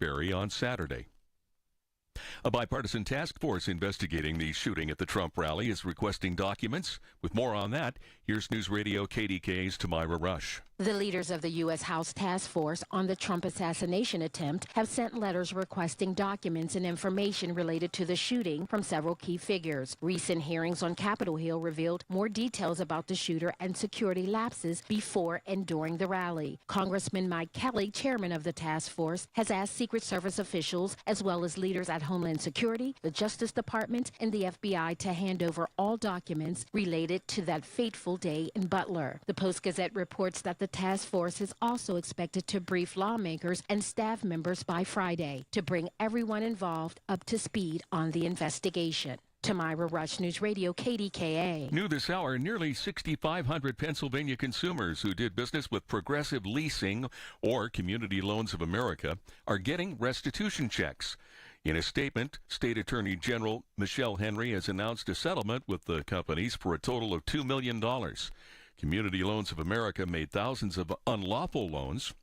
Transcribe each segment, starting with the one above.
Wilkes-Barre on Saturday. A bipartisan task force investigating the shooting at the Trump rally is requesting documents. With more on that, here's News Radio KDKA's Tamira Rush. The leaders of the U.S. House Task Force on the Trump assassination attempt have sent letters requesting documents and information related to the shooting from several key figures. Recent hearings on Capitol Hill revealed more details about the shooter and security lapses before and during the rally. Congressman Mike Kelly, chairman of the task force, has asked Secret Service officials as well as leaders at Homeland Security, the Justice Department, and the FBI to hand over all documents related to that fateful day in Butler. The Post-Gazette reports that the task force is also expected to brief lawmakers and staff members by Friday to bring everyone involved up to speed on the investigation. Tamira Rush, News Radio KDKA. New this hour, nearly 6,500 Pennsylvania consumers who did business with Progressive Leasing or Community Loans of America are getting restitution checks. In a statement, State Attorney General Michelle Henry has announced a settlement with the companies for a total of $2 million. Community Loans of America made thousands of unlawful loans,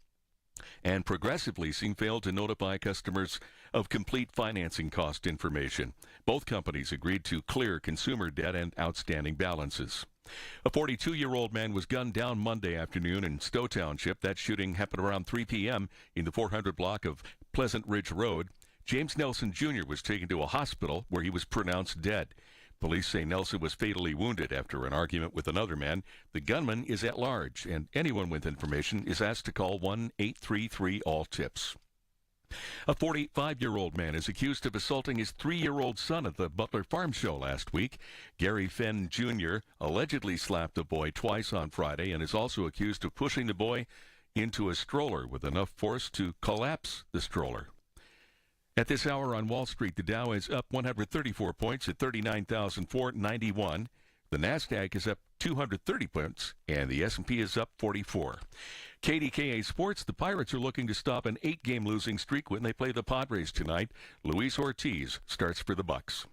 and Progressive Leasing failed to notify customers of complete financing cost information. Both companies agreed to clear consumer debt and outstanding balances. A 42-year-old man was gunned down Monday afternoon in Stowe Township. That shooting happened around 3 p.m. in the 400 block of Pleasant Ridge Road. James Nelson Jr. was taken to a hospital where he was pronounced dead. Police say Nelson was fatally wounded after an argument with another man. The gunman is at large, and anyone with information is asked to call 1-833-ALL-TIPS. A 45-year-old man is accused of assaulting his 3-year-old son at the Butler Farm Show last week. Gary Fenn Jr. allegedly slapped the boy twice on Friday and is also accused of pushing the boy into a stroller with enough force to collapse the stroller. At this hour on Wall Street, the Dow is up 134 points at 39,491. The Nasdaq is up 230 points, and the S&P is up 44. KDKA Sports, the Pirates are looking to stop an 8-game losing streak when they play the Padres tonight. Luis Ortiz starts for the Bucks.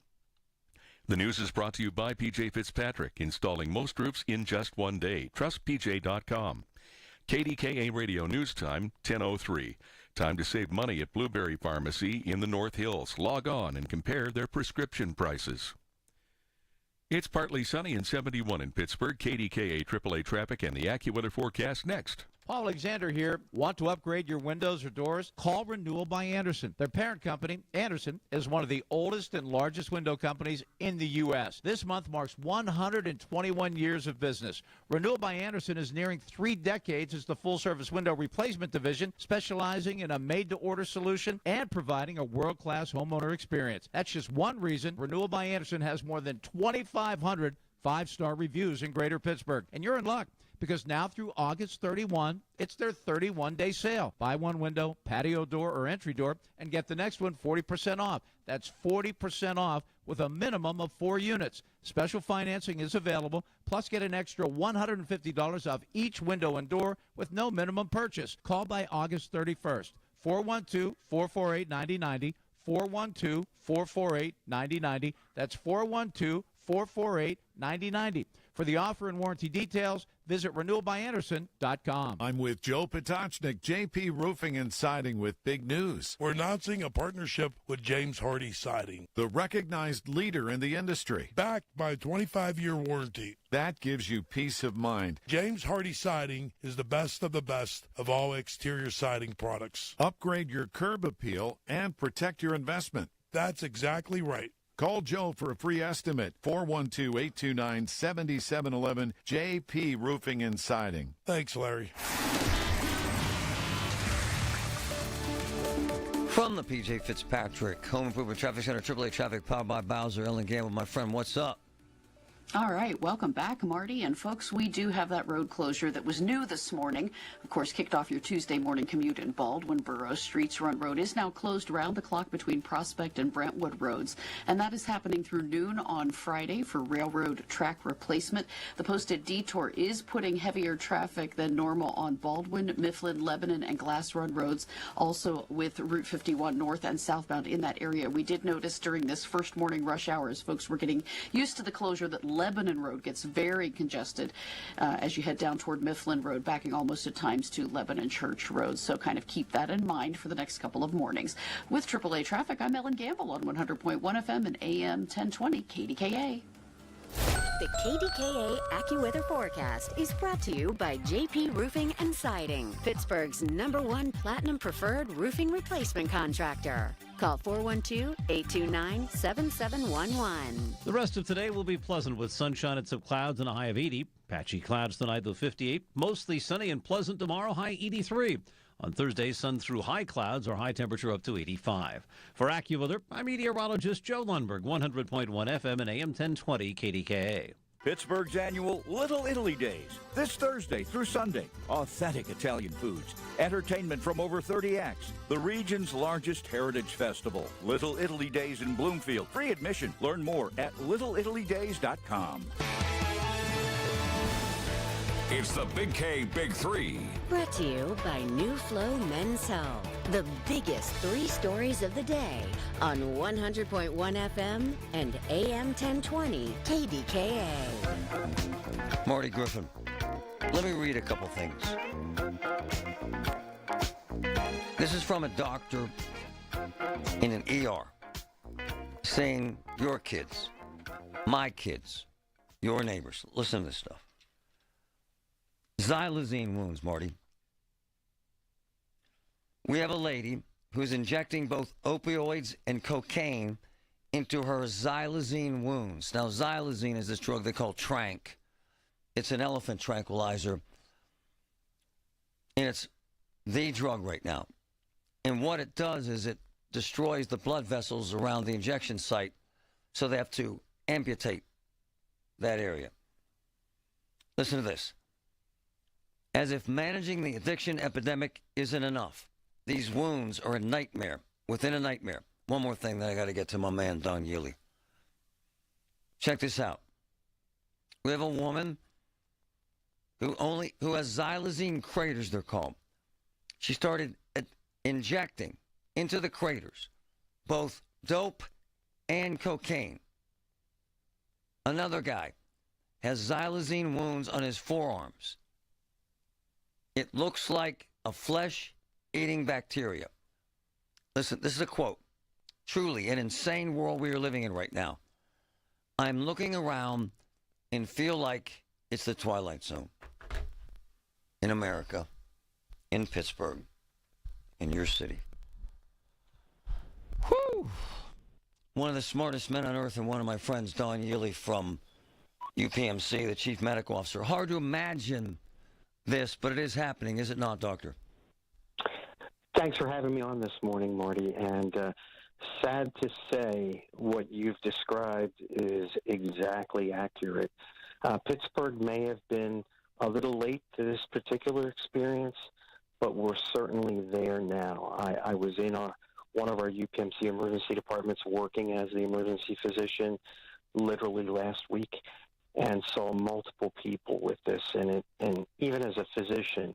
The news is brought to you by P.J. Fitzpatrick, installing most roofs in just one day. TrustPJ.com. KDKA Radio News Time, 10:03. Time to save money at Blueberry Pharmacy in the North Hills. Log on and compare their prescription prices. It's partly sunny and 71 in Pittsburgh. KDKA AAA traffic and the AccuWeather forecast next. Paul Alexander here. Want to upgrade your windows or doors? Call Renewal by Andersen. Their parent company, Andersen, is one of the oldest and largest window companies in the U.S. This month marks 121 years of business. Renewal by Andersen is nearing 3 decades as the full-service window replacement division, specializing in a made-to-order solution and providing a world-class homeowner experience. That's just one reason Renewal by Andersen has more than 2,500 5-star reviews in Greater Pittsburgh. And you're in luck, because now through August 31, it's their 31-day sale. Buy one window, patio door, or entry door, and get the next one 40% off. That's 40% off with a minimum of 4 units. Special financing is available, plus get an extra $150 off each window and door with no minimum purchase. Call by August 31st, 412-448-9090, 412-448-9090. That's 412-448-9090. For the offer and warranty details, visit renewalbyandersen.com. I'm with Joe Potocnik, JP Roofing and Siding, with big news. We're announcing a partnership with James Hardie Siding, the recognized leader in the industry, backed by a 25-year warranty. That gives you peace of mind. James Hardie Siding is the best of all exterior siding products. Upgrade your curb appeal and protect your investment. That's exactly right. Call Joe for a free estimate, 412-829-7711, JP Roofing and Siding. Thanks, Larry. From the P.J. Fitzpatrick Home Improvement Traffic Center, AAA Traffic, powered by Bowser, Ellen Gamble, my friend, what's up? All right, welcome back, Marty. And folks, we do have that road closure that was new this morning. Of course, kicked off your Tuesday morning commute in Baldwin Burroughs. Streets Run Road is now closed around the clock between Prospect and Brentwood roads. And that is happening through noon on Friday for railroad track replacement. The posted detour is putting heavier traffic than normal on Baldwin, Mifflin, Lebanon, and Glass Run roads. Also with Route 51 north and southbound in that area. We did notice during this first morning rush hour as folks were getting used to the closure that led Lebanon Road gets very congested as you head down toward Mifflin Road, backing almost at times to Lebanon Church Road. So kind of keep that in mind for the next couple of mornings. With AAA Traffic, I'm Ellen Gamble on 100.1 FM and AM 1020 KDKA. The KDKA AccuWeather forecast is brought to you by JP Roofing and Siding, Pittsburgh's #1 Platinum Preferred Roofing Replacement Contractor. Call 412-829-7711. The rest of today will be pleasant with sunshine and some clouds and a high of 80. Patchy clouds tonight, though 58. Mostly sunny and pleasant tomorrow, high 83. On Thursday, sun through high clouds or high temperature up to 85. For AccuWeather, I'm meteorologist Joe Lundberg, 100.1 FM and AM 1020 KDKA. Pittsburgh's annual Little Italy Days, this Thursday through Sunday. Authentic Italian foods, entertainment from over 30 acts, the region's largest heritage festival. Little Italy Days in Bloomfield, free admission. Learn more at littleitalydays.com. It's the Big K Big Three. Brought to you by New Flow Men's Health. The biggest 3 stories of the day on 100.1 FM and AM 1020 KDKA. Marty Griffin. Let me read a couple things. This is from a doctor in an ER saying your kids, my kids, your neighbors. Listen to this stuff. Xylazine wounds, Marty. We have a lady who's injecting both opioids and cocaine into her xylazine wounds. Now, xylazine is this drug they call Tranq. It's an elephant tranquilizer, and it's the drug right now. And what it does is it destroys the blood vessels around the injection site, so they have to amputate that area. Listen to this. As if managing the addiction epidemic isn't enough, these wounds are a nightmare within a nightmare. One more thing that I got to get to my man, Don Yealy. Check this out. We have a woman who has xylazine craters, they're called. She started injecting into the craters both dope and cocaine. Another guy has xylazine wounds on his forearms. It looks like a flesh-eating bacteria. Listen, this is a quote. Truly, an insane world we are living in right now. I'm looking around and feel like it's the Twilight Zone. In America, in Pittsburgh, in your city. Whew! One of the smartest men on earth and one of my friends, Don Yealy from UPMC, the chief medical officer. Hard to imagine this, but it is happening, is it not, Doctor? Thanks for having me on this morning, Marty. And sad to say, what you've described is exactly accurate. Pittsburgh may have been a little late to this particular experience, but we're certainly there now. I was in one of our UPMC emergency departments working as the emergency physician literally last week, and saw multiple people with this. And even as a physician,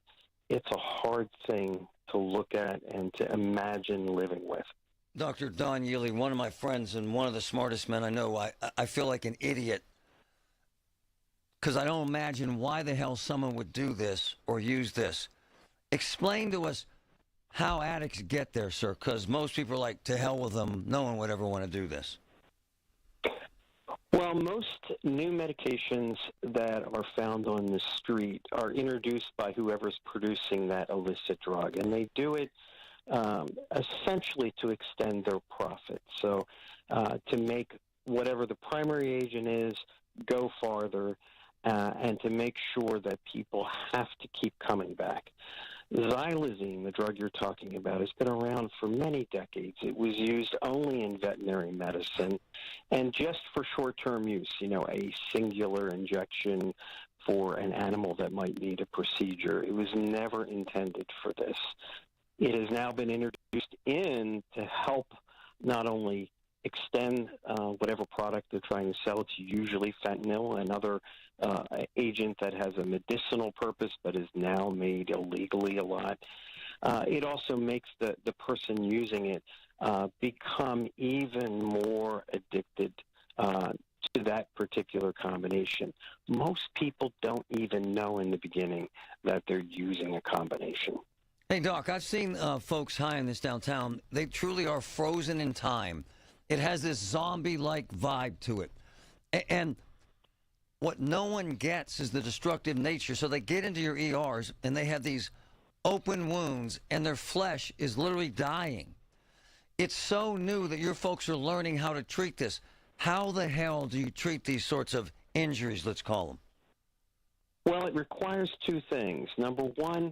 it's a hard thing to look at and to imagine living with. Dr. Don Yealy, one of my friends and one of the smartest men I know, I feel like an idiot because I don't imagine why the hell someone would do this or use this. Explain to us how addicts get there, sir, because most people are like, to hell with them. No one would ever want to do this. Well, most new medications that are found on the street are introduced by whoever's producing that illicit drug, and they do it essentially to extend their profit. So to make whatever the primary agent is go farther and to make sure that people have to keep coming back. Xylazine, the drug you're talking about, has been around for many decades. It was used only in veterinary medicine and just for short-term use, a singular injection for an animal that might need a procedure. It was never intended for this. It has now been introduced in to help not only extend whatever product they're trying to sell. It's usually fentanyl, another agent that has a medicinal purpose but is now made illegally a lot. It also makes the person using it become even more addicted to that particular combination. Most people don't even know in the beginning that they're using a combination. Hey, Doc, I've seen folks high in this downtown. They truly are frozen in time. It has this zombie-like vibe to it. And what no one gets is the destructive nature. So they get into your ERs, and they have these open wounds, and their flesh is literally dying. It's so new that your folks are learning how to treat this. How the hell do you treat these sorts of injuries, let's call them? Well, it requires two things. Number one,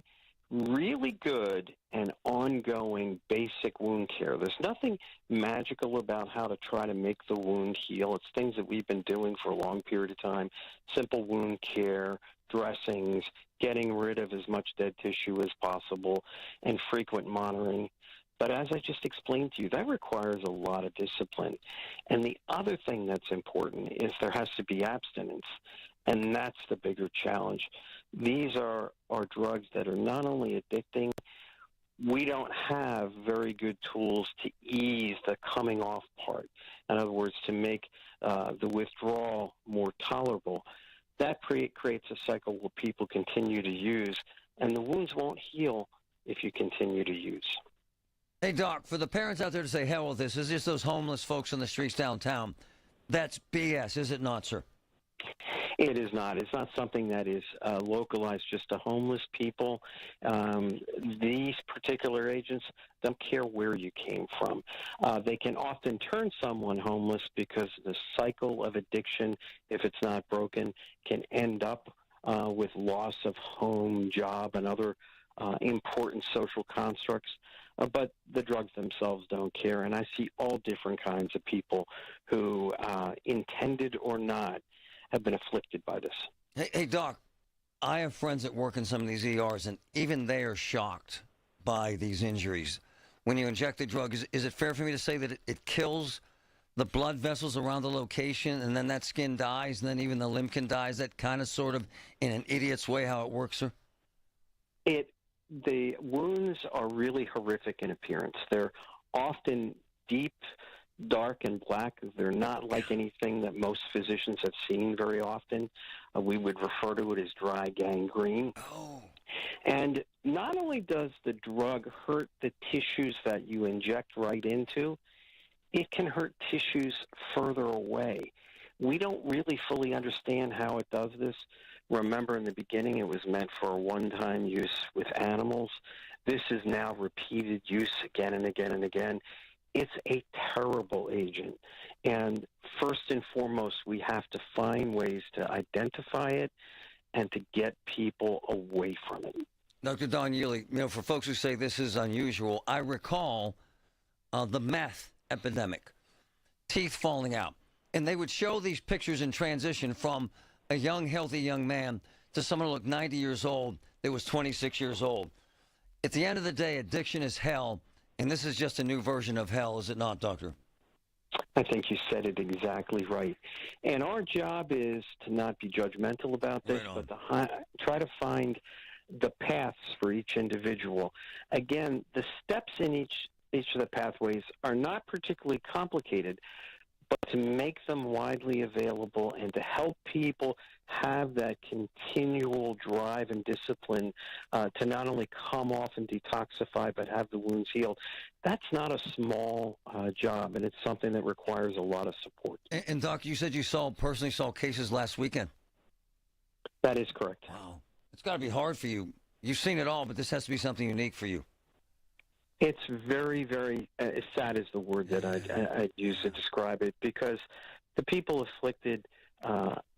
really good and ongoing basic wound care. There's nothing magical about how to try to make the wound heal. It's things that we've been doing for a long period of time. Simple wound care, dressings, getting rid of as much dead tissue as possible, and frequent monitoring. But as I just explained to you, that requires a lot of discipline. And the other thing that's important is there has to be abstinence, and that's the bigger challenge. These are drugs that are not only addicting, we don't have very good tools to ease the coming off part. In other words, to make the withdrawal more tolerable. That creates a cycle where people continue to use, and the wounds won't heal if you continue to use. Hey, Doc, for the parents out there to say, hell with this, is just those homeless folks on the streets downtown. That's BS, is it not, sir? It is not. It's not something that is localized just to homeless people. These particular agents don't care where you came from. They can often turn someone homeless because the cycle of addiction, if it's not broken, can end up with loss of home, job, and other important social constructs. But the drugs themselves don't care. And I see all different kinds of people who, intended or not, have been afflicted by this. Hey, Doc, I have friends that work in some of these ERs, and even they are shocked by these injuries. When you inject the drug, is it fair for me to say that it kills the blood vessels around the location, and then that skin dies, and then even the limb can die? Is that kind of sort of, in an idiot's way, how it works, sir? The wounds are really horrific in appearance. They're often deep, dark, and black. They're not like anything that most physicians have seen very often. We would refer to it as dry gangrene. Oh. And not only does the drug hurt the tissues that you inject right into, it can hurt tissues further away. We don't really fully understand how it does this. Remember, in the beginning, it was meant for a one-time use with animals. This is now repeated use again and again and again. It's a terrible agent. And first and foremost, we have to find ways to identify it and to get people away from it. Dr. Don Yealy, for folks who say this is unusual, I recall the meth epidemic, teeth falling out. And they would show these pictures in transition from a young, healthy young man to someone who looked 90 years old that was 26 years old. At the end of the day, addiction is hell, and this is just a new version of hell, is it not, Doctor? I think you said it exactly right. And our job is to not be judgmental about this, but to try to find the paths for each individual. Again, the steps in each of the pathways are not particularly complicated, but to make them widely available and to help people have that continual drive and discipline to not only come off and detoxify, but have the wounds healed. That's not a small job, and it's something that requires a lot of support. And Doc, you said you personally saw cases last weekend. That is correct. Wow. It's got to be hard for you. You've seen it all, but this has to be something unique for you. It's very, very sad is the word that I'd use to describe it, because the people afflicted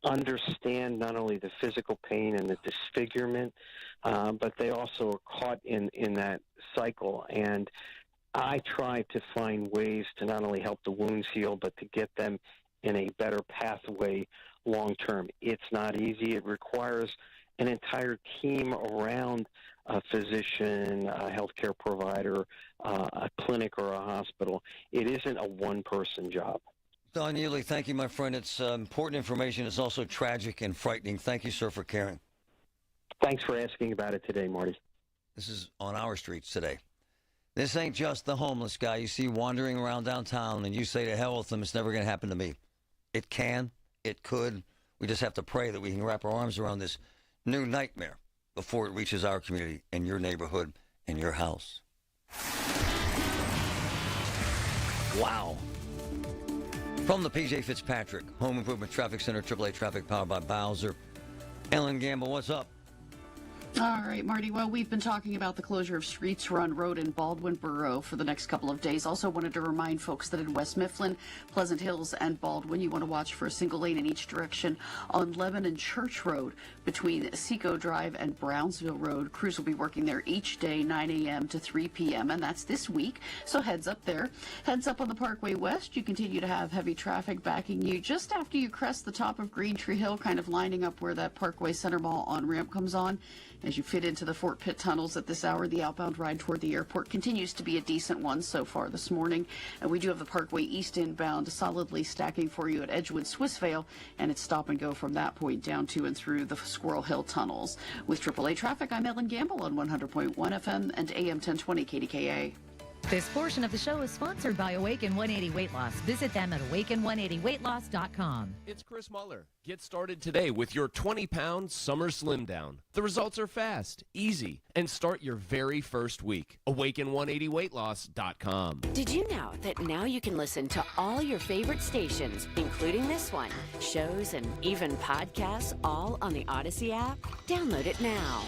understand not only the physical pain and the disfigurement, but they also are caught in that cycle. And I try to find ways to not only help the wounds heal, but to get them in a better pathway long term. It's not easy. It requires an entire team around a physician, a healthcare provider, a clinic, or a hospital. It isn't a one-person job. Don Yealy, thank you, my friend. It's important information. It's also tragic and frightening. Thank you, sir, for caring. Thanks for asking about it today, Marty. This is on our streets today. This ain't just the homeless guy you see wandering around downtown and you say to hell with them, it's never going to happen to me. It can, It could. We just have to pray that we can wrap our arms around this new nightmare before it reaches our community and your neighborhood and your house. Wow. From the P.J. Fitzpatrick Home Improvement Traffic Center, AAA Traffic powered by Bowser. Ellen Gamble, what's up? All right, Marty. Well, we've been talking about the closure of Streets Run Road in Baldwin Borough for the next couple of days. Also wanted to remind folks that in West Mifflin, Pleasant Hills, and Baldwin, you want to watch for a single lane in each direction on Lebanon Church Road between Seco Drive and Brownsville Road. Crews will be working there each day, 9 a.m. to 3 p.m., and that's this week. So heads up there. Heads up on the Parkway West. You continue to have heavy traffic backing you just after you crest the top of Green Tree Hill, kind of lining up where that Parkway Center Mall on-ramp comes on. As you fit into the Fort Pitt tunnels at this hour, the outbound ride toward the airport continues to be a decent one so far this morning. And we do have the Parkway East inbound solidly stacking for you at Edgewood Swissvale, and it's stop and go from that point down to and through the Squirrel Hill tunnels. With AAA Traffic, I'm Ellen Gamble on 100.1 FM and AM 1020 KDKA. This portion of the show is sponsored by Awaken 180 Weight Loss. Visit them at awaken180weightloss.com. It's Chris Muller. Get started today with your 20-pound summer slim down. The results are fast, easy, and start your very first week. Awaken180weightloss.com. Did you know that now you can listen to all your favorite stations, including this one, shows, and even podcasts, all on the Odyssey app? Download it now.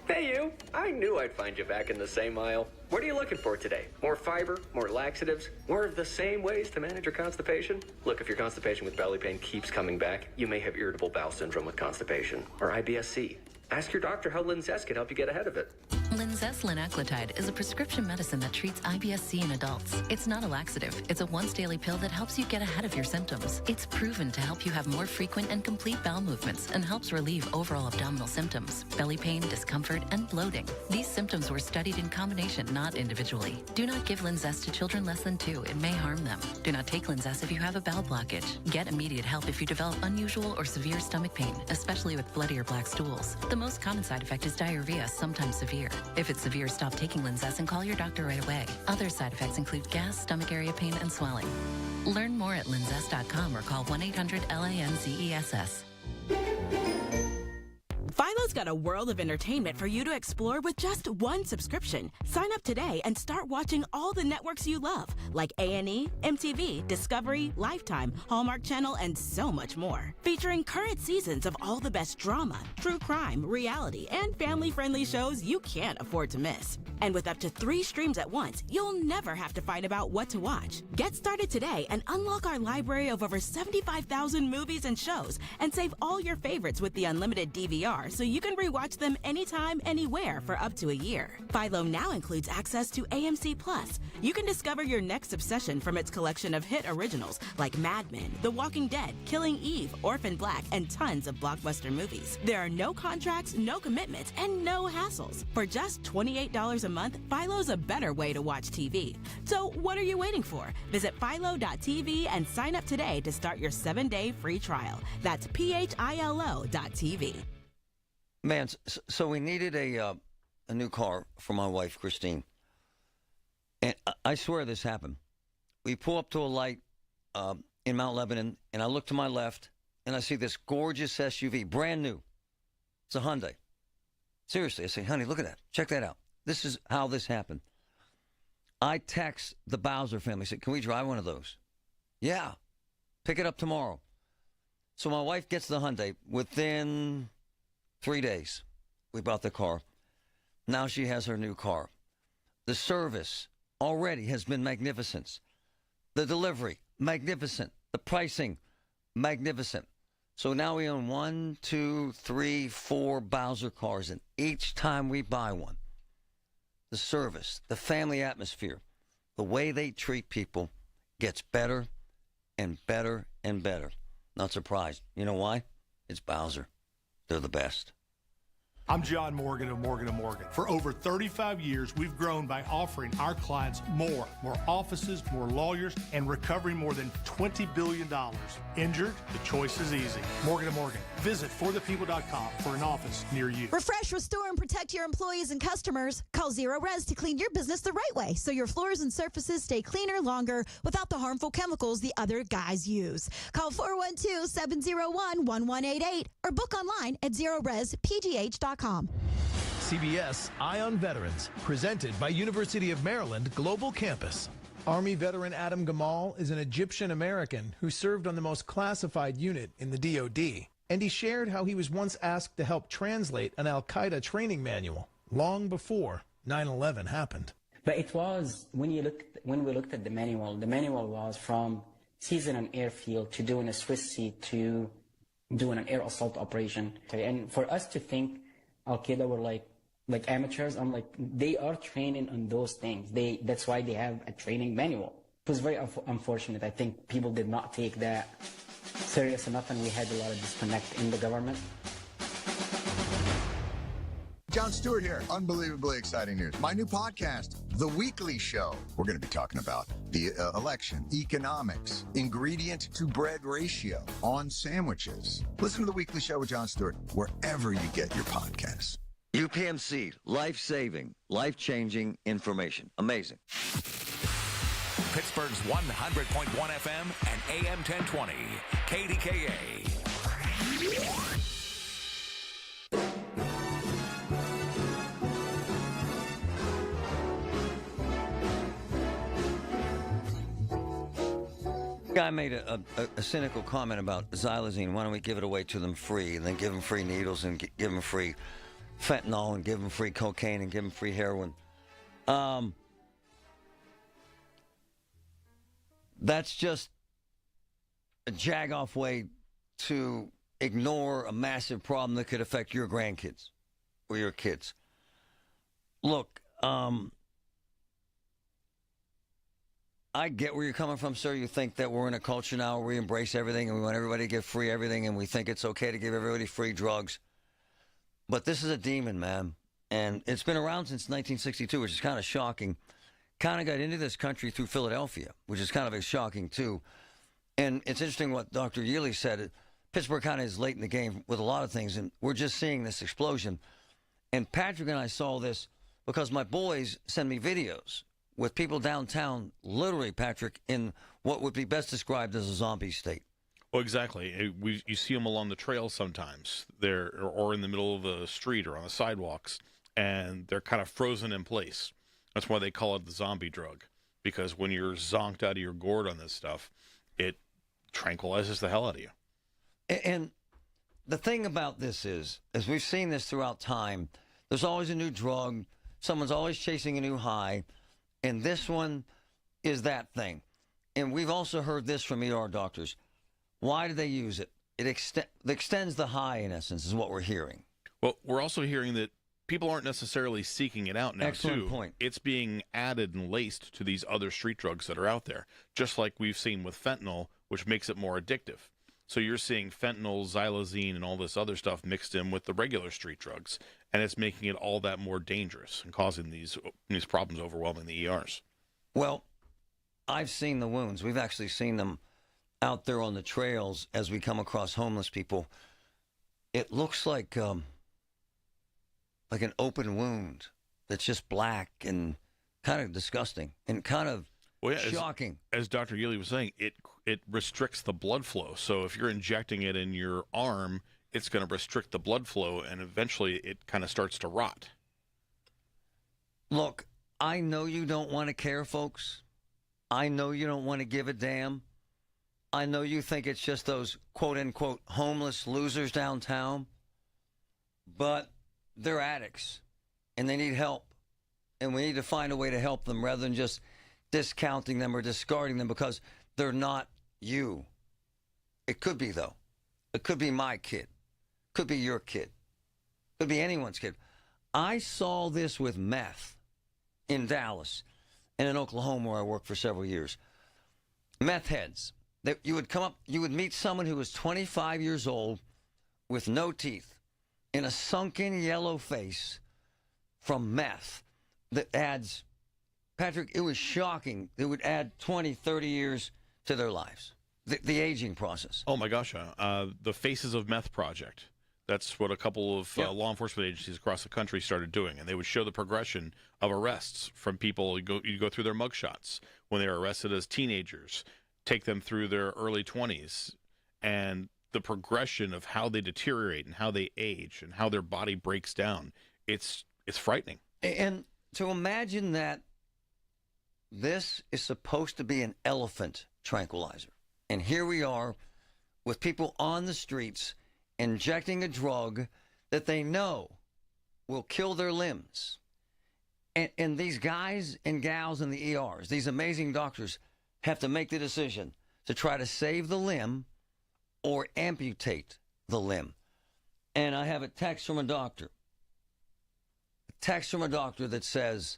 Hey you, I knew I'd find you back in the same aisle. What are you looking for today? More fiber, more laxatives, more of the same ways to manage your constipation? Look, if your constipation with belly pain keeps coming back, you may have irritable bowel syndrome with constipation, or IBS-C. Ask your doctor how Linzess can help you get ahead of it. Linzess linaclotide is a prescription medicine that treats IBS-C in adults. It's not a laxative. It's a once-daily pill that helps you get ahead of your symptoms. It's proven to help you have more frequent and complete bowel movements and helps relieve overall abdominal symptoms, belly pain, discomfort, and bloating. These symptoms were studied in combination, not individually. Do not give Linzess to children less than 2. It may harm them. Do not take Linzess if you have a bowel blockage. Get immediate help if you develop unusual or severe stomach pain, especially with bloody or black stools. The most common side effect is diarrhea, sometimes severe. If it's severe, stop taking Linzess and call your doctor right away. Other side effects include gas, stomach area pain, and swelling. Learn more at linzess.com or call 1-800-LANZESS. Philo's got a world of entertainment for you to explore with just one subscription. Sign up today and start watching all the networks you love, like A&E, MTV, Discovery, Lifetime, Hallmark Channel, and so much more. Featuring current seasons of all the best drama, true crime, reality, and family-friendly shows you can't afford to miss. And with up to 3 streams at once, you'll never have to fight about what to watch. Get started today and unlock our library of over 75,000 movies and shows, and save all your favorites with the unlimited DVR so you can rewatch them anytime, anywhere for up to a year. Philo now includes access to AMC Plus. You can discover your next obsession from its collection of hit originals like Mad Men, The Walking Dead, Killing Eve, Orphan Black, and tons of blockbuster movies. There are no contracts, no commitments, and no hassles. For just $28 a month, Philo's a better way to watch TV. So what are you waiting for? Visit philo.tv and sign up today to start your 7-day free trial. That's philo.tv. Man, so we needed a new car for my wife, Christine. And I swear this happened. We pull up to a light in Mount Lebanon, and I look to my left, and I see this gorgeous SUV, brand new. It's a Hyundai. Seriously, I say, honey, look at that. Check that out. This is how this happened. I text the Bowser family, said, can we drive one of those? Yeah. Pick it up tomorrow. So my wife gets the Hyundai. Within 3 days, we bought the car. Now she has her new car. The service already has been magnificent. The delivery, magnificent. The pricing, magnificent. So now we own 1, 2, 3, 4 Bowser cars, and each time we buy one, the service, the family atmosphere, the way they treat people gets better and better and better. Not surprised. You know why? It's Bowser. They're the best. I'm John Morgan of Morgan & Morgan. For over 35 years, we've grown by offering our clients more offices, more lawyers, and recovering more than $20 billion. Injured? The choice is easy. Morgan & Morgan. Visit forthepeople.com for an office near you. Refresh, restore, and protect your employees and customers. Call Zero Res to clean your business the right way so your floors and surfaces stay cleaner longer without the harmful chemicals the other guys use. Call 412-701-1188 or book online at ZeroResPGH.com. CBS Eye on Veterans, presented by University of Maryland Global Campus. Army veteran Adam Gamal is an Egyptian American who served on the most classified unit in the DoD. And he shared how he was once asked to help translate an Al-Qaeda training manual long before 9/11 happened. But it was, when we looked at the manual was from seizing an airfield to doing a Swiss seat to doing an air assault operation. And for us to think Al-Qaeda were like amateurs, I'm like, they are training on those things. That's why they have a training manual. It was very unfortunate. I think people did not take that serious enough, and we had a lot of disconnect in the government. Jon Stewart here. Unbelievably exciting news. My new podcast, The Weekly Show. We're going to be talking about the election, economics, ingredient to bread ratio on sandwiches. Listen to The Weekly Show with Jon Stewart wherever you get your podcasts. UPMC, life-saving, life-changing information. Amazing. Pittsburgh's 100.1 FM and AM 1020. KDKA. Guy made a cynical comment about Xylazine. Why don't we give it away to them free, and then give them free needles and give them free fentanyl and give them free cocaine and give them free heroin? That's just a jag-off way to ignore a massive problem that could affect your grandkids or your kids. Look, I get where you're coming from, sir. You think that we're in a culture now where we embrace everything and we want everybody to get free everything and we think it's okay to give everybody free drugs. But this is a demon, man. And it's been around since 1962, which is kind of shocking. Kind of got into this country through Philadelphia, which is kind of shocking, too. And it's interesting what Dr. Yealy said. Pittsburgh kind of is late in the game with a lot of things, and we're just seeing this explosion. And Patrick and I saw this because my boys send me videos with people downtown, literally, Patrick, in what would be best described as a zombie state. Well, exactly. You see them along the trails sometimes, or in the middle of the street or on the sidewalks, and they're kind of frozen in place. That's why they call it the zombie drug, because when you're zonked out of your gourd on this stuff, it tranquilizes the hell out of you. And the thing about this is, as we've seen this throughout time, there's always a new drug. Someone's always chasing a new high. And this one is that thing. And we've also heard this from ER doctors. Why do they use it? It extends the high, in essence, is what we're hearing. Well, we're also hearing that people aren't necessarily seeking it out now, Excellent too. point. It's being added and laced to these other street drugs that are out there, just like we've seen with fentanyl, which makes it more addictive. So you're seeing fentanyl, xylazine, and all this other stuff mixed in with the regular street drugs, and it's making it all that more dangerous and causing these problems overwhelming the ERs. Well, I've seen the wounds. We've actually seen them out there on the trails as we come across homeless people. It looks like an open wound that's just black and kind of disgusting and kind of shocking. As Dr. Yealy was saying, it restricts the blood flow. So if you're injecting it in your arm, it's going to restrict the blood flow, and eventually it kind of starts to rot. Look, I know you don't want to care, folks. I know you don't want to give a damn. I know you think it's just those quote-unquote homeless losers downtown, but they're addicts, and they need help, and we need to find a way to help them rather than just discounting them or discarding them because they're not you. It could be, though. It could be my kid. Could be your kid. Could be anyone's kid. I saw this with meth in Dallas and in Oklahoma, where I worked for several years. Meth heads. You would meet someone who was 25 years old with no teeth, in a sunken yellow face from meth that adds, Patrick, it was shocking. It would add 20, 30 years to their lives, the aging process. Oh, my gosh. The Faces of Meth Project. That's what a couple of law enforcement agencies across the country started doing, and they would show the progression of arrests from people. You go through their mugshots when they were arrested as teenagers, take them through their early 20s, and the progression of how they deteriorate and how they age and how their body breaks down. It's frightening. And to imagine that this is supposed to be an elephant tranquilizer, and here we are with people on the streets injecting a drug that they know will kill their limbs. And these guys and gals in the ERs, these amazing doctors, have to make the decision to try to save the limb or amputate the limb. And I have a text from a doctor. A text from a doctor that says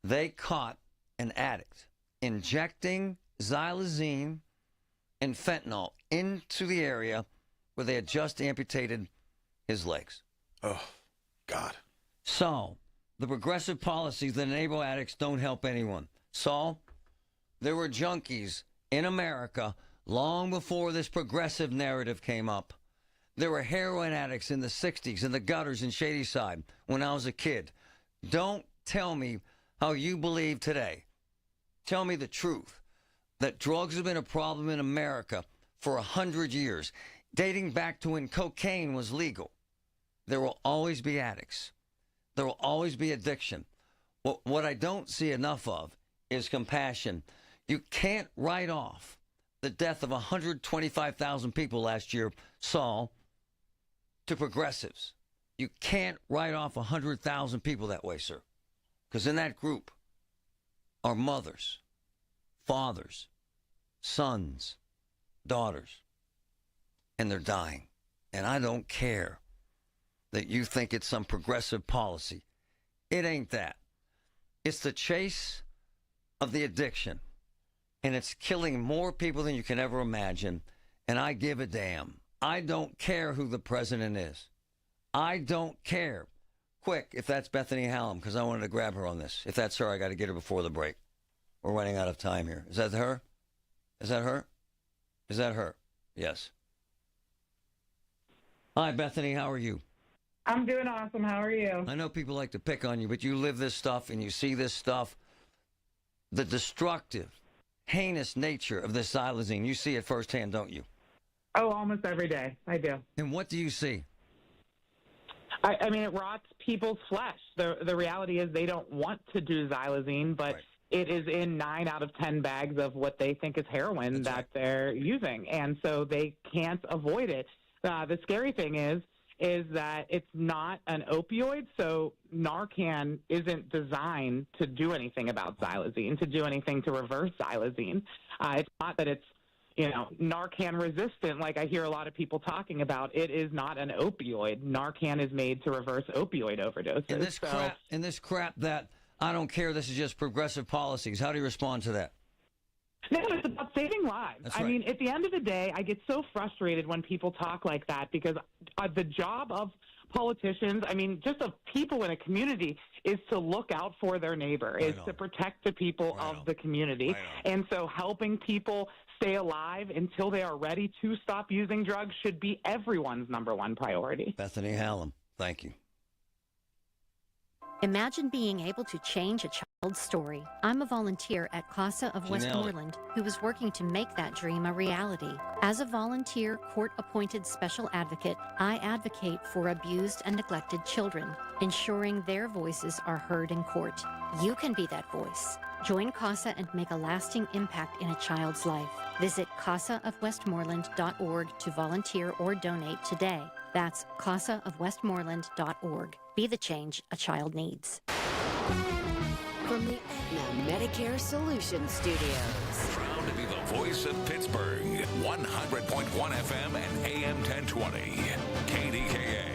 they caught an addict injecting xylazine and fentanyl into the area where they had just amputated his legs. Oh, God. So, the progressive policies that enable addicts don't help anyone. So, there were junkies in America long before this progressive narrative came up. There were heroin addicts in the 60s in the gutters in Shadyside when I was a kid. Don't tell me how you believe today. Tell me the truth, that drugs have been a problem in America for 100 years. Dating back to when cocaine was legal. There will always be addicts. There will always be addiction. What I don't see enough of is compassion. You can't write off the death of 125,000 people last year, Saul, to progressives. You can't write off 100,000 people that way, sir. Because in that group are mothers, fathers, sons, daughters. And they're dying. And I don't care that you think it's some progressive policy. It ain't that. It's the chase of the addiction. And it's killing more people than you can ever imagine. And I give a damn. I don't care who the president is. I don't care. Quick, if that's Bethany Hallam, because I wanted to grab her on this. If that's her, I got to get her before the break. We're running out of time here. Is that her? Is that her? Is that her? Yes. Hi, Bethany. How are you? I'm doing awesome. How are you? I know people like to pick on you, but you live this stuff and you see this stuff. The destructive, heinous nature of this xylazine. You see it firsthand, don't you? Oh, almost every day. I do. And what do you see? I mean, it rots people's flesh. The reality is they don't want to do xylazine, but it is in 9 out of 10 bags of what they think is heroin they're using. And so they can't avoid it. The scary thing is that it's not an opioid, so Narcan isn't designed to do anything about xylazine, to do anything to reverse xylazine. It's not that it's, Narcan resistant, like I hear a lot of people talking about. It is not an opioid. Narcan is made to reverse opioid overdoses. And this crap that I don't care, this is just progressive policies. How do you respond to that? No, it's about saving lives. That's right. I mean, at the end of the day, I get so frustrated when people talk like that because the job of politicians, I mean, just of people in a community, is to look out for their neighbor, is to protect the people of the community. And so helping people stay alive until they are ready to stop using drugs should be everyone's number one priority. Bethany Hallam, thank you. Imagine being able to change a child's story. I'm a volunteer at CASA of Westmoreland who is working to make that dream a reality. As a volunteer court-appointed special advocate, I advocate for abused and neglected children, ensuring their voices are heard in court. You can be that voice. Join CASA and make a lasting impact in a child's life. Visit casaofwestmoreland.org to volunteer or donate today. That's casaofwestmoreland.org. Be the change a child needs. From the Aetna Medicare Solutions Studios. Proud to be the voice of Pittsburgh. 100.1 FM and AM 1020. KDKA.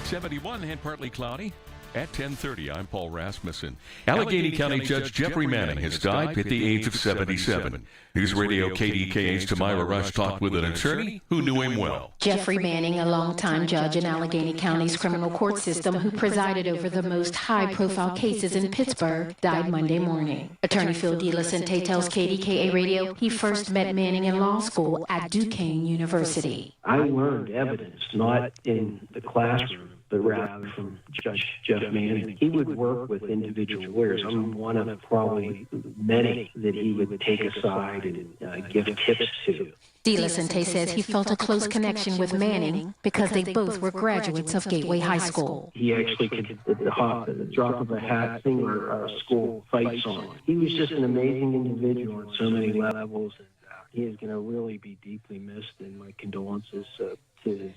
71 and partly cloudy. At 10:30, I'm Paul Rasmussen. Allegheny County Judge Jeffrey Manning has died at the age of 77. News Radio KDKA's Tamira Rush talked with an attorney who knew him well. Jeffrey Manning, a longtime judge in Allegheny County's criminal court system who presided over the most high-profile cases in Pittsburgh, died Monday morning. Attorney Phil DeLacente tells KDKA Radio he first met Manning in law school at Duquesne University. I learned evidence, not in the classroom, but rather from Judge Jeff Manning. He would work with individual lawyers. I'm one of probably many that he would take aside and give tips to. DeLacente says he felt a close connection with Manning because they both were graduates of Gateway High School. He actually could, at the drop of a hat, sing our school fight song. He was just an amazing individual on so many levels, and he is going to really be deeply missed, and my condolences to his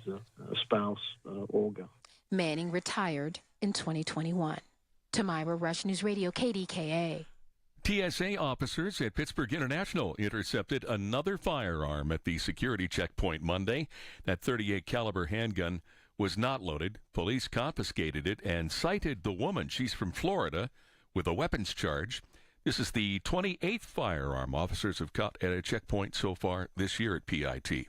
spouse, Olga. Manning retired in 2021. Tamira Rush, News Radio, KDKA. TSA officers at Pittsburgh International intercepted another firearm at the security checkpoint Monday. That .38 caliber handgun was not loaded. Police confiscated it and cited the woman, she's from Florida, with a weapons charge. This is the 28th firearm officers have caught at a checkpoint so far this year at PIT.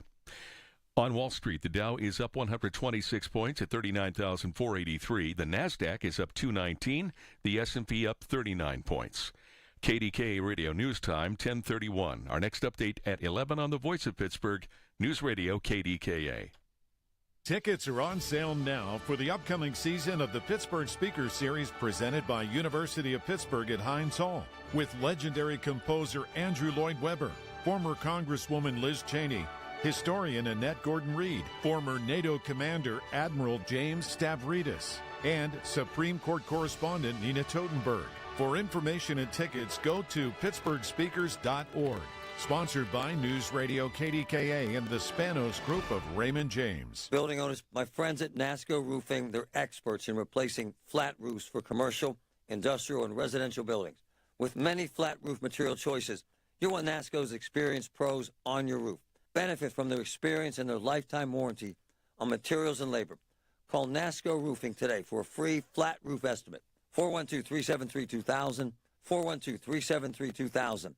On Wall Street, the Dow is up 126 points at 39,483. The NASDAQ is up 219. The S&P up 39 points. KDKA Radio News Time, 10:31. Our next update at 11 on the Voice of Pittsburgh, News Radio KDKA. Tickets are on sale now for the upcoming season of the Pittsburgh Speaker Series presented by University of Pittsburgh at Heinz Hall with legendary composer Andrew Lloyd Webber, former Congresswoman Liz Cheney, historian Annette Gordon-Reed, former NATO commander Admiral James Stavridis, and Supreme Court correspondent Nina Totenberg. For information and tickets, go to pittsburghspeakers.org. Sponsored by News Radio KDKA and the Spanos Group of Raymond James. Building owners, my friends at NASCO Roofing, they're experts in replacing flat roofs for commercial, industrial, and residential buildings. With many flat roof material choices, you want NASCO's experienced pros on your roof. Benefit from their experience and their lifetime warranty on materials and labor. Call NASCO Roofing today for a free flat roof estimate. 412-373-2000, 412-373-2000.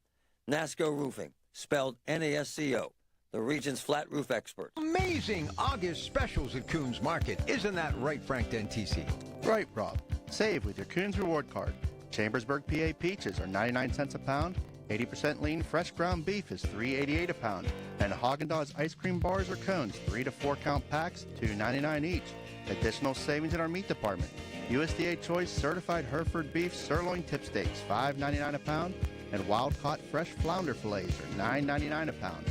NASCO Roofing, spelled N-A-S-C-O, the region's flat roof expert. Amazing August specials at Coons Market. Isn't that right, Frank Dentisi? Right, Rob. Save with your Coons Reward Card. Chambersburg, PA peaches are 99 cents a pound. 80% lean fresh ground beef is $3.88 a pound. And Haagen-Dazs ice cream bars or cones, 3 to 4 count packs, $2.99 each. Additional savings in our meat department. USDA Choice Certified Hereford Beef Sirloin Tip Steaks, $5.99 a pound. And wild-caught fresh flounder fillets are $9.99 a pound.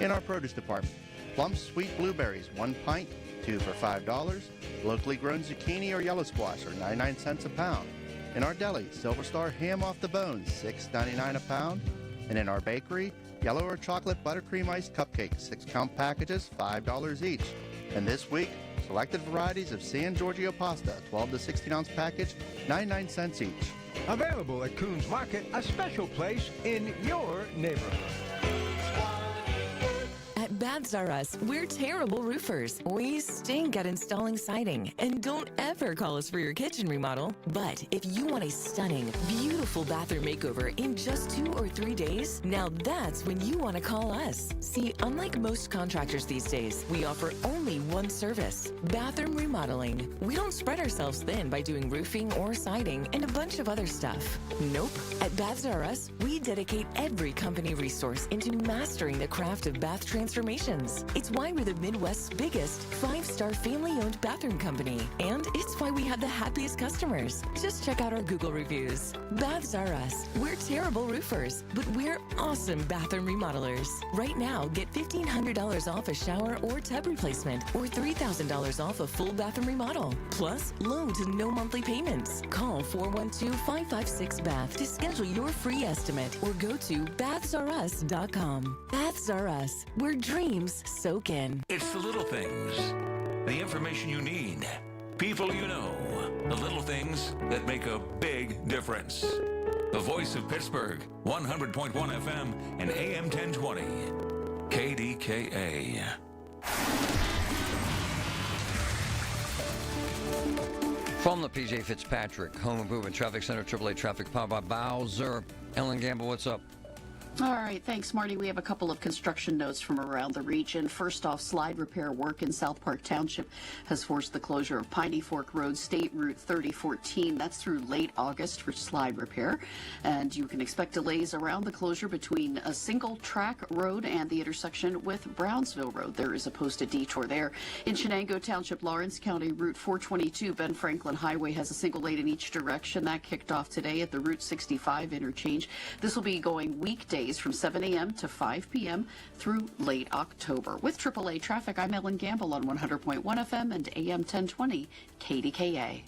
In our produce department, plump sweet blueberries, 1 pint, 2 for $5. Locally grown zucchini or yellow squash are 99 cents a pound. In our deli, Silver Star ham off the bone, $6.99 a pound. And in our bakery, yellow or chocolate buttercream iced cupcakes, 6-count packages, $5 each. And this week, selected varieties of San Giorgio pasta, 12 to 16-ounce package, 99 cents each. Available at Coons Market, a special place in your neighborhood. At Baths R Us, we're terrible roofers. We stink at installing siding. And don't ever call us for your kitchen remodel. But if you want a stunning, beautiful bathroom makeover in just 2 or 3 days, now that's when you want to call us. See, unlike most contractors these days, we offer only one service, bathroom remodeling. We don't spread ourselves thin by doing roofing or siding and a bunch of other stuff. Nope. At Baths R Us, we dedicate every company resource into mastering the craft of bath transformations. It's why we're the Midwest's biggest 5-star family-owned bathroom company. And it's why we have the happiest customers. Just check out our Google reviews. Baths R Us. We're terrible roofers, but we're awesome bathroom remodelers. Right now, get $1,500 off a shower or tub replacement or $3,000 off a full bathroom remodel. Plus, low to no monthly payments. Call 412-556-BATH to schedule your free estimate or go to bathsrus.com. Baths R Us, where dreams soak in. It's the little things, the information you need, people you know, the little things that make a big difference. The Voice of Pittsburgh, 100.1 FM and AM 1020, KDKA. From the PJ Fitzpatrick Home Improvement Traffic Center, AAA Traffic powered by Bowser. Ellen Gamble, what's up? All right, thanks, Marty. We have a couple of construction notes from around the region. First off, slide repair work in South Park Township has forced the closure of Piney Fork Road, State Route 3014. That's through late August for slide repair. And you can expect delays around the closure between a single track road and the intersection with Brownsville Road. There is a posted detour there. In Shenango Township, Lawrence County, Route 422, Ben Franklin Highway has a single lane in each direction. That kicked off today at the Route 65 interchange. This will be going weekdays from 7 a.m. to 5 p.m. through late October. With AAA Traffic, I'm Ellen Gamble on 100.1 FM and AM 1020 KDKA.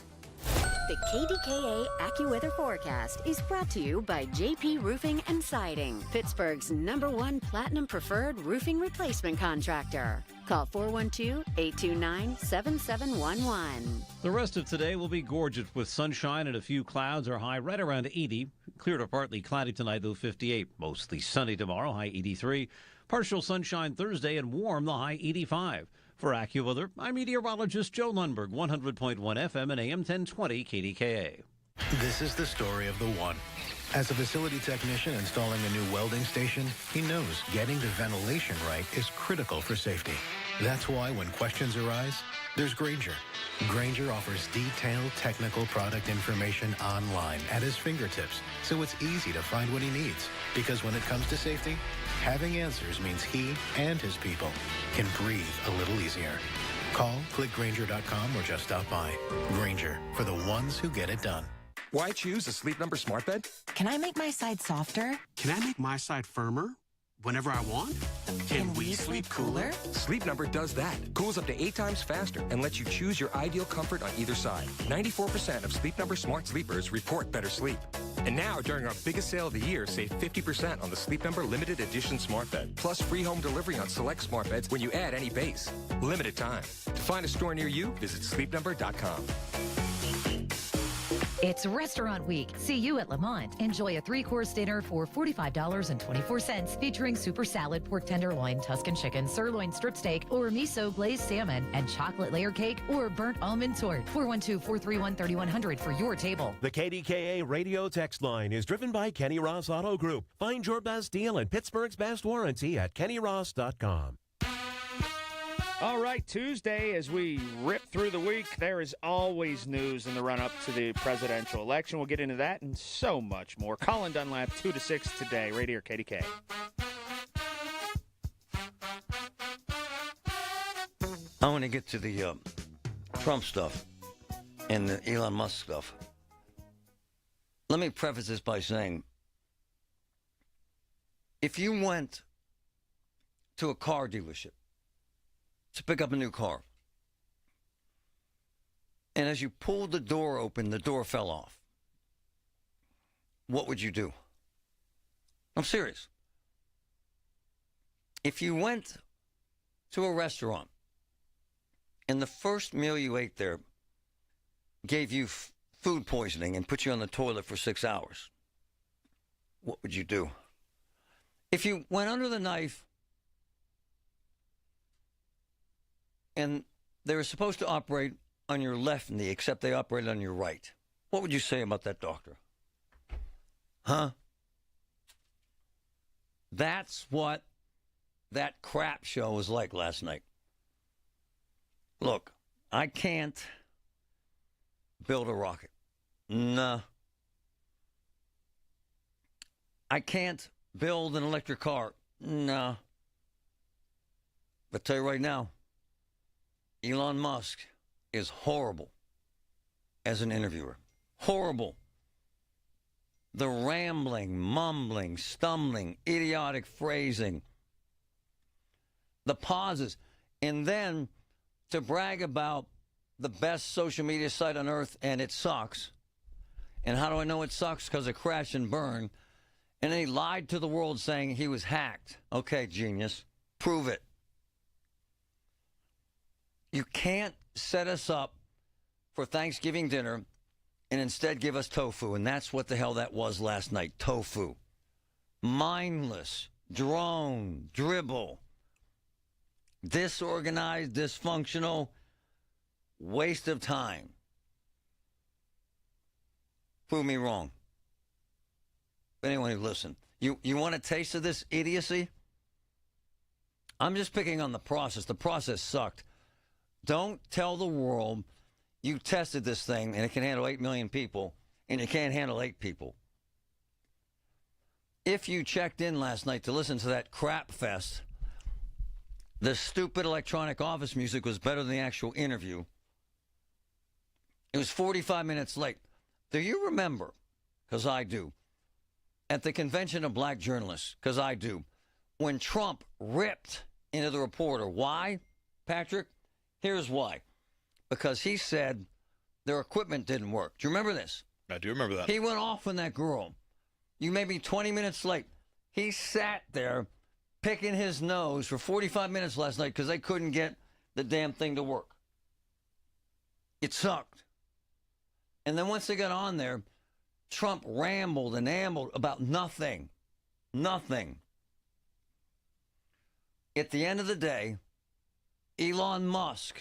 The KDKA AccuWeather forecast is brought to you by JP Roofing and Siding, Pittsburgh's #1 Platinum Preferred Roofing Replacement Contractor. Call 412-829-7711. The rest of today will be gorgeous with sunshine and a few clouds. Our high right around 80. Clear to partly cloudy tonight, though 58. Mostly sunny tomorrow, high 83. Partial sunshine Thursday and warm, the high 85. For AccuWeather, I'm meteorologist Joe Lundberg, 100.1 FM and AM 1020 KDKA. This is the story of the one. As a facility technician installing a new welding station, he knows getting the ventilation right is critical for safety. That's why when questions arise, there's Grainger. Grainger offers detailed technical product information online at his fingertips, so it's easy to find what he needs. Because when it comes to safety, having answers means he and his people can breathe a little easier. Call, click Grainger.com, or just stop by. Grainger, for the ones who get it done. Why choose a Sleep Number smart bed? Can I make my side softer? Can I make my side firmer whenever I want? Can we sleep cooler? Sleep Number does that. Cools up to 8 times faster and lets you choose your ideal comfort on either side. 94% of Sleep Number smart sleepers report better sleep. And now, during our biggest sale of the year, save 50% on the Sleep Number limited edition smart bed. Plus free home delivery on select smart beds when you add any base. Limited time. To find a store near you, visit sleepnumber.com. It's Restaurant Week. See you at Lamont. Enjoy a 3-course dinner for $45.24, featuring super salad, pork tenderloin, Tuscan chicken, sirloin strip steak, or miso glazed salmon, and chocolate layer cake or burnt almond tort. 412-431-3100 for your table. The KDKA radio text line is driven by Kenny Ross Auto Group. Find your best deal and Pittsburgh's best warranty at kennyross.com. All right, Tuesday, as we rip through the week, there is always news in the run-up to the presidential election. We'll get into that and so much more. Colin Dunlap, 2 to 6 today, right here, KDK. I want to get to the Trump stuff and the Elon Musk stuff. Let me preface this by saying, if you went to a car dealership to pick up a new car, and as you pulled the door open, the door fell off, what would you do? I'm serious. If you went to a restaurant and the first meal you ate there gave you food poisoning and put you on the toilet for 6 hours, what would you do? If you went under the knife and they were supposed to operate on your left knee, except they operated on your right, what would you say about that doctor? Huh? That's what that crap show was like last night. Look, I can't build a rocket. No. I can't build an electric car. No. But tell you right now, Elon Musk is horrible as an interviewer. Horrible. The rambling, mumbling, stumbling, idiotic phrasing. The pauses. And then to brag about the best social media site on earth and it sucks. And how do I know it sucks? Because it crashed and burned. And then he lied to the world saying he was hacked. Okay, genius. Prove it. You can't set us up for Thanksgiving dinner and instead give us tofu. And that's what the hell that was last night. Tofu. Mindless. Drone. Dribble. Disorganized. Dysfunctional. Waste of time. Prove me wrong. Anyone who listened. You want a taste of this idiocy? I'm just picking on the process. The process sucked. Don't tell the world you tested this thing and it can handle 8 million people and it can't handle 8 people. If you checked in last night to listen to that crap fest, the stupid electronic office music was better than the actual interview. It was 45 minutes late. Do you remember, because I do, at the Convention of Black Journalists, because I do, when Trump ripped into the reporter? Why, Patrick? Here's why. Because he said their equipment didn't work. Do you remember this? I do remember that. He went off on that girl. You may be 20 minutes late. He sat there picking his nose for 45 minutes last night because they couldn't get the damn thing to work. It sucked. And then once they got on there, Trump rambled and ambled about nothing. Nothing. At the end of the day, Elon Musk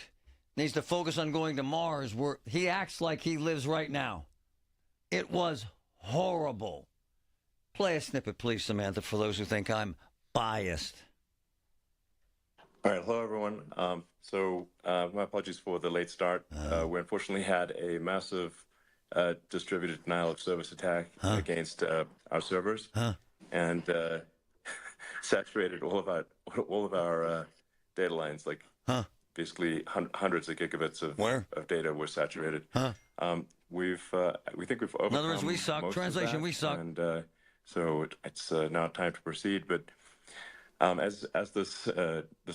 needs to focus on going to Mars, where he acts like he lives right now. It was horrible. Play a snippet, please, Samantha, for those who think I'm biased. All right. Hello, everyone. My apologies for the late start. We unfortunately had a massive distributed denial of service attack against our servers and saturated all of our data lines. Like basically hundreds of gigabits of data were saturated. We think we've overcome. In other words, we suck. Translation: we suck. And so it's now time to proceed. But as this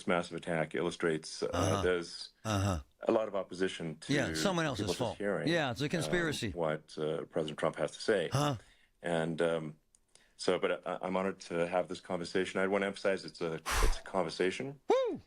massive attack illustrates, there's a lot of opposition to someone else's fault. Hearing, it's a conspiracy. What President Trump has to say, and but I'm honored to have this conversation. I want to emphasize it's a conversation. Woo!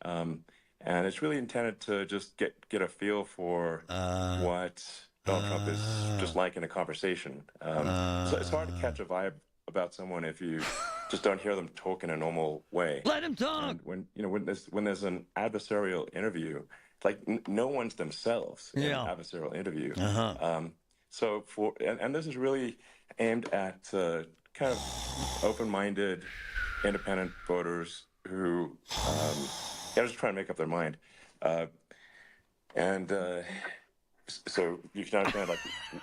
And it's really intended to just get a feel for what Donald Trump is just like in a conversation. So it's hard to catch a vibe about someone if you just don't hear them talk in a normal way. Let him talk. And when there's an adversarial interview, like no one's themselves in an adversarial interview. And this is really aimed at kind of open-minded, independent voters who are just trying to make up their mind. So you can understand like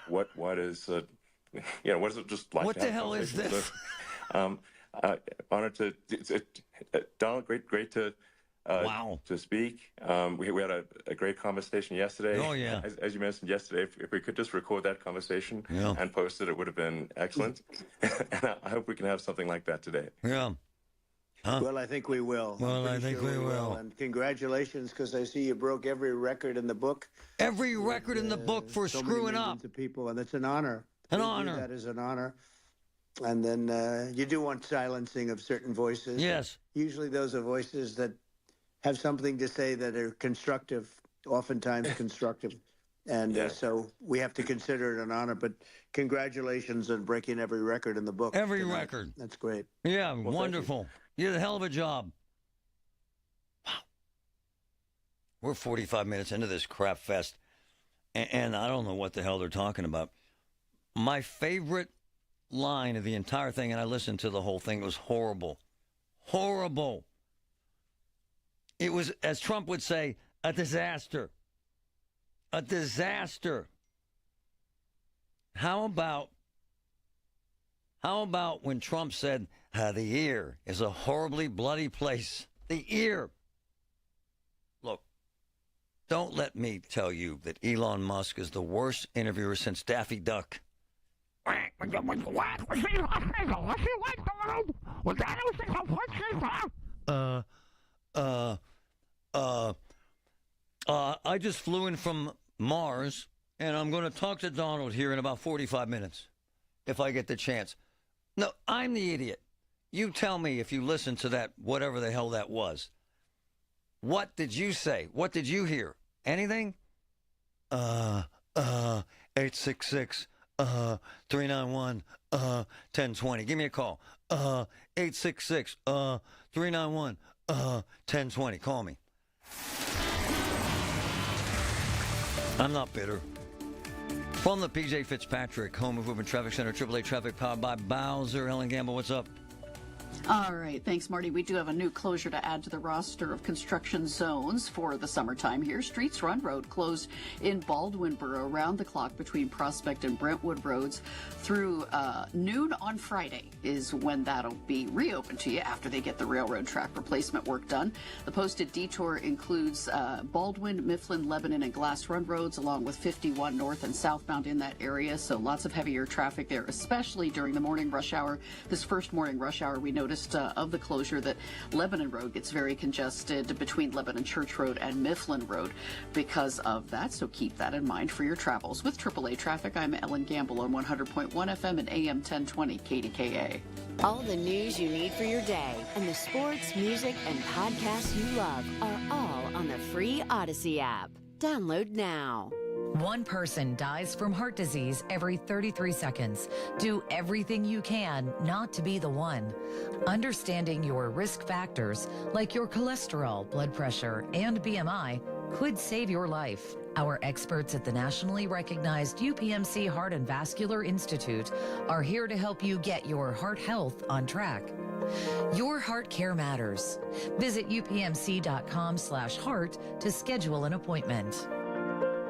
what is what is it just like? What the hell is this? Honored to Donald. Great to to speak. We had a great conversation yesterday. Oh yeah. As you mentioned yesterday, if we could just record that conversation and post it, it would have been excellent. And I hope we can have something like that today. Yeah. Well, I think we will. Well, I think we will. And congratulations, because I see you broke every record in the book. Every record in the book for so screwing many up. To people, and it's an honor. An honor. That is an honor. And then you do want silencing of certain voices. Yes. Usually those are voices that have something to say that are constructive, oftentimes constructive. And so we have to consider it an honor. But congratulations on breaking every record in the book. Every record. That's great. Yeah, well, wonderful. You did a hell of a job. Wow. We're 45 minutes into this crap fest, and I don't know what the hell they're talking about. My favorite line of the entire thing, and I listened to the whole thing, was horrible. Horrible. It was, as Trump would say, a disaster. A disaster. How about when Trump said, the ear is a horribly bloody place? The ear. Look, don't let me tell you that Elon Musk is the worst interviewer since Daffy Duck. I just flew in from Mars, and I'm going to talk to Donald here in about 45 minutes, if I get the chance. No, I'm the idiot. You tell me if you listened to that, whatever the hell that was. What did you say? What did you hear? Anything? 866 391 1020. Give me a call. 866 391 1020. Call me. I'm not bitter. From the PJ Fitzpatrick Home Improvement Traffic Center, AAA Traffic powered by Bowser. Ellen Gamble, what's up? All right. Thanks, Marty. We do have a new closure to add to the roster of construction zones for the summertime here. Streets Run Road closed in Baldwinboro around the clock between Prospect and Brentwood roads through noon on Friday is when that'll be reopened to you after they get the railroad track replacement work done. The posted detour includes Baldwin, Mifflin, Lebanon, and Glass Run roads, along with 51 north and southbound in that area. So lots of heavier traffic there, especially during the morning rush hour. This first morning rush hour, we noticed of the closure that Lebanon Road gets very congested between Lebanon Church Road and Mifflin Road because of that. So keep that in mind for your travels. With AAA Traffic, I'm Ellen Gamble on 100.1 FM and AM 1020 KDKA. All the news you need for your day and the sports, music, and podcasts you love are all on the free Odyssey app. Download now. One person dies from heart disease every 33 seconds. Do everything you can not to be the one. Understanding your risk factors, like your cholesterol, blood pressure, and BMI, could save your life. Our experts at the nationally recognized UPMC Heart and Vascular Institute are here to help you get your heart health on track. Your heart care matters. Visit upmc.com/heart to schedule an appointment.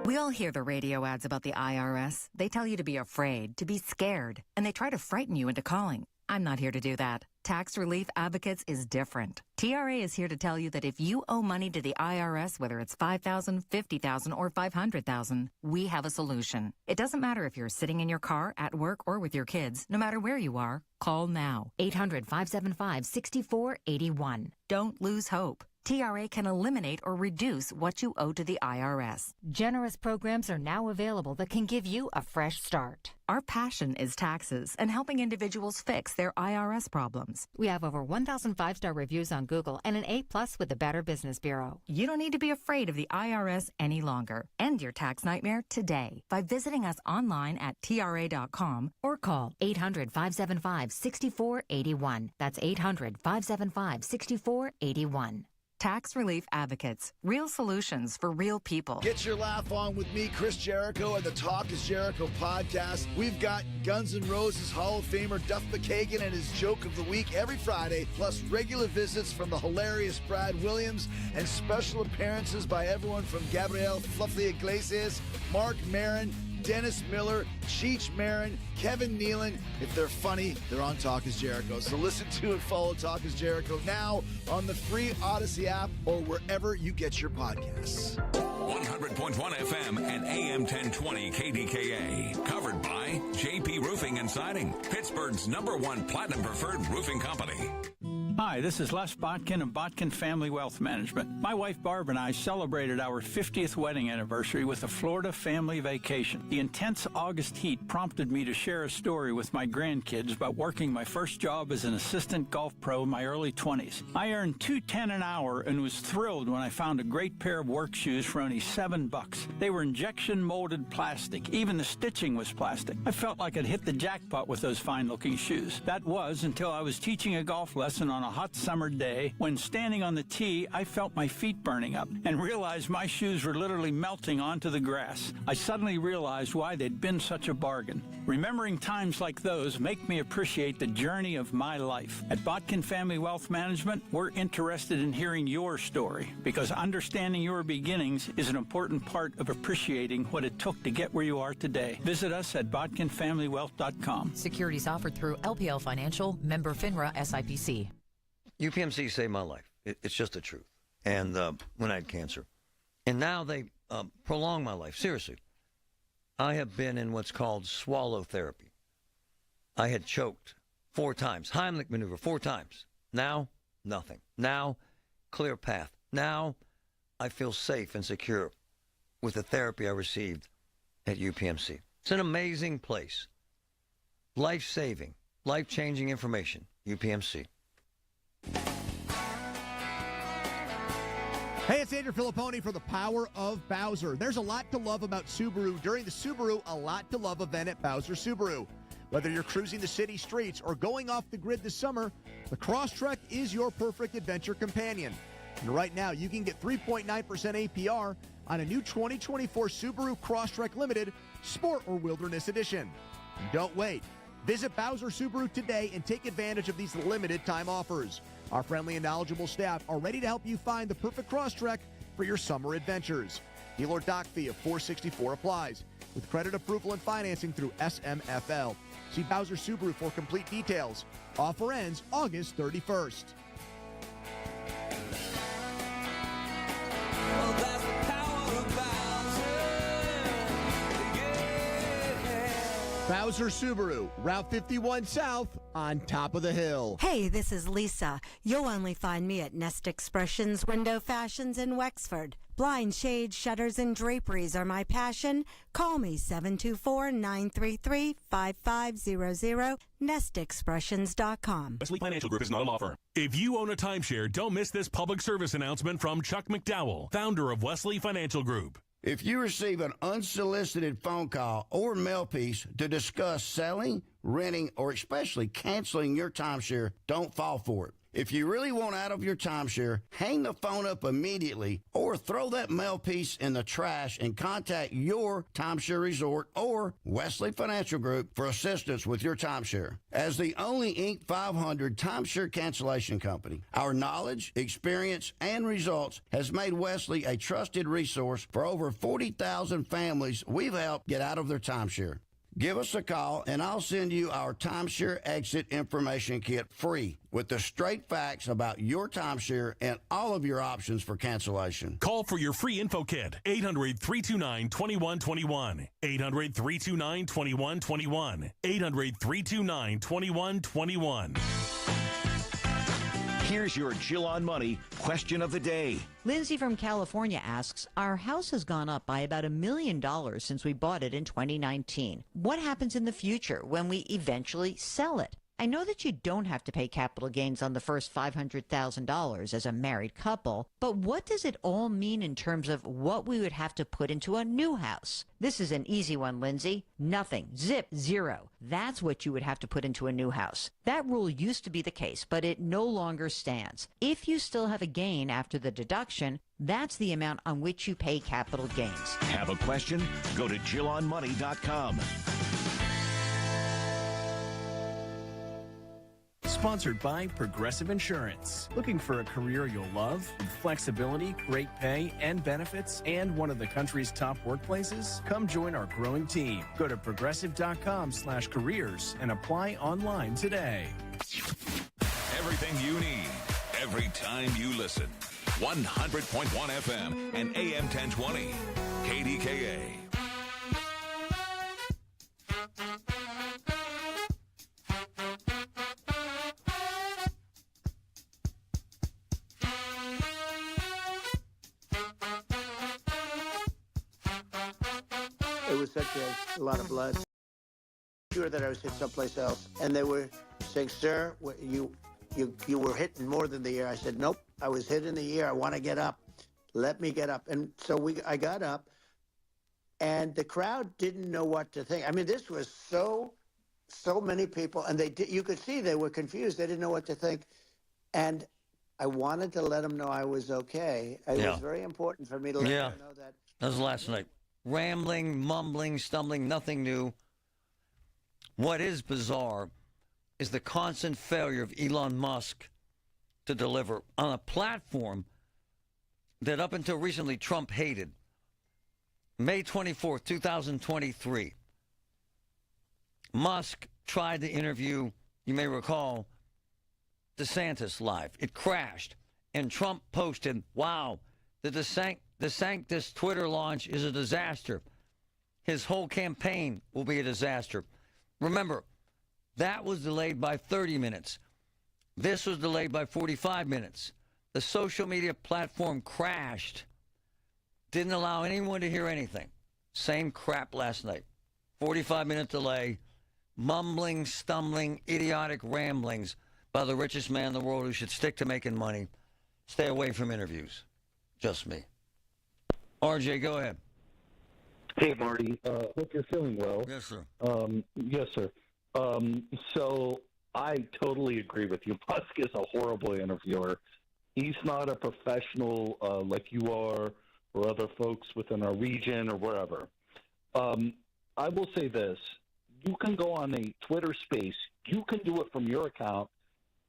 We all hear the radio ads about the IRS. They tell you to be afraid, to be scared, and they try to frighten you into calling. I'm not here to do that. Tax Relief Advocates is different. TRA is here to tell you that if you owe money to the IRS, whether it's $5,000, $50,000, or $500,000, we have a solution. It doesn't matter if you're sitting in your car, at work, or with your kids. No matter where you are, call now. 800-575-6481. Don't lose hope. TRA can eliminate or reduce what you owe to the IRS. Generous programs are now available that can give you a fresh start. Our passion is taxes and helping individuals fix their IRS problems. We have over 1,000 5-star reviews on Google and an A+ with the Better Business Bureau. You don't need to be afraid of the IRS any longer. End your tax nightmare today by visiting us online at TRA.com or call 800-575-6481. That's 800-575-6481. Tax Relief Advocates. Real solutions for real people. Get your laugh on with me, Chris Jericho, and the Talk is Jericho podcast. We've got Guns N' Roses Hall of Famer Duff McKagan and his Joke of the Week every Friday, plus regular visits from the hilarious Brad Williams and special appearances by everyone from Gabrielle Fluffy Iglesias, Mark Maron, Dennis Miller, Cheech Marin, Kevin Nealon. If they're funny, they're on Talk is Jericho. So listen to and follow Talk is Jericho now on the free Odyssey app or wherever you get your podcasts. 100.1 FM and AM 1020 KDKA. Covered by JP Roofing and Siding, Pittsburgh's #1 Platinum Preferred Roofing Company. Hi, this is Les Botkin of Botkin Family Wealth Management. My wife Barb and I celebrated our 50th wedding anniversary with a Florida family vacation. The intense August heat prompted me to share a story with my grandkids about working my first job as an assistant golf pro in my early 20s. I earned $2.10 an hour and was thrilled when I found a great pair of work shoes for only $7. They were injection molded plastic. Even the stitching was plastic. I felt like I'd hit the jackpot with those fine-looking shoes. That was until I was teaching a golf lesson on a hot summer day. When standing on the tee, I felt my feet burning up and realized my shoes were literally melting onto the grass. I suddenly realized why they'd been such a bargain. Remembering times like those make me appreciate the journey of my life. At Botkin Family Wealth Management, we're interested in hearing your story because understanding your beginnings is an important part of appreciating what it took to get where you are today. Visit us at botkinfamilywealth.com. Securities offered through LPL Financial, member FINRA SIPC. UPMC saved my life. It's just the truth. And when I had cancer. And now they prolong my life. Seriously. I have been in what's called swallow therapy. I had choked 4 times. Heimlich maneuver 4 times. Now, nothing. Now, clear path. Now, I feel safe and secure with the therapy I received at UPMC. It's an amazing place. Life-saving, life-changing information. UPMC. Hey, it's Andrew Filipponi for the Power of Bowser. There's a lot to love about Subaru during the Subaru A Lot to Love event at Bowser Subaru. Whether you're cruising the city streets or going off the grid this summer, the Crosstrek is your perfect adventure companion. And right now, you can get 3.9% APR on a new 2024 Subaru Crosstrek Limited Sport or Wilderness Edition. And don't wait. Visit Bowser Subaru today and take advantage of these limited time offers. Our friendly and knowledgeable staff are ready to help you find the perfect Crosstrek for your summer adventures. Dealer dock fee of $464 applies, with credit approval and financing through SMFL. See Bowser Subaru for complete details. Offer ends August 31st. Bowser Subaru, Route 51 South, on top of the hill. Hey, this is Lisa. You'll only find me at Nest Expressions Window Fashions in Wexford. Blind shades, shutters, and draperies are my passion. Call me 724-933-5500, nestexpressions.com. Wesley Financial Group is not a law firm. If you own a timeshare, don't miss this public service announcement from Chuck McDowell, founder of Wesley Financial Group. If you receive an unsolicited phone call or mail piece to discuss selling, renting, or especially canceling your timeshare, don't fall for it. If you really want out of your timeshare, hang the phone up immediately or throw that mail piece in the trash and contact your timeshare resort or Wesley Financial Group for assistance with your timeshare. As the only Inc. 500 timeshare cancellation company, our knowledge, experience, and results has made Wesley a trusted resource for over 40,000 families we've helped get out of their timeshare. Give us a call, and I'll send you our timeshare exit information kit free with the straight facts about your timeshare and all of your options for cancellation. Call for your free info kit, 800-329-2121, 800-329-2121, 800-329-2121. Here's your Jill on Money question of the day. Lindsay from California asks, our house has gone up by about $1 million since we bought it in 2019. What happens in the future when we eventually sell it? I know that you don't have to pay capital gains on the first $500,000 as a married couple, but what does it all mean in terms of what we would have to put into a new house? This is an easy one, Lindsay. Nothing. Zip. Zero. That's what you would have to put into a new house. That rule used to be the case, but it no longer stands. If you still have a gain after the deduction, that's the amount on which you pay capital gains. Have a question? Go to JillOnMoney.com. Sponsored by Progressive Insurance. Looking for a career you'll love with flexibility, great pay, and benefits, and one of the country's top workplaces? Come join our growing team. Go to progressive.com/careers and apply online today. Everything you need, every time you listen. 100.1 FM and AM 1020. KDKA. It was such a lot of blood. Sure that I was hit someplace else, and they were saying, "Sir, you were hit in more than the ear." I said, "Nope, I was hit in the ear. I want to get up. Let me get up." And so I got up, and the crowd didn't know what to think. I mean, this was so many people, and you could see they were confused. They didn't know what to think, and I wanted to let them know I was okay. It was very important for me to let them know that. That was last night. Rambling, mumbling, stumbling, nothing new. What is bizarre is the constant failure of Elon Musk to deliver on a platform that up until recently Trump hated. May 24th, 2023, Musk tried to interview, you may recall, DeSantis live. It crashed, and Trump posted, "Wow, the DeSantis Twitter launch is a disaster. His whole campaign will be a disaster." Remember, that was delayed by 30 minutes. This was delayed by 45 minutes. The social media platform crashed. Didn't allow anyone to hear anything. Same crap last night. 45-minute delay, mumbling, stumbling, idiotic ramblings by the richest man in the world who should stick to making money. Stay away from interviews. Just me. RJ, go ahead. Hey, Marty. Hope you're feeling well. Yes, sir. Yes, sir. So I totally agree with you. Musk is a horrible interviewer. He's not a professional like you are. or other folks within our region or wherever. I will say this. You can go on a Twitter space. You can do it from your account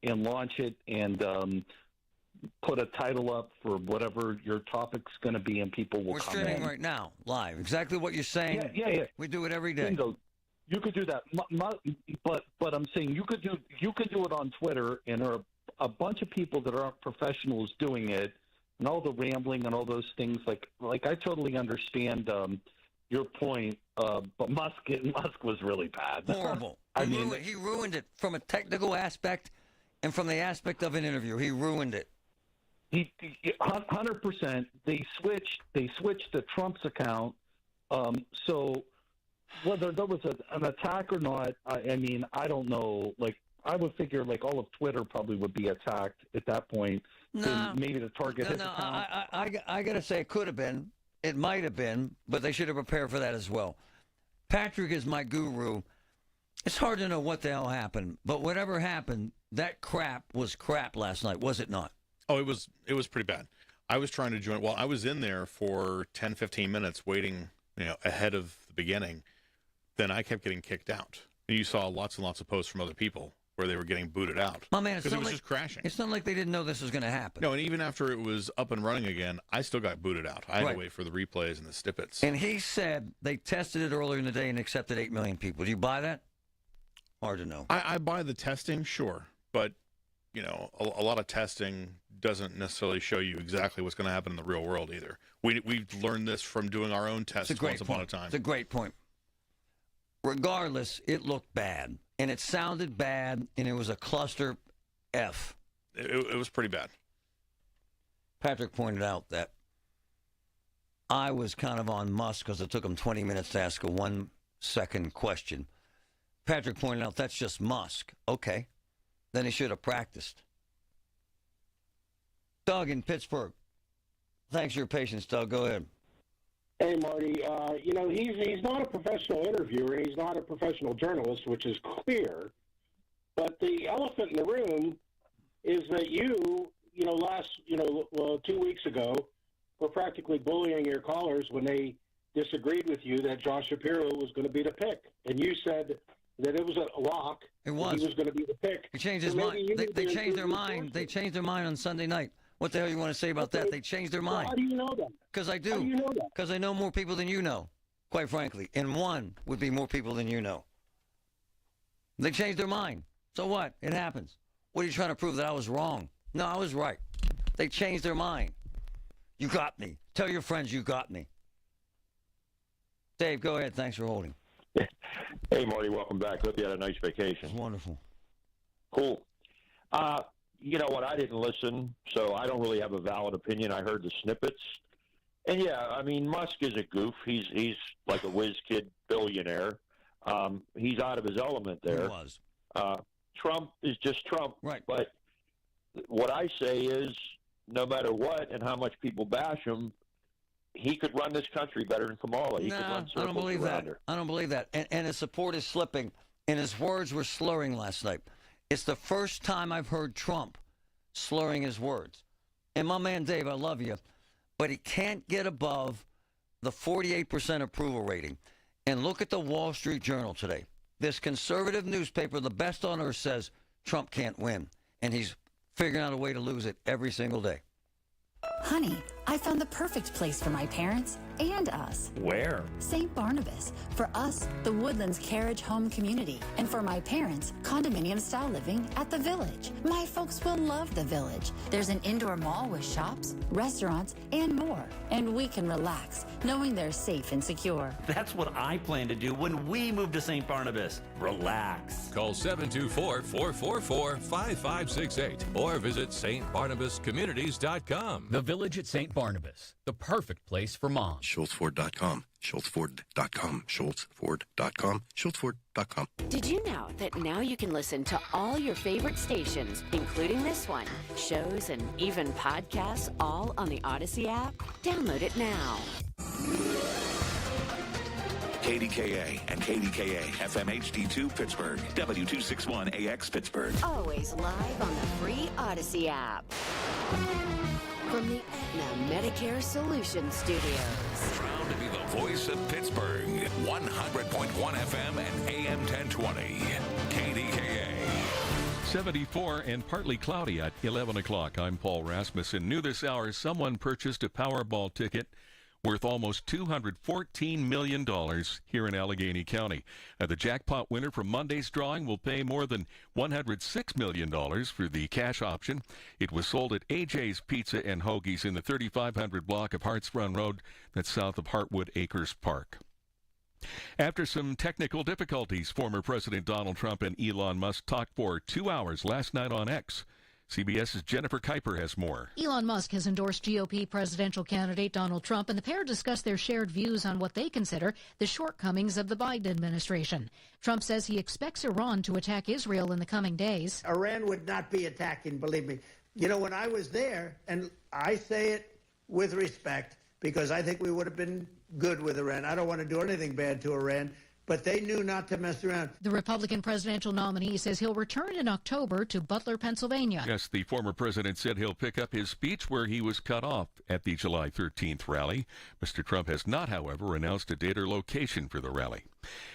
and launch it and put a title up for whatever your topic's going to be, and people will come in. We're streaming right now, live. Exactly what you're saying. Yeah. We do it every day. Bingo. You could do that. But I'm saying you could do it on Twitter, and there are a bunch of people that aren't professionals doing it, and all the rambling and all those things. Like I totally understand your point, but Musk was really bad. Horrible. He ruined it from a technical aspect and from the aspect of an interview. He ruined it. He 100%. They switched to Trump's account. So whether there was an attack or not, I mean, I don't know. Like, I would figure like all of Twitter probably would be attacked at that point. No, maybe to target his account. I got to say it could have been. It might have been, but they should have prepared for that as well. Patrick is my guru. It's hard to know what the hell happened, but whatever happened, that crap was crap last night, was it not? Oh, it was pretty bad. I was trying to join. Well, I was in there for 10, 15 minutes waiting, ahead of the beginning. Then I kept getting kicked out. And you saw lots and lots of posts from other people where they were getting booted out. Oh, man, because it was just crashing. It's not like they didn't know this was going to happen. No, and even after it was up and running again, I still got booted out. I had to wait for the replays and the snippets. And he said they tested it earlier in the day and accepted 8 million people. Do you buy that? Hard to know. I buy the testing, sure. But, a lot of testing doesn't necessarily show you exactly what's going to happen in the real world either. We've learned this from doing our own tests once upon a time. It's a great point. Regardless, it looked bad. And it sounded bad, and it was a cluster F. It was pretty bad. Patrick pointed out that I was kind of on Musk because it took him 20 minutes to ask a 1-second question. Patrick pointed out that's just Musk. Okay. Then he should have practiced. Doug in Pittsburgh. Thanks for your patience, Doug. Go ahead. Hey, Marty. He's not a professional interviewer, and he's not a professional journalist, which is clear. But the elephant in the room is that you 2 weeks ago, were practically bullying your callers when they disagreed with you that Josh Shapiro was going to be the pick. And you said that it was a lock. It was. He was going to be the pick. He changed his mind. They changed their mind. They changed their mind on Sunday night. What the hell you want to say about that? They changed their mind. How do you know that? Because I do. How do you know that? Because I know more people than you know, quite frankly. And one would be more people than you know. They changed their mind. So what? It happens. What are you trying to prove, that I was wrong? No, I was right. They changed their mind. You got me. Tell your friends you got me. Dave, go ahead. Thanks for holding. Hey, Marty, welcome back. Hope you had a nice vacation. Wonderful. Cool. You know what? I didn't listen, so I don't really have a valid opinion. I heard the snippets. And, yeah, I mean, Musk is a goof. He's like a whiz kid billionaire. He's out of his element there. He was. Trump is just Trump. Right. But what I say is, no matter what and how much people bash him, he could run this country better than Kamala. He could run circles I don't believe around that. her. I don't believe that. And his support is slipping, and his words were slurring last night. It's the first time I've heard Trump slurring his words. And my man Dave, I love you, but he can't get above the 48% approval rating. And look at the Wall Street Journal today. This conservative newspaper, the best on earth, says Trump can't win. And he's figuring out a way to lose it every single day. Honey, I found the perfect place for my parents and us. Where? St. Barnabas. For us, the Woodlands Carriage Home Community. And for my parents, condominium-style living at the Village. My folks will love the Village. There's an indoor mall with shops, restaurants, and more. And we can relax, knowing they're safe and secure. That's what I plan to do when we move to St. Barnabas. Relax. Call 724-444-5568 or visit stbarnabascommunities.com. The Village at St. Barnabas, the perfect place for moms. SchultzFord.com. SchultzFord.com. SchultzFord.com. SchultzFord.com. Did you know that now you can listen to all your favorite stations, including this one, shows, and even podcasts, all on the Odyssey app? Download it now. KDKA and KDKA FM HD2 Pittsburgh, W261AX Pittsburgh. Always live on the free Odyssey app. From the Aetna Medicare Solutions Studios. Proud to be the voice of Pittsburgh. 100.1 FM and AM 1020. KDKA. 74 and partly cloudy at 11 o'clock. I'm Paul Rasmussen. New this hour, someone purchased a Powerball ticket worth almost $214 million here in Allegheny County. The jackpot winner from Monday's drawing will pay more than $106 million for the cash option. It was sold at AJ's Pizza and Hoagies in the 3500 block of Harts Run Road that's south of Heartwood Acres Park. After some technical difficulties, former President Donald Trump and Elon Musk talked for 2 hours last night on X. CBS's Jennifer Kuiper has more. Elon Musk has endorsed GOP presidential candidate Donald Trump, and the pair discussed their shared views on what they consider the shortcomings of the Biden administration. Trump says he expects Iran to attack Israel in the coming days. Iran would not be attacking, believe me. You know, when I was there, and I say it with respect, because I think we would have been good with Iran. I don't want to do anything bad to Iran, but they knew not to mess around. The Republican presidential nominee says he'll return in October to Butler, Pennsylvania. Yes, the former president said he'll pick up his speech where he was cut off at the July 13th rally. Mr. Trump has not, however, announced a date or location for the rally.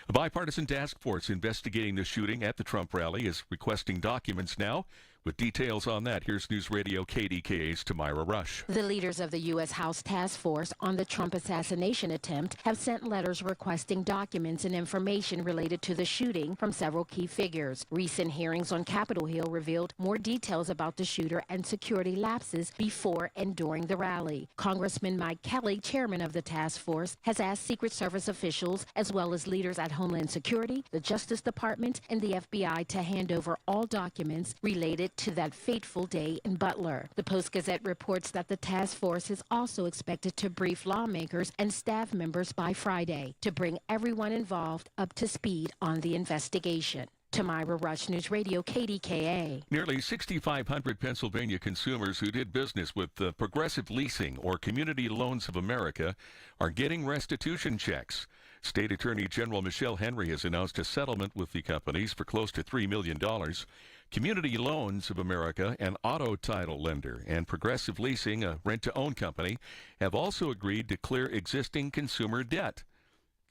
A bipartisan task force investigating the shooting at the Trump rally is requesting documents now. With details on that, here's News Radio KDKA's Tamira Rush. The leaders of the U.S. House Task Force on the Trump assassination attempt have sent letters requesting documents and information related to the shooting from several key figures. Recent hearings on Capitol Hill revealed more details about the shooter and security lapses before and during the rally. Congressman Mike Kelly, chairman of the task force, has asked Secret Service officials as well as leaders at Homeland Security, the Justice Department, and the FBI to hand over all documents related to that fateful day in Butler. The Post-Gazette reports that the task force is also expected to brief lawmakers and staff members by Friday to bring everyone involved up to speed on the investigation. Tamira Rush, News Radio, KDKA. Nearly 6,500 Pennsylvania consumers who did business with Progressive Leasing or Community Loans of America are getting restitution checks. State Attorney General Michelle Henry has announced a settlement with the companies for close to $3 million. Community Loans of America, an auto title lender, and Progressive Leasing, a rent-to-own company, have also agreed to clear existing consumer debt.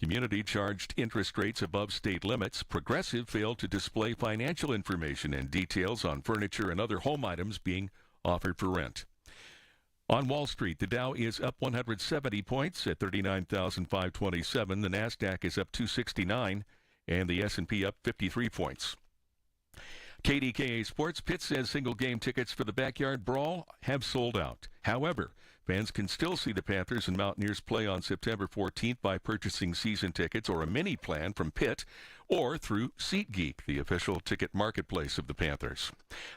Community charged interest rates above state limits. Progressive failed to display financial information and details on furniture and other home items being offered for rent. On Wall Street, the Dow is up 170 points at 39,527. The NASDAQ is up 269, and the S&P up 53 points. KDKA Sports, Pitt says single-game tickets for the Backyard Brawl have sold out. However, fans can still see the Panthers and Mountaineers play on September 14th by purchasing season tickets or a mini plan from Pitt or through SeatGeek, the official ticket marketplace of the Panthers.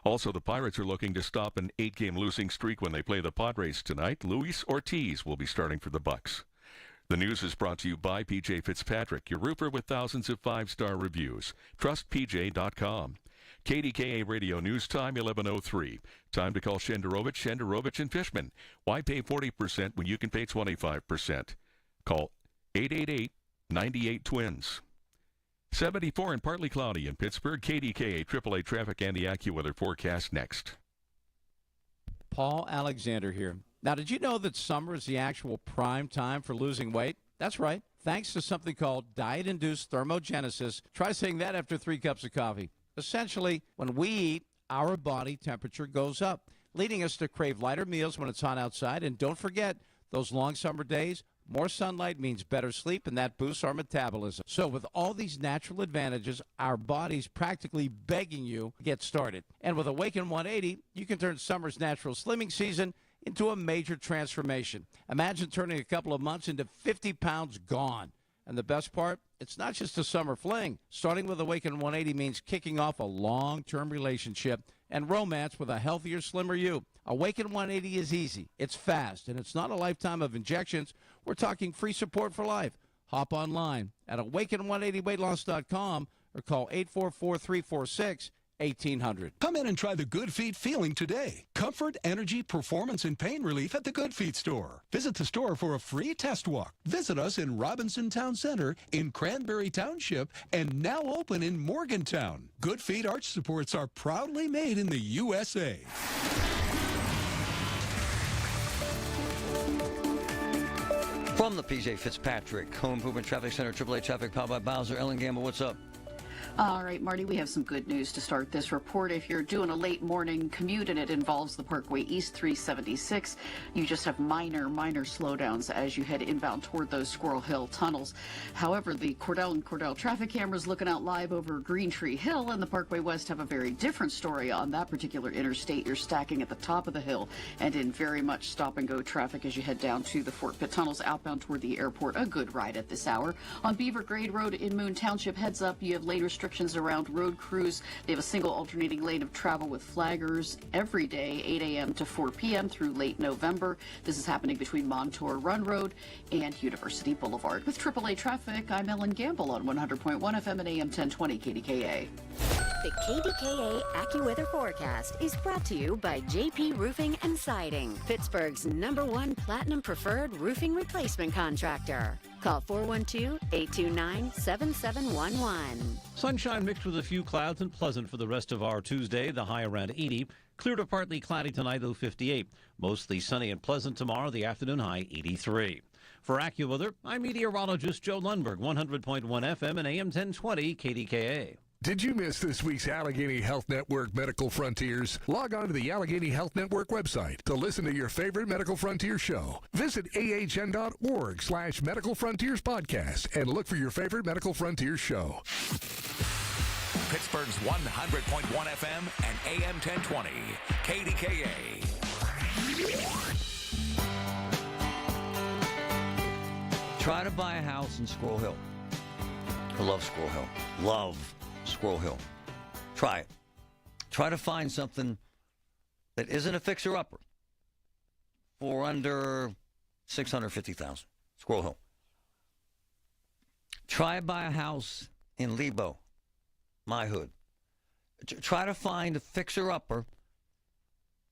Also, the Pirates are looking to stop an 8-game losing streak when they play the Padres tonight. Luis Ortiz will be starting for the Bucks. The news is brought to you by P.J. Fitzpatrick, your roofer with thousands of 5-star reviews. TrustPJ.com. KDKA Radio News Time, 11:03. Time to call Shenderovich and Fishman. Why pay 40% when you can pay 25%? Call 888-98-TWINS. 74 and partly cloudy in Pittsburgh. KDKA AAA traffic and the AccuWeather forecast next. Paul Alexander here. Now, did you know that summer is the actual prime time for losing weight? That's right. Thanks to something called diet-induced thermogenesis. Try saying that after 3 cups of coffee. Essentially, when we eat, our body temperature goes up, leading us to crave lighter meals when it's hot outside. And don't forget, those long summer days, more sunlight means better sleep, and that boosts our metabolism. So with all these natural advantages, our body's practically begging you to get started. And with Awaken 180, you can turn summer's natural slimming season into a major transformation. Imagine turning a couple of months into 50 pounds gone. And the best part, it's not just a summer fling. Starting with Awaken 180 means kicking off a long-term relationship and romance with a healthier, slimmer you. Awaken 180 is easy, it's fast, and it's not a lifetime of injections. We're talking free support for life. Hop online at awaken180weightloss.com or call 844-346-1800. Come in and try the Good Feet feeling today. Comfort, energy, performance, and pain relief at the Good Feet store. Visit the store for a free test walk. Visit us in Robinson Town Center, in Cranberry Township, and now open in Morgantown. Good Feet arch supports are proudly made in the USA. From the PJ Fitzpatrick Home Improvement Traffic Center, AAA Traffic powered by Bowser. Ellen Gamble, what's up? All right, Marty, we have some good news to start this report. If you're doing a late morning commute and it involves the Parkway East 376, you just have minor slowdowns as you head inbound toward those Squirrel Hill tunnels. However, the Cordell and Cordell traffic cameras looking out live over Green Tree Hill and the Parkway West have a very different story on that particular interstate. You're stacking at the top of the hill and in very much stop-and-go traffic as you head down to the Fort Pitt tunnels outbound toward the airport. A good ride at this hour. On Beaver Grade Road in Moon Township, heads up, you have lane restrictions around road crews. They have a single alternating lane of travel with flaggers every day, 8 a.m. to 4 p.m. through late November. This is happening between Montour Run Road and University Boulevard. With AAA traffic, I'm Ellen Gamble on 100.1 FM and AM 1020 KDKA. The KDKA AccuWeather forecast is brought to you by JP Roofing and Siding, Pittsburgh's #1 Platinum Preferred Roofing Replacement Contractor. Call 412-829-7711. Sunshine mixed with a few clouds and pleasant for the rest of our Tuesday. The high around 80. Clear to partly cloudy tonight, low 58. Mostly sunny and pleasant tomorrow. The afternoon high 83. For AccuWeather, I'm meteorologist Joe Lundberg, 100.1 FM and AM 1020 KDKA. Did you miss this week's Allegheny Health Network Medical Frontiers? Log on to the Allegheny Health Network website to listen to your favorite Medical Frontier show. Visit ahn.org/Medical Frontiers podcast and look for your favorite Medical Frontiers show. Pittsburgh's 100.1 FM and AM 1020 KDKA. Try to buy a house in Squirrel Hill. I love Squirrel Hill. Love Squirrel Hill. Try it. Try to find something that isn't a fixer-upper for under $650,000. Squirrel Hill. Try to buy a house in Lebo, my hood. Try to find a fixer-upper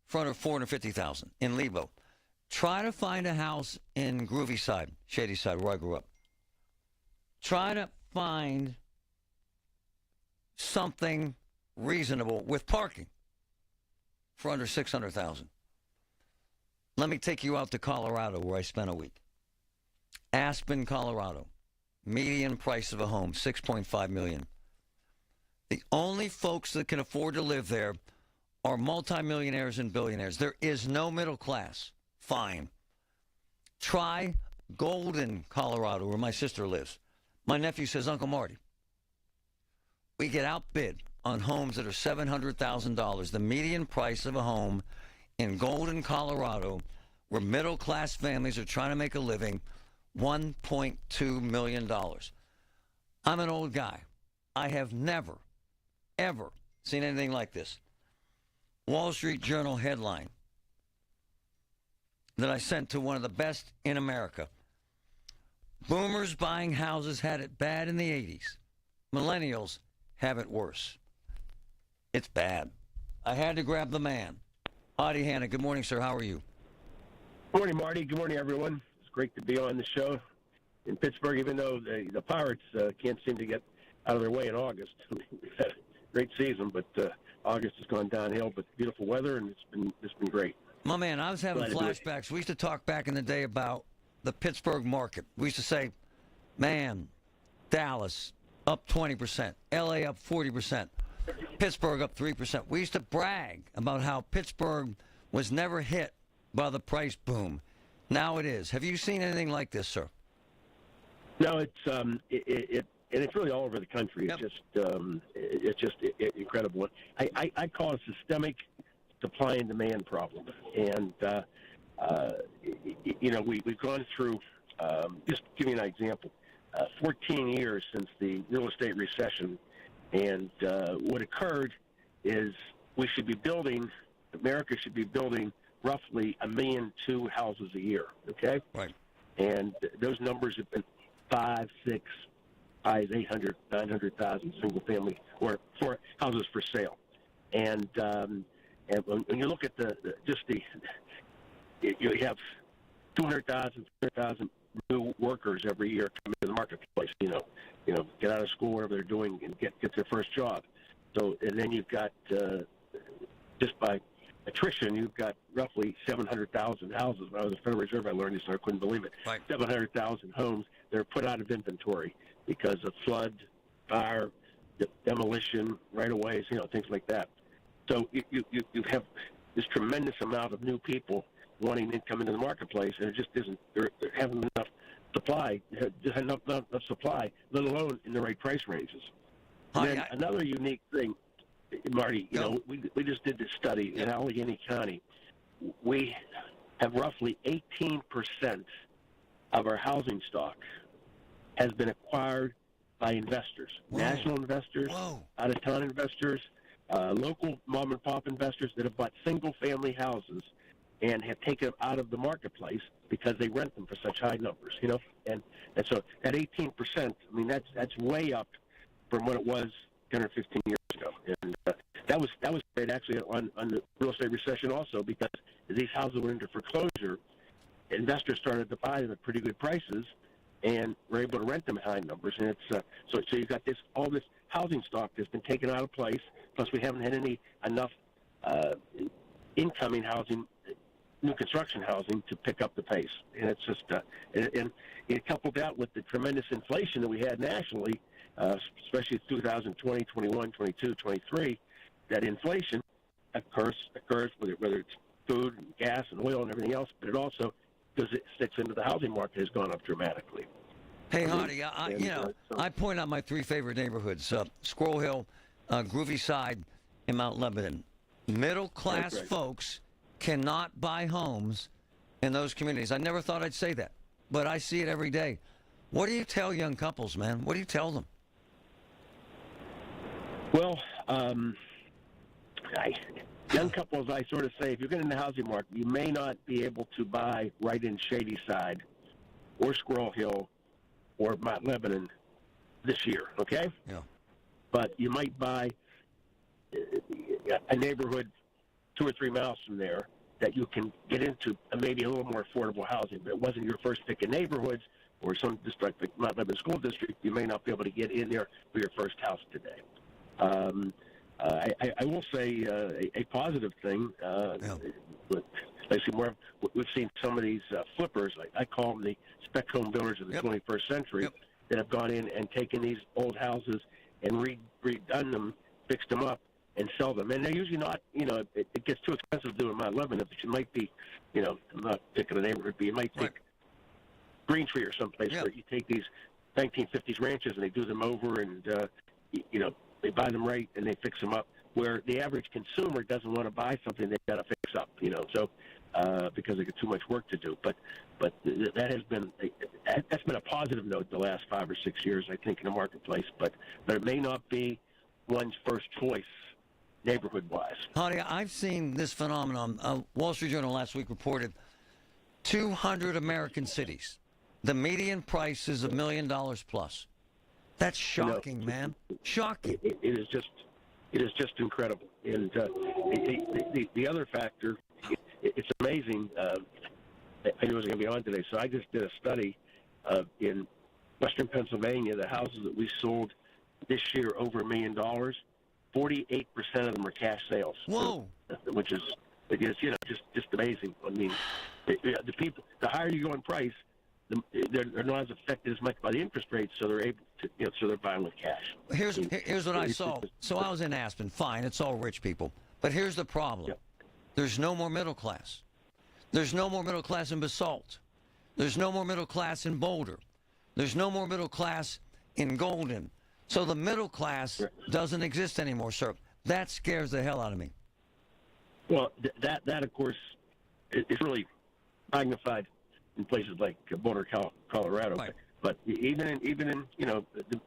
for under $450,000 in Lebo. Try to find a house in Groovy Side, Shady Side, where I grew up. Try to find something reasonable with parking for under $600,000. Let me take you out to Colorado, where I spent a week. Aspen, Colorado. Median price of a home, $6.5 million. The only folks that can afford to live there are multimillionaires and billionaires. There is no middle class. Fine. Try Golden, Colorado, where my sister lives. My nephew says, Uncle Marty, we get outbid on homes that are $700,000. The median price of a home in Golden, Colorado, where middle-class families are trying to make a living, $1.2 million. I'm an old guy. I have never, ever seen anything like this. Wall Street Journal headline that I sent to one of the best in America. Boomers buying houses had it bad in the 80s. Millennials have it worse. It's bad. I had to grab the man. Adi Hanna, good morning, sir. How are you? Good morning, Marty. Good morning, everyone. It's great to be on the show in Pittsburgh, even though the Pirates can't seem to get out of their way in August. We've had a great season, but August has gone downhill, but beautiful weather, and it's been great. My man, I was having flashbacks. We used to talk back in the day about the Pittsburgh market. We used to say, man, Dallas up 20%, L.A. up 40%, Pittsburgh up 3%. We used to brag about how Pittsburgh was never hit by the price boom. Now it is. Have you seen anything like this, sir? No, it's and it's really all over the country. Yep. It's just incredible. I call it a systemic supply and demand problem, and we've gone through. Just give you an example. 14 years since the real estate recession, and what occurred is America should be building roughly 1.2 million houses a year. Okay, right, and those numbers have been 5, 6, 800, 900,000 single family or for houses for sale, and when you look at you have 200,000, 300,000 new workers every year come into the marketplace. Get out of school, whatever they're doing, and get their first job. So, and then you've got just by attrition, you've got roughly 700,000 houses. When I was at the Federal Reserve, I learned this, and I couldn't believe it. Right. 700,000 homes that are put out of inventory because of flood, fire, demolition, right-of-ways, things like that. So you have this tremendous amount of new people wanting to come into the marketplace, and it just isn't. They're having enough supply, just enough supply, let alone in the right price ranges. And then another unique thing, Marty, we just did this study in Allegheny County. We have roughly 18% of our housing stock has been acquired by investors, national investors, out-of-town investors, local mom-and-pop investors that have bought single-family houses and have taken them out of the marketplace because they rent them for such high numbers, And so that 18%, I mean, that's way up from what it was 10 or 15 years ago. And that was great actually on the real estate recession also, because as these houses went into foreclosure, investors started to buy them at pretty good prices and were able to rent them at high numbers. And it's so you've got all this housing stock that's been taken out of place, plus we haven't had enough incoming housing, new construction housing to pick up the pace. And it's just and it coupled that with the tremendous inflation that we had nationally, especially 2020, 21, 22, 23, that inflation occurs whether it's food and gas and oil and everything else, but it also, because it sticks into the housing market, has gone up dramatically. Hey, Hardy, I point out my three favorite neighborhoods, Squirrel Hill, Groovy Side, and Mount Lebanon. Middle-class folks cannot buy homes in those communities. I never thought I'd say that, but I see it every day. What do you tell young couples, man? What do you tell them? Well, young couples, I sort of say, if you're getting in the housing market, you may not be able to buy right in Shady Side or Squirrel Hill or Mount Lebanon this year, okay? Yeah. But you might buy a neighborhood 2 or 3 miles from there that you can get into maybe a little more affordable housing, but it wasn't your first pick of neighborhoods, or some district like Mount Lebanon School District, you may not be able to get in there for your first house today. I will say a positive thing. Basically, we've seen some of these flippers. I call them the spec home builders of the 21st century, that have gone in and taken these old houses and redone them, fixed them up, and sell them. And they're usually not, it gets too expensive to do in Mount Lebanon, but you might be, I'm not picking a neighborhood, but you might take Green Tree or someplace where you take these 1950s ranches and they do them over, and they buy them right and they fix them up, where the average consumer doesn't want to buy something they've got to fix up, so because they got too much work to do. But that's been a positive note the last 5 or 6 years, I think, in the marketplace. But it may not be one's first choice neighborhood-wise. Honey, I've seen this phenomenon. Wall Street Journal last week reported 200 American cities. The median price is $1 million plus. That's shocking, man. Shocking. It is just incredible. And the other factor, it's amazing. I knew I was going to be on today, so I just did a study in Western Pennsylvania. The houses that we sold this year over $1 million, 48% of them are cash sales. Whoa! Which is just amazing. I mean, the people, the higher you go in price, they're not as affected as much by the interest rates, so they're able to, so they're buying with cash. Here's what I saw. So I was in Aspen. Fine, it's all rich people. But here's the problem. Yep. There's no more middle class. There's no more middle class in Basalt. There's no more middle class in Boulder. There's no more middle class in Golden. So the middle class doesn't exist anymore, sir. That scares the hell out of me. Well, that of course, is really magnified in places like Boulder, Colorado. Right. But even in the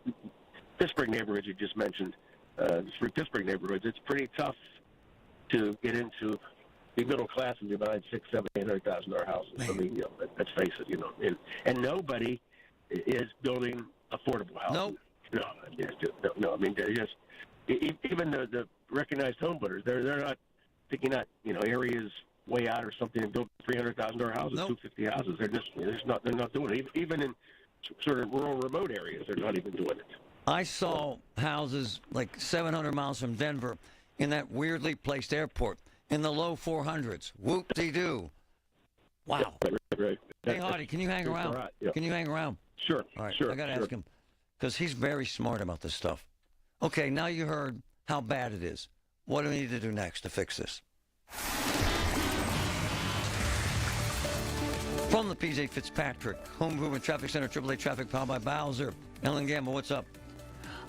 Pittsburgh neighborhoods you just mentioned, the three Pittsburgh neighborhoods, it's pretty tough to get into the middle class and you're buying $600,000, $700,000 houses. Man. I mean, let's face it, and nobody is building affordable housing. Nope. No. I mean, just even the recognized home builders, they're not picking out areas way out or something and build $300,000 houses, nope. 250 houses. They're not doing it. Even in sort of rural, remote areas, they're not even doing it. I saw houses like 700 miles from Denver in that weirdly placed airport. in the low 400s. Whoop-de-doo. Wow. Right. Hey, Hardy, can you hang around? Right, yeah. Can you hang around? Sure. All right, sure. I got to sure. ask him, because he's very smart about this stuff. Okay, now you heard how bad it is. What do we need to do next to fix this? From the PJ Fitzpatrick Home Improvement Traffic Center, AAA Traffic powered by Bowser. Ellen Gamble, what's up?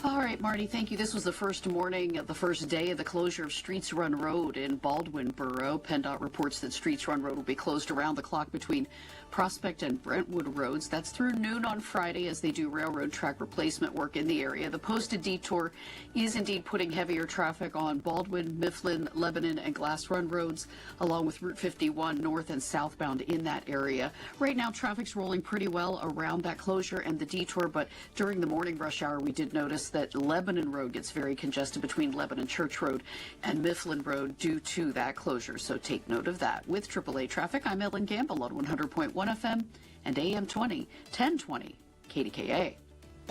All right, Marty, thank you. This was the first day of the closure of Streets Run Road in Baldwin Borough. PennDOT reports that Streets Run Road will be closed around the clock between Prospect and Brentwood roads. That's through noon on Friday as they do railroad track replacement work in the area. The posted detour is indeed putting heavier traffic on Baldwin, Mifflin, Lebanon, and Glass Run roads, along with Route 51 north and southbound in that area. Right now, traffic's rolling pretty well around that closure and the detour, but during the morning rush hour, we did notice that Lebanon Road gets very congested between Lebanon Church Road and Mifflin Road due to that closure. So take note of that. With AAA Traffic, I'm Ellen Gamble on 100.1 FM and AM 1020 KDKA.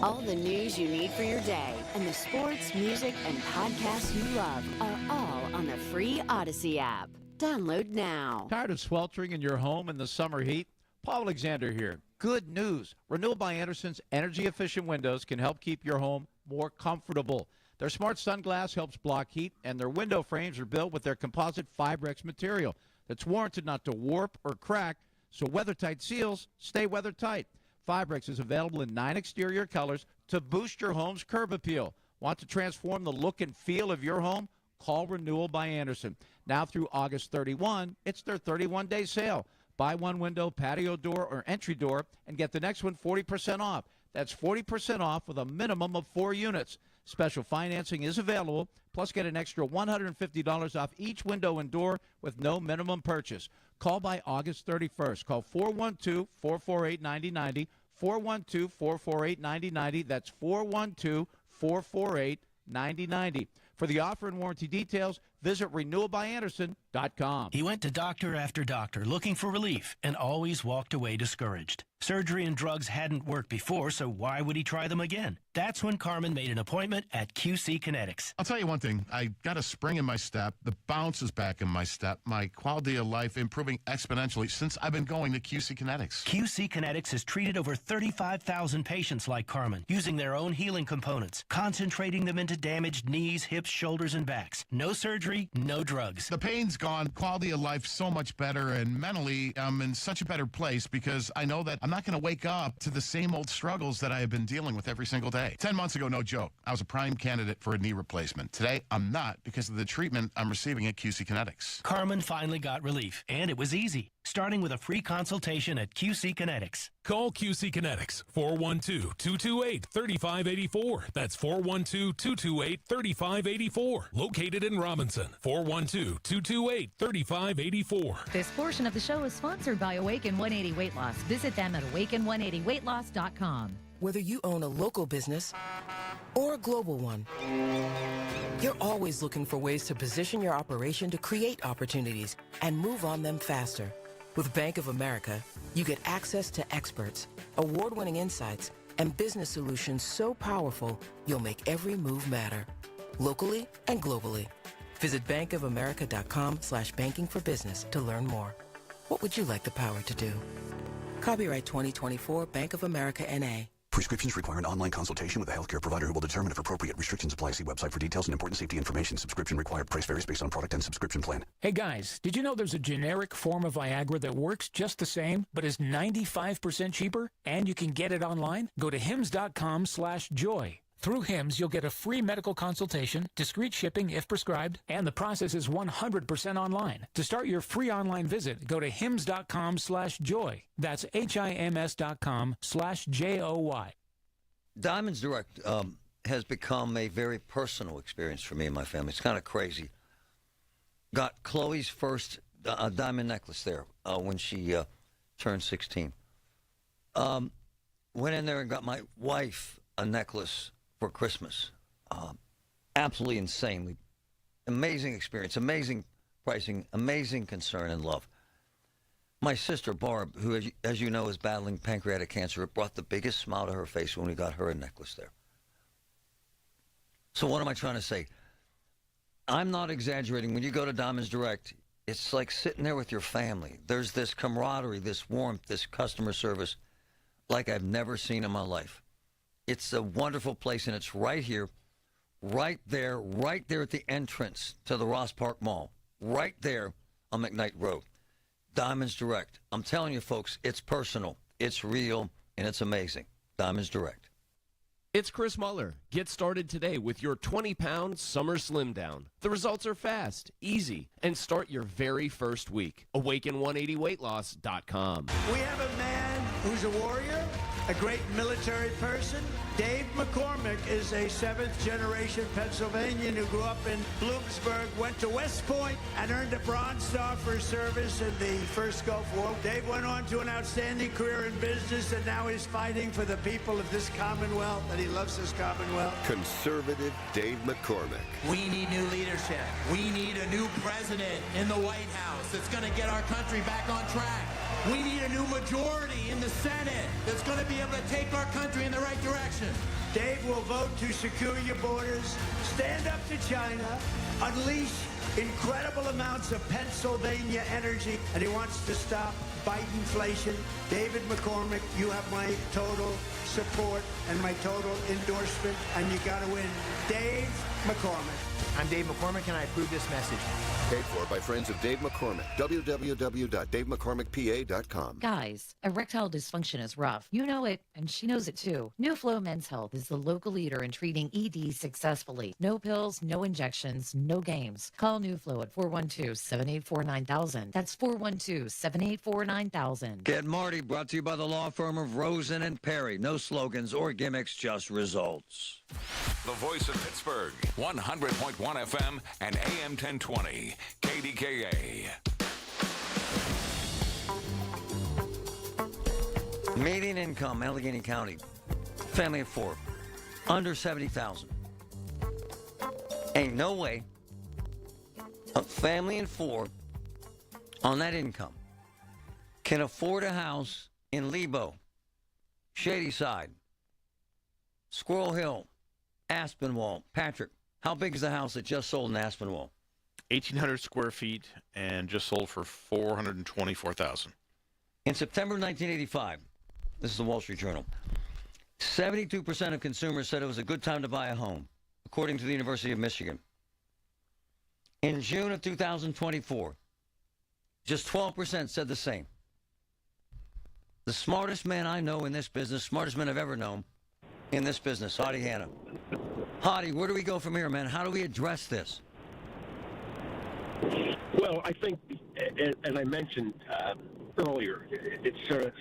All the news you need for your day and the sports, music, and podcasts you love are all on the free Odyssey app. Download now. Tired of sweltering in your home in the summer heat? Paul Alexander here. Good news. Renewal by Anderson's energy-efficient windows can help keep your home more comfortable. Their smart sunglass helps block heat, and their window frames are built with their composite Fibrex material that's warranted not to warp or crack, so weather-tight seals stay weather-tight. Fibrex is available in 9 exterior colors to boost your home's curb appeal. Want to transform the look and feel of your home? Call Renewal by Anderson. Now through August 31, it's their 31-day sale. Buy one window, patio door, or entry door, and get the next one 40% off. That's 40% off with a minimum of 4 units. Special financing is available, plus get an extra $150 off each window and door with no minimum purchase. Call by August 31st. Call 412-448-9090, 412-448-9090. That's 412-448-9090. For the offer and warranty details, visit renewalbyanderson.com. He went to doctor after doctor looking for relief and always walked away discouraged. Surgery and drugs hadn't worked before, so why would he try them again? That's when Carmen made an appointment at QC Kinetics. I'll tell you one thing. I got a spring in my step. The bounce is back in my step. My quality of life improving exponentially since I've been going to QC Kinetics. QC Kinetics has treated over 35,000 patients like Carmen, using their own healing components, concentrating them into damaged knees, hips, shoulders, and backs. No surgery, no drugs. The pain's gone, quality of life so much better, and mentally I'm in such a better place because I know that I'm not going to wake up to the same old struggles that I have been dealing with every single day. 10 months ago, no joke, I was a prime candidate for a knee replacement. Today, I'm not because of the treatment I'm receiving at QC Kinetics. Carmen finally got relief, and it was easy, starting with a free consultation at QC Kinetics. Call QC Kinetics, 412-228-3584. That's 412-228-3584. Located in Robinson, 412-228-3584. This portion of the show is sponsored by Awaken 180 Weight Loss. Visit them at awaken180weightloss.com. Whether you own a local business or a global one, you're always looking for ways to position your operation to create opportunities and move on them faster. With Bank of America, you get access to experts, award-winning insights, and business solutions so powerful, you'll make every move matter, locally and globally. Visit bankofamerica.com/banking for business to learn more. What would you like the power to do? Copyright 2024 Bank of America N.A. Prescriptions require an online consultation with a healthcare provider who will determine if appropriate restrictions apply. See website for details and important safety information. Subscription required. Price varies based on product and subscription plan. Hey guys, did you know there's a generic form of Viagra that works just the same, but is 95% cheaper? And you can get it online? Go to hims.com/joy. Through HIMS, you'll get a free medical consultation, discreet shipping if prescribed, and the process is 100% online. To start your free online visit, go to hims.com/joy. That's HIMS.com/JOY. Diamonds Direct has become a very personal experience for me and my family. It's kind of crazy. Got Chloe's first diamond necklace there when she turned 16. Went in there and got my wife a necklace for Christmas. Absolutely insanely. Amazing experience, amazing pricing, amazing concern and love. My sister, Barb, who, as you know, is battling pancreatic cancer, it brought the biggest smile to her face when we got her a necklace there. So what am I trying to say? I'm not exaggerating. When you go to Diamonds Direct, it's like sitting there with your family. There's this camaraderie, this warmth, this customer service like I've never seen in my life. It's a wonderful place, and it's right here, right there at the entrance to the Ross Park Mall, right there on McKnight Road. Diamonds Direct. I'm telling you, folks, it's personal, it's real, and it's amazing. Diamonds Direct. It's Chris Muller. Get started today with your 20-pound summer slim down. The results are fast, easy, and start your very first week. Awaken180weightloss.com. We have a man who's a warrior, a great military person. Dave McCormick is a seventh-generation Pennsylvanian who grew up in Bloomsburg, went to West Point, and earned a Bronze Star for service in the First Gulf War. Dave went on to an outstanding career in business, and now he's fighting for the people of this Commonwealth, and he loves this Commonwealth. Conservative Dave McCormick. We need new leadership. We need a new president in the White House that's going to get our country back on track. We need a new majority in the Senate that's going to be able to take our country in the right direction. Dave will vote to secure your borders, stand up to China, unleash incredible amounts of Pennsylvania energy, and he wants to stop Bidenflation. David McCormick, you have my total support and my total endorsement, and you got to win. Dave McCormick. I'm Dave McCormick, and I approve this message. Paid for by friends of Dave McCormick. www.davemccormickpa.com. Guys, erectile dysfunction is rough. You know it, and she knows it too. New Flow Men's Health is the local leader in treating ED successfully. No pills, no injections, no games. Call New Flow at 412-784-9000. That's 412-784-9000. Get Marty, brought to you by the law firm of Rosen and Perry. No slogans or gimmicks, just results. The voice of Pittsburgh, 100.1 FM and AM 1020, KDKA. Median income, Allegheny County, family of four, under 70,000. Ain't no way a family of four on that income can afford a house in Lebo, Shadyside, Squirrel Hill, Aspinwall. Patrick, how big is the house that just sold in Aspinwall? 1,800 square feet and just sold for $424,000. In September 1985, this is the Wall Street Journal, 72% of consumers said it was a good time to buy a home, according to the University of Michigan. In June of 2024, just 12% said the same. The smartest man I know in this business, smartest man I've ever known in this business, Hadi Hanna. Hadi, where do we go from here, man? How do we address this? Well, I think, as I mentioned earlier, it's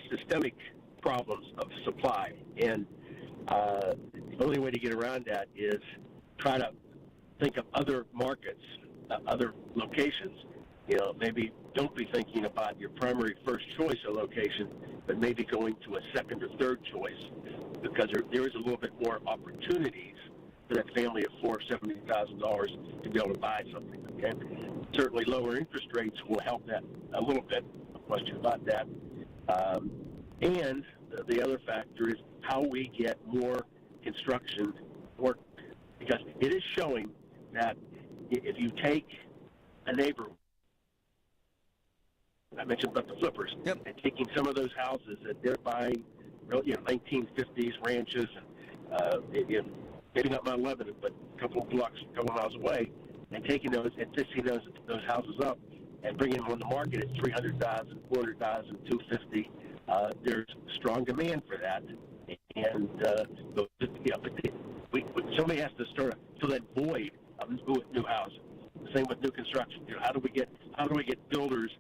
systemic problems of supply. And the only way to get around that is try to think of other markets, other locations. You know, maybe don't be thinking about your primary first choice of location, but maybe going to a second or third choice, because there is a little bit more opportunities for that family of four, $70,000 to be able to buy something. Okay, certainly lower interest rates will help that a little bit. No question about that. And the other factor is how we get more construction work, because it is showing that if you take a neighborhood, I mentioned about the flippers, and taking some of those houses that they're buying, 1950s ranches, maybe not Mount Lebanon, but a couple of blocks, a couple of miles away, and taking those and fixing those houses up and bringing them on the market at $300,000, $400,000, $250,000. There's strong demand for that, and somebody has to start to fill that void of new housing. Same with new construction. How do we get builders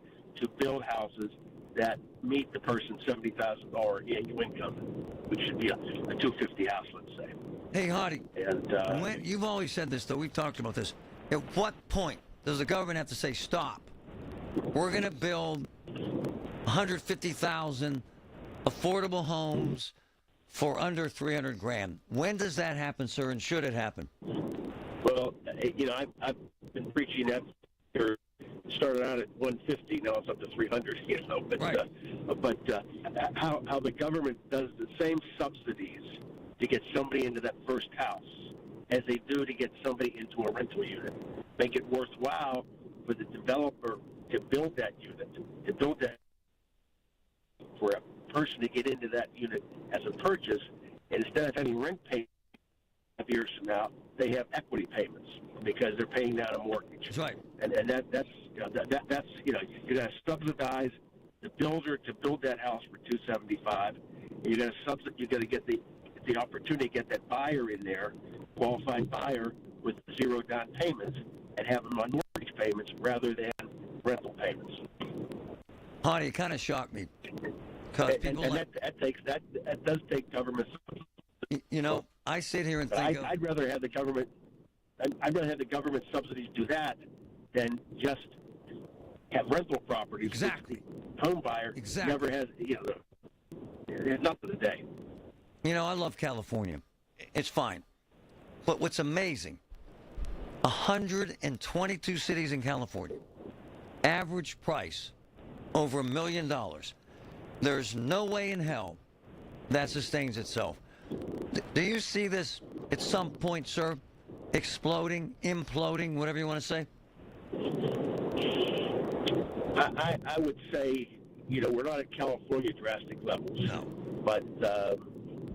to build houses that meet the person's $70,000 annual income, which should be a $250,000 house, let's say. Hey, Hadi, and you've always said this, though. We've talked about this. At what point does the government have to say, stop? We're going to build 150,000 affordable homes for under $300,000. When does that happen, sir, and should it happen? Well, I've been preaching that. Started out at 150, now it's up to 300. But right. How the government does the same subsidies to get somebody into that first house as they do to get somebody into a rental unit. make it worthwhile for the developer to build that unit, to build that for a person to get into that unit as a purchase, and instead of having rent payments 5 years from now, they have equity payments because they're paying down a mortgage. That's right. And that's you're going to subsidize the builder to build that house for $275. You're going to get the opportunity to get that buyer in there, qualified buyer with 0 down payments, and have them on mortgage payments rather than rental payments. Honey, it kind of shocked me. Because people that does take government. You know, I sit here and think I'd rather have the government. I'd rather have the government subsidies do that than just have rental properties. Exactly. The home buyer never has. There's nothing today. You know, I love California. It's fine. But what's amazing, 122 cities in California, average price over $1 million. There's no way in hell that sustains itself. Do you see this at some point, sir, exploding, imploding, whatever you want to say? I would say, we're not at California drastic levels. No. But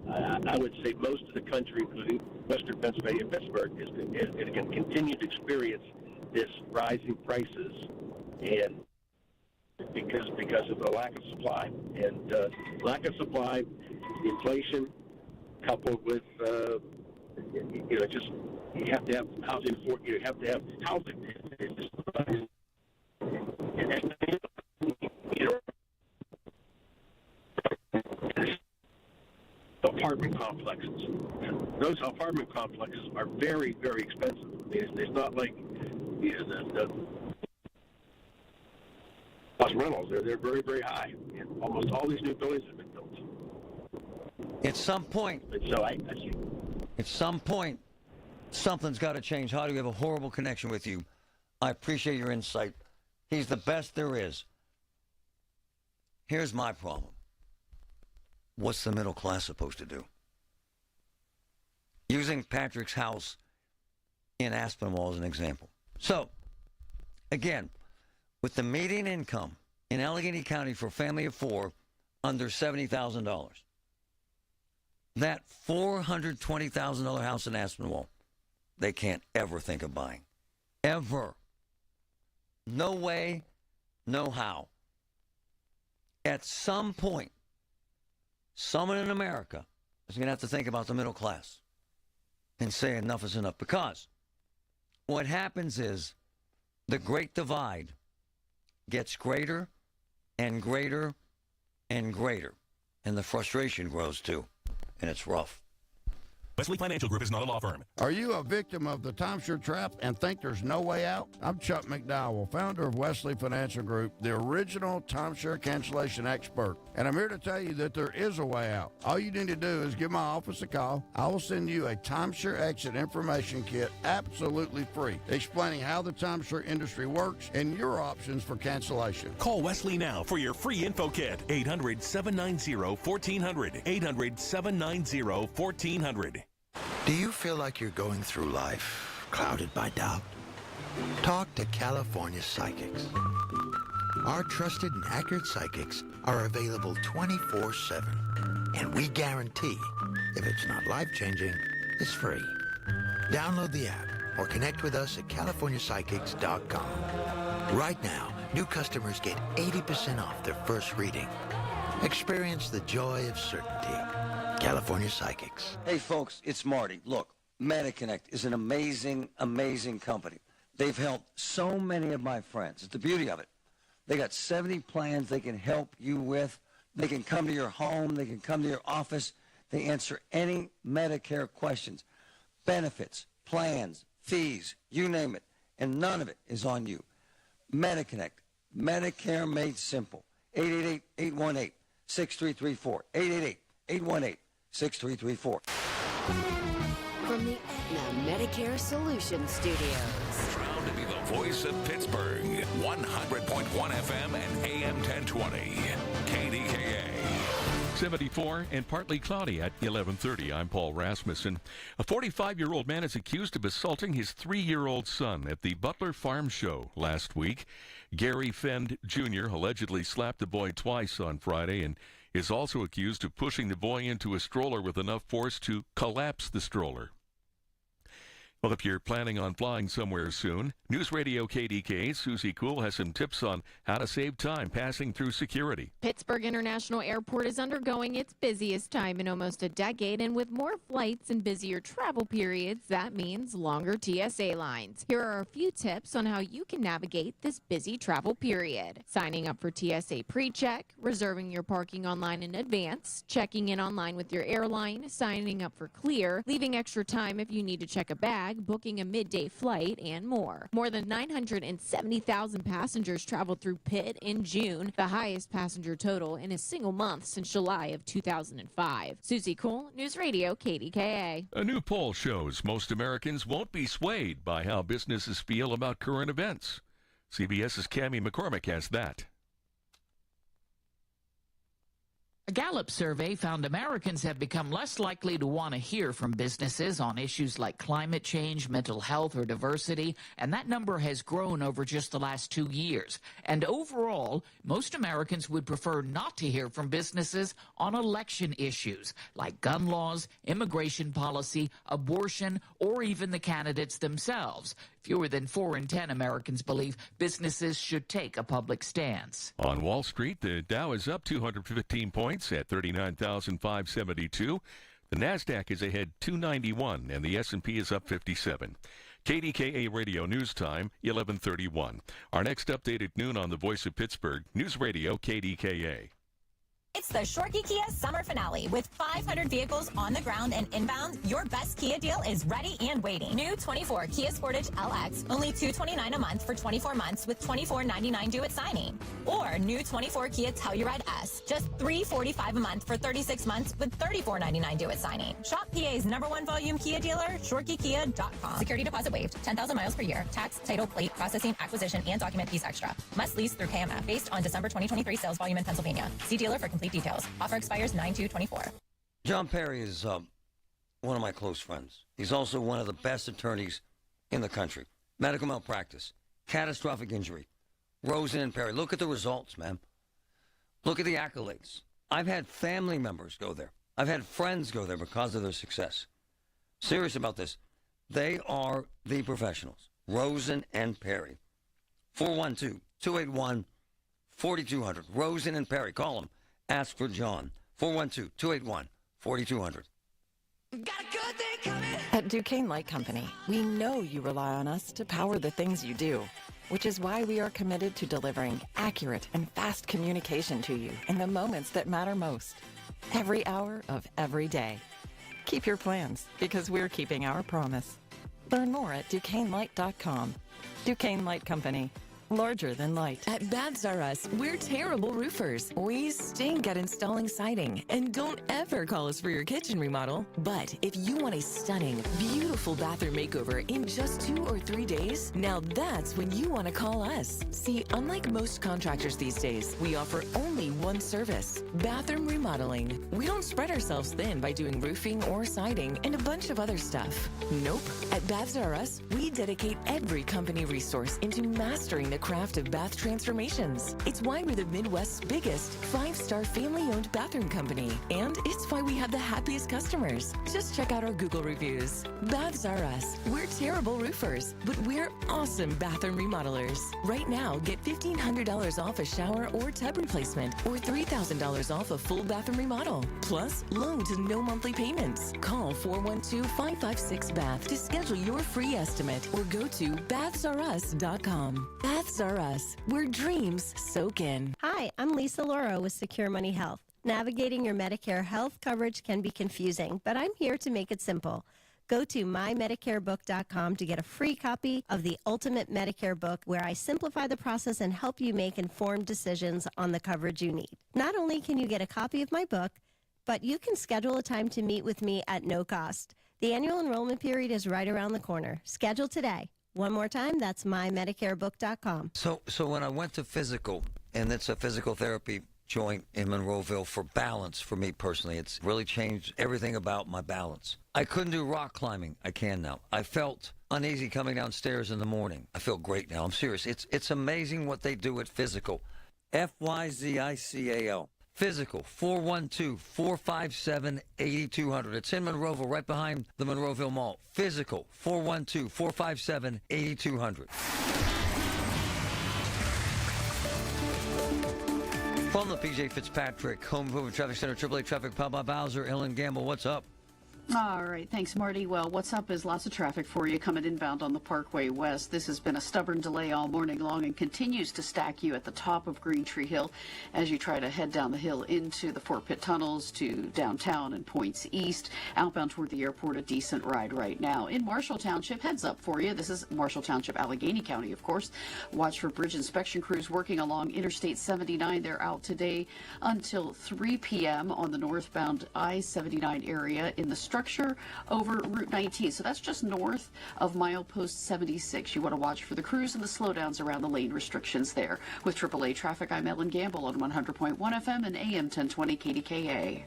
I would say most of the country, including Western Pennsylvania and Pittsburgh, is going to continue to experience this rising prices, and because of the lack of supply. And lack of supply, inflation, coupled with you have to have housing you have to have housing. Apartment complexes. Those apartment complexes are very, very expensive. It's not like the plus rentals. They're very, very high. And almost all these new buildings have been built. At some point, something's got to change. How do we have a horrible connection with you? I appreciate your insight. He's the best there is. Here's my problem. What's the middle class supposed to do? Using Patrick's house in Aspinwall as an example. So, again, with the median income in Allegheny County for a family of 4 under $70,000, that $420,000 house in Aspinwall, they can't ever think of buying. Ever. No way, no how. At some point, someone in America is going to have to think about the middle class and say enough is enough. Because what happens is the Great Divide gets greater and greater and greater. And the frustration grows too. And it's rough. Wesley Financial Group is not a law firm. Are you a victim of the timeshare trap and think there's no way out? I'm Chuck McDowell, founder of Wesley Financial Group, the original timeshare cancellation expert. And I'm here to tell you that there is a way out. All you need to do is give my office a call. I will send you a timeshare exit information kit absolutely free, explaining how the timeshare industry works and your options for cancellation. Call Wesley now for your free info kit. 800-790-1400. 800-790-1400. Do you feel like you're going through life clouded by doubt? Talk to California Psychics. Our trusted and accurate psychics are available 24/7. And we guarantee, if it's not life-changing, it's free. Download the app or connect with us at CaliforniaPsychics.com. Right now, new customers get 80% off their first reading. Experience the joy of certainty. California Psychics. Hey, folks, it's Marty. Look, MediConnect is an amazing, amazing company. They've helped so many of my friends. It's the beauty of it. They got 70 plans they can help you with. They can come to your home. They can come to your office. They answer any Medicare questions, benefits, plans, fees, you name it, and none of it is on you. MediConnect, Medicare made simple. 888-818-6334. 888-818-6334. From the Aetna Medicare Solutions Studios. Proud to be the voice of Pittsburgh. 100.1 FM and AM 1020. KDKA. 74 and partly cloudy at 11:30. I'm Paul Rasmussen. A 45-year-old man is accused of assaulting his 3-year-old son at the Butler Farm Show last week. Gary Fend Jr. allegedly slapped the boy twice on Friday and is also accused of pushing the boy into a stroller with enough force to collapse the stroller. Well, if you're planning on flying somewhere soon, News Radio KDKA Susie Kuhl has some tips on how to save time passing through security. Pittsburgh International Airport is undergoing its busiest time in almost a decade, and with more flights and busier travel periods, that means longer TSA lines. Here are a few tips on how you can navigate this busy travel period. Signing up for TSA PreCheck, reserving your parking online in advance, checking in online with your airline, signing up for Clear, leaving extra time if you need to check a bag, booking a midday flight, and more. More than 970,000 passengers traveled through Pitt in June, the highest passenger total in a single month since July of 2005. Susie Kuhl, News Radio KDKA. A new poll shows most Americans won't be swayed by how businesses feel about current events. CBS's Cammie McCormick has that. A Gallup survey found Americans have become less likely to want to hear from businesses on issues like climate change, mental health, or diversity, and that number has grown over just the last 2 years. And overall, most Americans would prefer not to hear from businesses on election issues like gun laws, immigration policy, abortion, or even the candidates themselves. Fewer than 4 in 10 Americans believe businesses should take a public stance. On Wall Street, the Dow is up 215 points at 39,572. The Nasdaq is ahead 291, and the S&P is up 57. KDKA Radio News Time, 11:31. Our next update at noon on the Voice of Pittsburgh, News Radio KDKA. It's the Shorkey Kia Summer Finale. With 500 vehicles on the ground and inbound, your best Kia deal is ready and waiting. New 24 Kia Sportage LX, only $229 a month for 24 months with $24.99 due at signing. Or new 24 Kia Telluride S, just $345 a month for 36 months with $34.99 due at signing. Shop PA's #1 volume Kia dealer, ShorkeyKia.com. Security deposit waived, 10,000 miles per year. Tax, title, plate, processing, acquisition, and document fees extra. Must lease through KMF. Based on December 2023 sales volume in Pennsylvania. See dealer for complete details. Offer expires 9/2/24. John Perry is one of my close friends. He's also one of the best attorneys in the country. Medical malpractice, catastrophic injury, Rosen and Perry. Look at the results, man. Look at the accolades. I've had family members go there. I've had friends go there because of their success. Serious about this. They are the professionals. Rosen and Perry. 412-281-4200. Rosen and Perry. Call them. Ask for John. 412-281-4200. At Duquesne Light Company, we know you rely on us to power the things you do, which is why we are committed to delivering accurate and fast communication to you in the moments that matter most, every hour of every day. Keep your plans, because we're keeping our promise. Learn more at DuquesneLight.com. Duquesne Light Company. Larger than light. At Baths R Us, we're terrible roofers. We stink at installing siding. And don't ever call us for your kitchen remodel. But if you want a stunning, beautiful bathroom makeover in just 2 or 3 days, now that's when you want to call us. See, unlike most contractors these days, we offer only one service, bathroom remodeling. We don't spread ourselves thin by doing roofing or siding and a bunch of other stuff. Nope. At Baths R Us, we dedicate every company resource into mastering the craft of bath transformations. It's why we're the Midwest's biggest 5-star family-owned bathroom company. And it's why we have the happiest customers. Just check out our Google reviews. Baths R Us. We're terrible roofers, but we're awesome bathroom remodelers. Right now, get $1,500 off a shower or tub replacement, or $3,000 off a full bathroom remodel. Plus, loan to no monthly payments. Call 412-556-BATH to schedule your free estimate, or go to bathsrus.com. Baths R Us, where dreams soak in. Hi, I'm Lisa Loro with Secure Money Health. Navigating your Medicare health coverage can be confusing, but I'm here to make it simple. Go to mymedicarebook.com to get a free copy of the Ultimate Medicare Book, where I simplify the process and help you make informed decisions on the coverage you need. Not only can you get a copy of my book, but you can schedule a time to meet with me at no cost. The annual enrollment period is right around the corner. Schedule today. One more time, that's mymedicarebook.com. So when I went to physical, and it's a physical therapy joint in Monroeville for balance for me personally. It's really changed everything about my balance. I couldn't do rock climbing. I can now. I felt uneasy coming downstairs in the morning. I feel great now. I'm serious. It's amazing what they do at Physical. F-Y-Z-I-C-A-L. Physical, 412-457-8200. It's in Monroeville, right behind the Monroeville Mall. Physical, 412-457-8200. From the PJ Fitzpatrick Home Improvement Traffic Center, AAA Traffic, powered by Bowser. Ellen Gamble, what's up? All right. Thanks, Marty. Well, what's up is lots of traffic for you coming inbound on the Parkway West. This has been a stubborn delay all morning long and continues to stack you at the top of Green Tree Hill as you try to head down the hill into the Fort Pitt tunnels to downtown and points east. Outbound toward the airport, a decent ride right now. In Marshall Township, heads up for you. This is Marshall Township, Allegheny County, of course. Watch for bridge inspection crews working along Interstate 79. They're out today until 3 p.m. on the northbound I-79 area in the structure over Route 19. So that's just north of milepost 76. You want to watch for the crews and the slowdowns around the lane restrictions there. With AAA traffic, I'm Ellen Gamble on 100.1 FM and AM 1020 KDKA.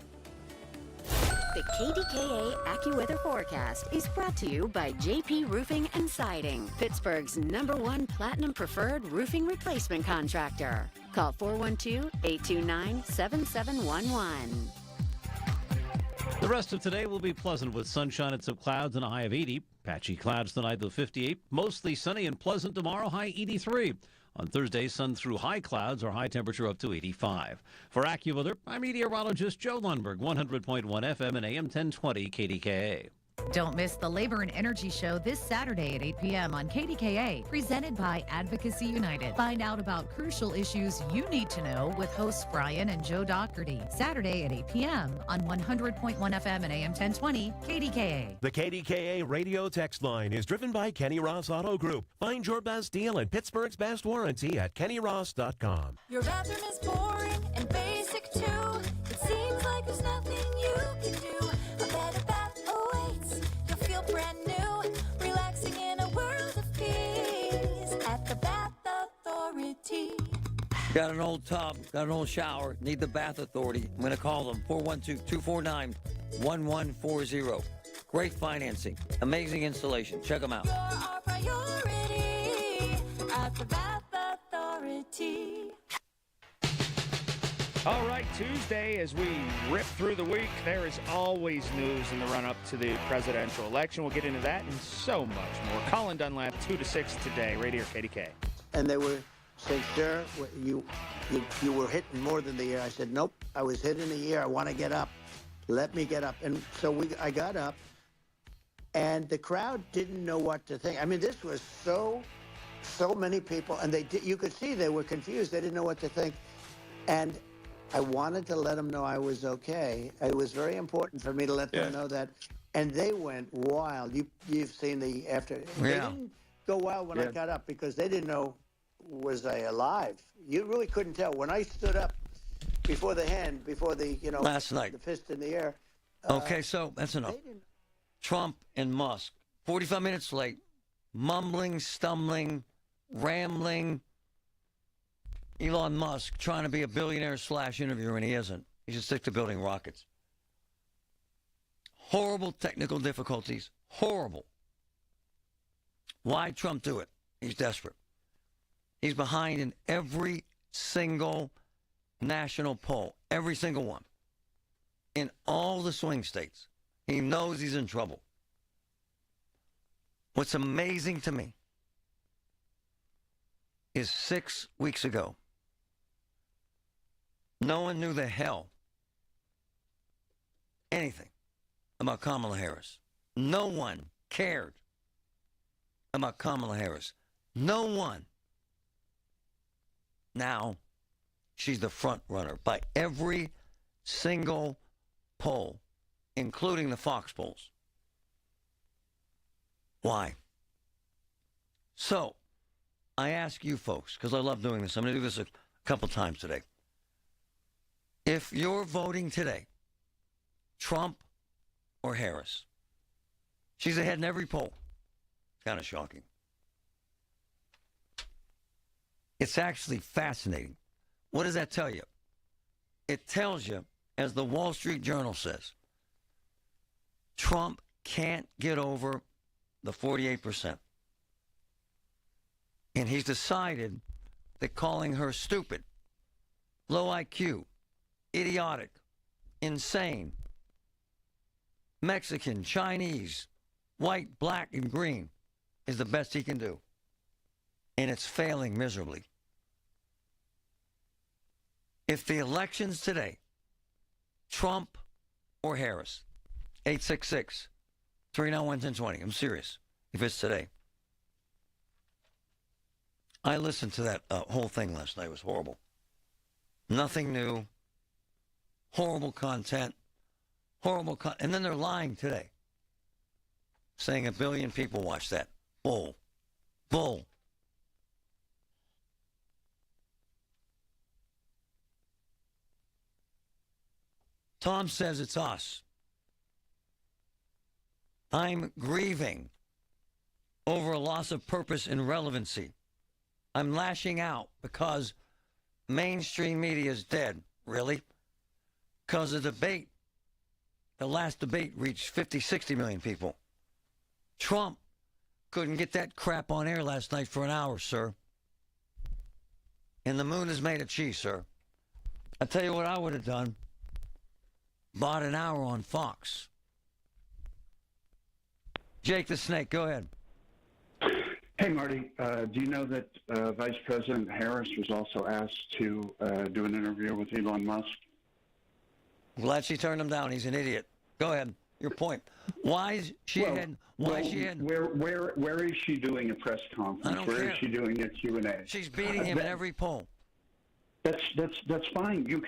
The KDKA AccuWeather forecast is brought to you by JP Roofing and Siding, Pittsburgh's #1 Platinum Preferred Roofing Replacement Contractor. Call 412-829-7711. The rest of today will be pleasant with sunshine and some clouds and a high of 80. Patchy clouds tonight, though 58. Mostly sunny and pleasant tomorrow, high 83. On Thursday, sun through high clouds, or high temperature up to 85. For AccuWeather, I'm meteorologist Joe Lundberg, 100.1 FM and AM 1020 KDKA. Don't miss the Labor and Energy Show this Saturday at 8 p.m. on KDKA, presented by Advocacy United. Find out about crucial issues you need to know with hosts Brian and Joe Doherty. Saturday at 8 p.m. on 100.1 FM and AM 1020 KDKA. The KDKA radio text line is driven by Kenny Ross Auto Group. Find your best deal and Pittsburgh's best warranty at kennyross.com. Your bathroom is boring and basic too. It seems like there's nothing you can do. A better bath awaits. You'll feel brand new, relaxing in a world of peace at the Bath Authority. Got an old tub, got an old shower, need the Bath Authority. I'm going to call them, 412-249-1140. Great financing, amazing installation. Check them out. You're our priority at the Bath Authority. All right, Tuesday, as we rip through the week, there is always news in the run-up to the presidential election. We'll get into that and so much more. Colin Dunlap, 2 to 6 today, Radio KDK. And they were saying, sir, you were hitting more than the ear. I said, nope, I was hitting the ear. I want to get up. Let me get up. And so I got up, and the crowd didn't know what to think. I mean, this was so many people, and you could see they were confused. They didn't know what to think. And I wanted to let them know I was okay. It was very important for me to let them know that. And they went wild. You've seen the after. They didn't go wild when I got up because they didn't know, was I alive? You really couldn't tell. When I stood up before the last night, the fist in the air. Okay, so that's enough. Trump and Musk, 45 minutes late, mumbling, stumbling, rambling. Elon Musk trying to be a billionaire / interviewer, and he isn't. He should stick to building rockets. Horrible technical difficulties. Horrible. Why'd Trump do it? He's desperate. He's behind in every single national poll. Every single one. In all the swing states. He knows he's in trouble. What's amazing to me is 6 weeks ago, no one knew the hell anything about Kamala Harris. No one cared about Kamala Harris. No one. Now, she's the front runner by every single poll, including the Fox polls. Why? So, I ask you folks, because I love doing this. I'm going to do this a couple times today. If you're voting today, Trump or Harris, she's ahead in every poll. It's kind of shocking. It's actually fascinating. What does that tell you? it tells you, as the Wall Street Journal says, Trump can't get over the 48%. And he's decided that calling her stupid, low IQ, idiotic, insane, Mexican, Chinese, white, black, and green is the best he can do. And it's failing miserably. If the election's today, Trump or Harris, 866-391-1020. I'm serious. If it's today. I listened to that whole thing last night. It was horrible. Nothing new. Horrible content. And then they're lying today. Saying 1 billion people watch that. Bull. Bull. Tom says it's us. I'm grieving over a loss of purpose and relevancy. I'm lashing out because mainstream media is dead. Really? Because the last debate reached 50, 60 million people. Trump couldn't get that crap on air last night for an hour, sir. And the moon is made of cheese, sir. I tell you what I would have done. Bought an hour on Fox. Jake the Snake, go ahead. Hey, Marty. Do you know that Vice President Harris was also asked to do an interview with Elon Musk? Glad she turned him down. He's an idiot. Go ahead. Your point. Why is she ahead? Where is she doing a press conference? I don't Where care. is she doing a Q&A? She's beating him in every poll. That's fine. You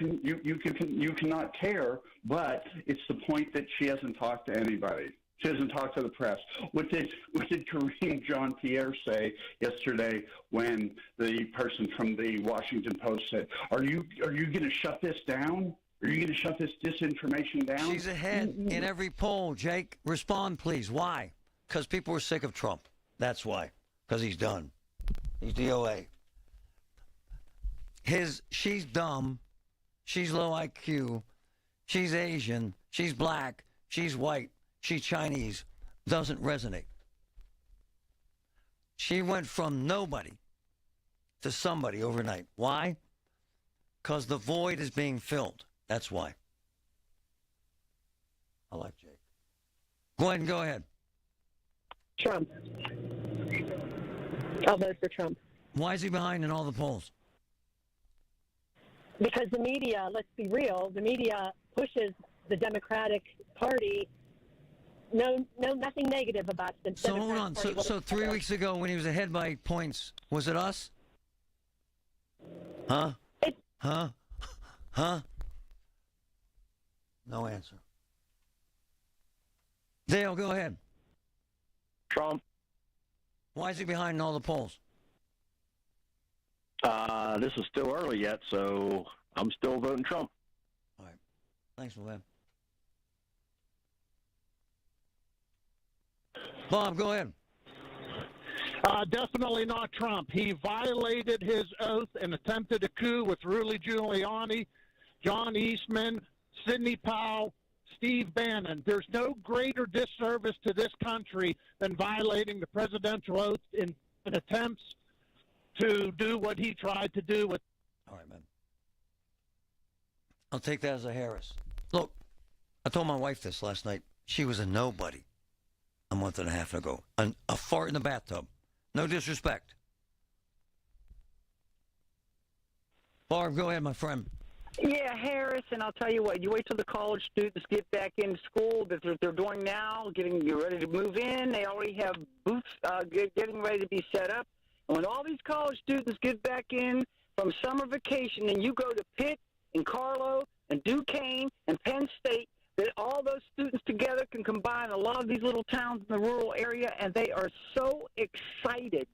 cannot care, but it's the point that she hasn't talked to anybody. She hasn't talked to the press. What did Kareem Jean-Pierre say yesterday when the person from the Washington Post said, "Are you going to shut this down? Are you going to shut this disinformation down?" She's ahead in every poll. Jake, respond, please. Why? Because people are sick of Trump. That's why. Because he's done. He's DOA. She's dumb. She's low IQ. She's Asian. She's black. She's white. She's Chinese. Doesn't resonate. She went from nobody to somebody overnight. Why? Because the void is being filled. That's why. I like Jake. Go ahead and go ahead. Trump. I'll vote for Trump. Why is he behind in all the polls? Because the media, let's be real, the media pushes the Democratic Party. Nothing negative about the So Democratic hold on. Party. So 3 weeks ago when he was ahead by points, was it us? Huh? Huh? No answer. Dale, go ahead. Trump. Why is he behind in all the polls? This is still early yet, so I'm still voting Trump. All right. Thanks for that. Bob, go ahead. Definitely not Trump. He violated his oath and attempted a coup with Rudy Giuliani, John Eastman, Sidney Powell, Steve Bannon. There's no greater disservice to this country than violating the presidential oath in attempts to do what he tried to do with. All right, man. I'll take that as a Harris. Look, I told my wife this last night. She was a nobody a month and a half ago. A fart in the bathtub. No disrespect. Barb, go ahead, my friend. Yeah, Harris, and I'll tell you what, you wait till the college students get back in school that they're doing now, getting ready to move in. They already have booths getting ready to be set up. And when all these college students get back in from summer vacation and you go to Pitt and Carlo and Duquesne and Penn State, that all those students together can combine a lot of these little towns in the rural area, and they are so excited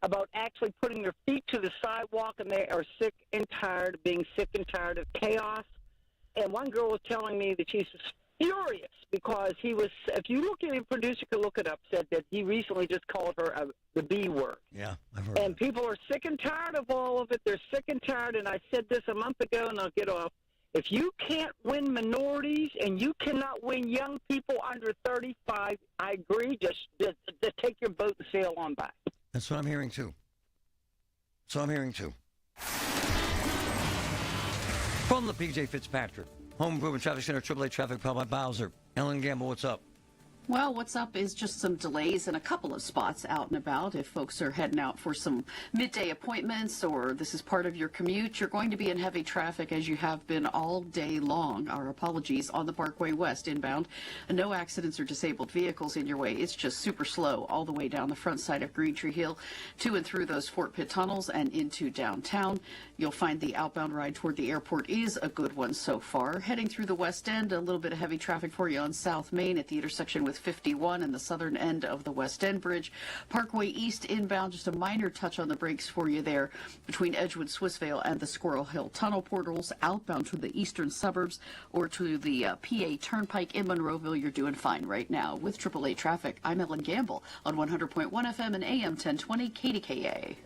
about actually putting their feet to the sidewalk, and they are sick and tired of being sick and tired of chaos. And one girl was telling me that she's furious because he was, if you look at it, producer could look it up, said that he recently just called her the B word. Yeah, I've heard And people are sick and tired of all of it. They're sick and tired, and I said this a month ago, and I'll get off. If you can't win minorities and you cannot win young people under 35, I agree. Just take your boat and sail on back. That's what I'm hearing, too. From the P.J. Fitzpatrick, Home Improvement Traffic Center, AAA Traffic, powered by Bowser. Ellen Gamble, what's up? Well, what's up is just some delays in a couple of spots out and about. If folks are heading out for some midday appointments or this is part of your commute, you're going to be in heavy traffic as you have been all day long. Our apologies on the Parkway West inbound. No accidents or disabled vehicles in your way. It's just super slow all the way down the front side of Green Tree Hill to and through those Fort Pitt tunnels and into downtown. You'll find the outbound ride toward the airport is a good one so far. Heading through the West End, a little bit of heavy traffic for you on South Main at the intersection with 51 and the southern end of the West End Bridge. Parkway East inbound, just a minor touch on the brakes for you there between Edgewood, Swissvale, and the Squirrel Hill Tunnel portals. Outbound to the eastern suburbs or to the PA Turnpike in Monroeville, you're doing fine right now. With AAA traffic, I'm Ellen Gamble on 100.1 FM and AM 1020 KDKA.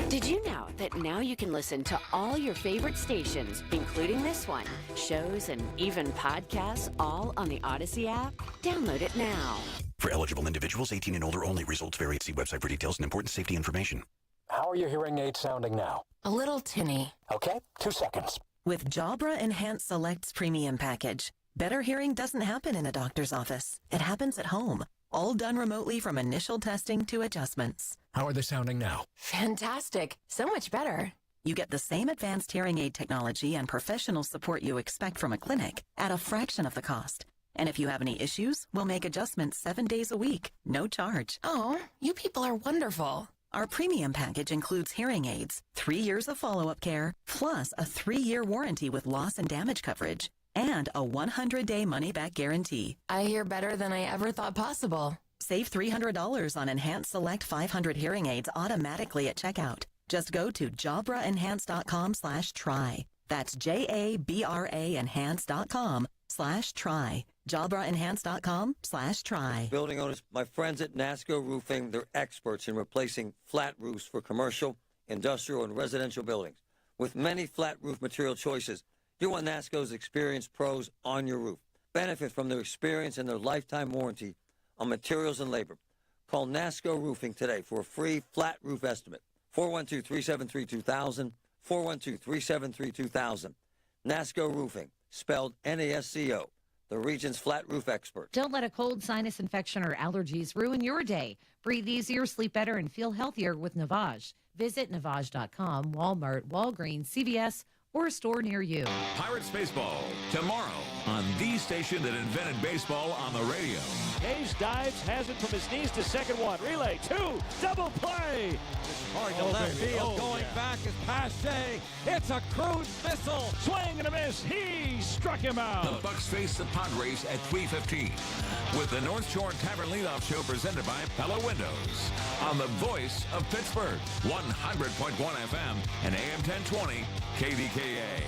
Did you know that now you can listen to all your favorite stations, including this one, shows, and even podcasts, all on the Odyssey app? Download it now. For eligible individuals, 18 and older only. Results vary. See website for details and important safety information. How are your hearing aids sounding now? A little tinny. Okay, 2 seconds. With Jabra Enhanced Select's premium package, better hearing doesn't happen in a doctor's office. It happens at home. All done remotely from initial testing to adjustments. How are they sounding now? Fantastic. So much better. You get the same advanced hearing aid technology and professional support you expect from a clinic at a fraction of the cost. And if you have any issues, we'll make adjustments 7 days a week, no charge. Oh, you people are wonderful. Our premium package includes hearing aids, 3 years of follow-up care, plus a 3-year warranty with loss and damage coverage, and a 100-day money-back guarantee. I hear better than I ever thought possible. Save $300 on Enhanced Select 500 hearing aids automatically at checkout. Just go to jabraenhance.com/try. That's JABRA enhance.com/try. jabraenhance.com/try. Building owners, my friends at NASCO Roofing, they're experts in replacing flat roofs for commercial, industrial, and residential buildings. With many flat roof material choices, you want NASCO's experienced pros on your roof. Benefit from their experience and their lifetime warranty on materials and labor. Call NASCO Roofing today for a free flat roof estimate. 412-373-2000, 412-373-2000. NASCO Roofing, spelled NASCO, the region's flat roof expert. Don't let a cold, sinus infection, or allergies ruin your day. Breathe easier, sleep better, and feel healthier with Navage. Visit Navage.com, Walmart, Walgreens, CVS, or a store near you. Pirates baseball tomorrow on the station that invented baseball on the radio. Hayes dives, has it from his knees to second one. Relay, 2, double play. Hard to left field, going back is Pache. It's a cruise missile. Swing and a miss. He struck him out. The Bucks face the Padres at 3:15 with the North Shore Tavern Leadoff Show presented by Pella Windows on the voice of Pittsburgh, 100.1 FM and AM 1020 KDKA.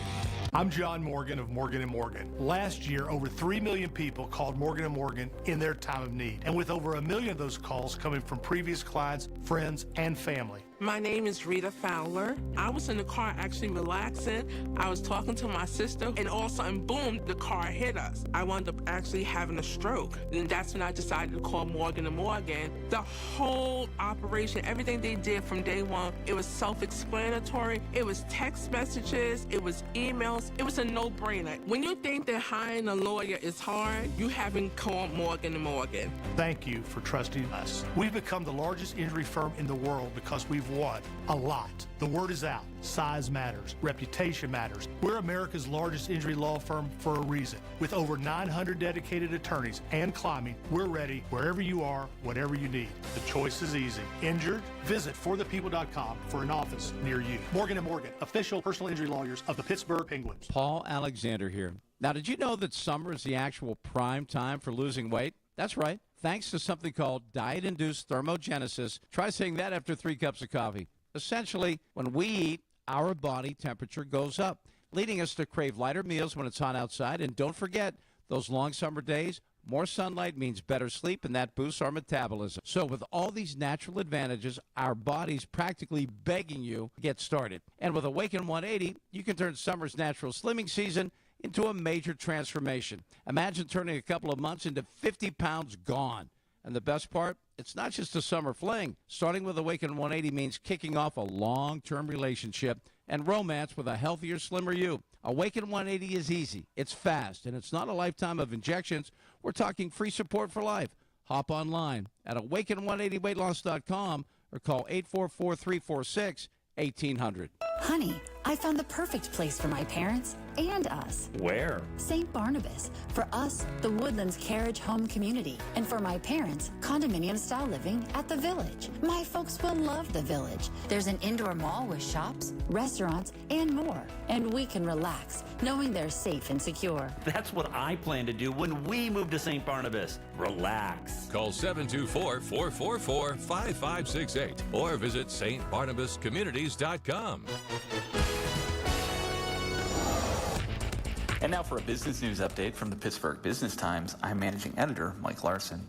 I'm John Morgan of Morgan & Morgan. Last year, over 3 million people called Morgan & Morgan in their time of need. And with over 1 million of those calls coming from previous clients, friends, and family. My name is Rita Fowler. I was in the car actually relaxing. I was talking to my sister, and all of a sudden, boom, the car hit us. I wound up actually having a stroke. And that's when I decided to call Morgan & Morgan. The whole operation, everything they did from day one, it was self-explanatory. It was text messages. It was emails. It was a no-brainer. When you think that hiring a lawyer is hard, you haven't called Morgan & Morgan. Thank you for trusting us. We've become the largest injury firm in the world because we've won a lot. The word is out. Size matters. Reputation matters. We're America's largest injury law firm for a reason. With over 900 dedicated attorneys and climbing, we're ready wherever you are, whatever you need. The choice is easy. Injured? Visit forthepeople.com for an office near you. Morgan & Morgan, official personal injury lawyers of the Pittsburgh Penguins. Paul Alexander here. Now, did you know that summer is the actual prime time for losing weight? That's right. Thanks to something called diet-induced thermogenesis. Try saying that after 3 cups of coffee. Essentially, when we eat, our body temperature goes up, leading us to crave lighter meals when it's hot outside. And don't forget, those long summer days, more sunlight means better sleep, and that boosts our metabolism. So with all these natural advantages, our body's practically begging you to get started. And with Awaken 180, you can turn summer's natural slimming season into a major transformation. Imagine turning a couple of months into 50 pounds gone. And the best part, it's not just a summer fling. Starting with Awaken 180 means kicking off a long-term relationship and romance with a healthier, slimmer you. Awaken 180 is easy, it's fast, and it's not a lifetime of injections. We're talking free support for life. Hop online at awaken180weightloss.com or call 844-346-1800. Honey, I found the perfect place for my parents and us. Where? St. Barnabas. For us, the Woodlands Carriage Home Community. And for my parents, condominium-style living at the Village. My folks will love the Village. There's an indoor mall with shops, restaurants, and more. And we can relax, knowing they're safe and secure. That's what I plan to do when we move to St. Barnabas. Relax. Call 724-444-5568 or visit stbarnabascommunities.com. And now for a business news update from the Pittsburgh Business Times, I'm managing editor Mike Larson.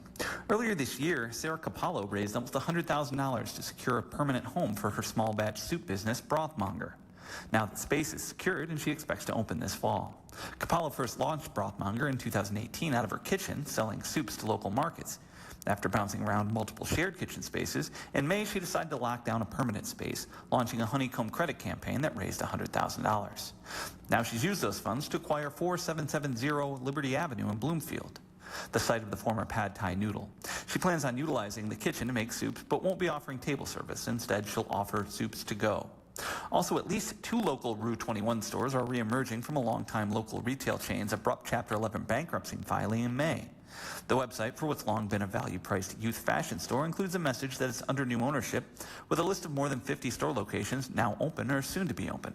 Earlier this year, Sarah Capallo raised almost $100,000 to secure a permanent home for her small batch soup business, Brothmonger. Now the space is secured and she expects to open this fall. Capallo first launched Brothmonger in 2018 out of her kitchen, selling soups to local markets. After bouncing around multiple shared kitchen spaces, in May she decided to lock down a permanent space, launching a honeycomb credit campaign that raised $100,000. Now she's used those funds to acquire 4770 Liberty Avenue in Bloomfield, the site of the former Pad Thai Noodle. She plans on utilizing the kitchen to make soups, but won't be offering table service. Instead, she'll offer soups to go. Also, at least 2 local Route 21 stores are reemerging from a longtime local retail chain's abrupt Chapter 11 bankruptcy filing in May. The website for what's long been a value-priced youth fashion store includes a message that it's under new ownership, with a list of more than 50 store locations now open or soon to be open.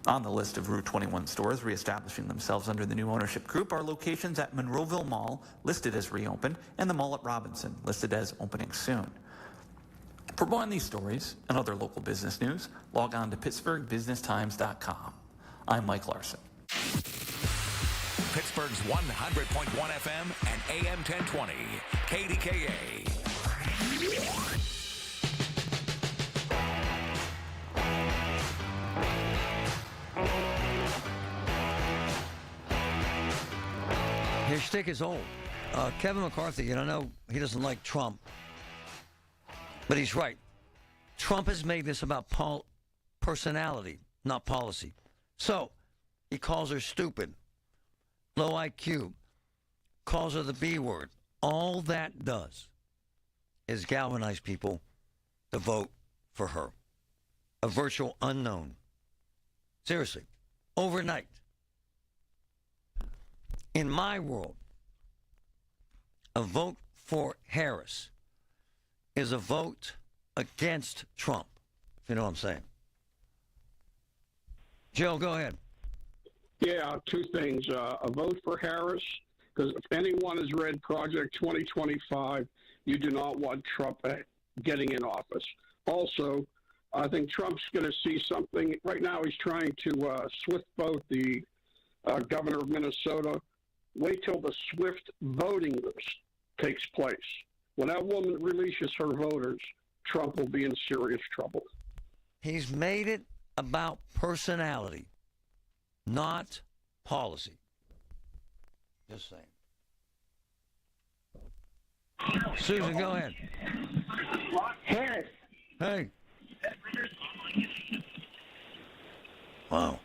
On the list of Route 21 stores reestablishing themselves under the new ownership group are locations at Monroeville Mall, listed as reopened, and the mall at Robinson, listed as opening soon. For more on these stories and other local business news, log on to PittsburghBusinessTimes.com. I'm Mike Larson. Pittsburgh's 100.1 FM and AM 1020, KDKA. His shtick is old. Kevin McCarthy, and I know he doesn't like Trump, but he's right. Trump has made this about personality, not policy. So he calls her stupid, low IQ, calls her the B word. All that does is galvanize people to vote for her. A virtual unknown. Seriously, overnight. In my world, a vote for Harris is a vote against Trump, if you know what I'm saying. Joe, go ahead. Yeah, 2 things. A vote for Harris, because if anyone has read Project 2025, you do not want Trump getting in office. Also, I think Trump's going to see something. Right now, he's trying to swift vote the governor of Minnesota. Wait till the swift voting takes place. When that woman releases her voters, Trump will be in serious trouble. He's made it about personality, not policy. Just saying. Susan, go ahead. Harris. Hey. Wow.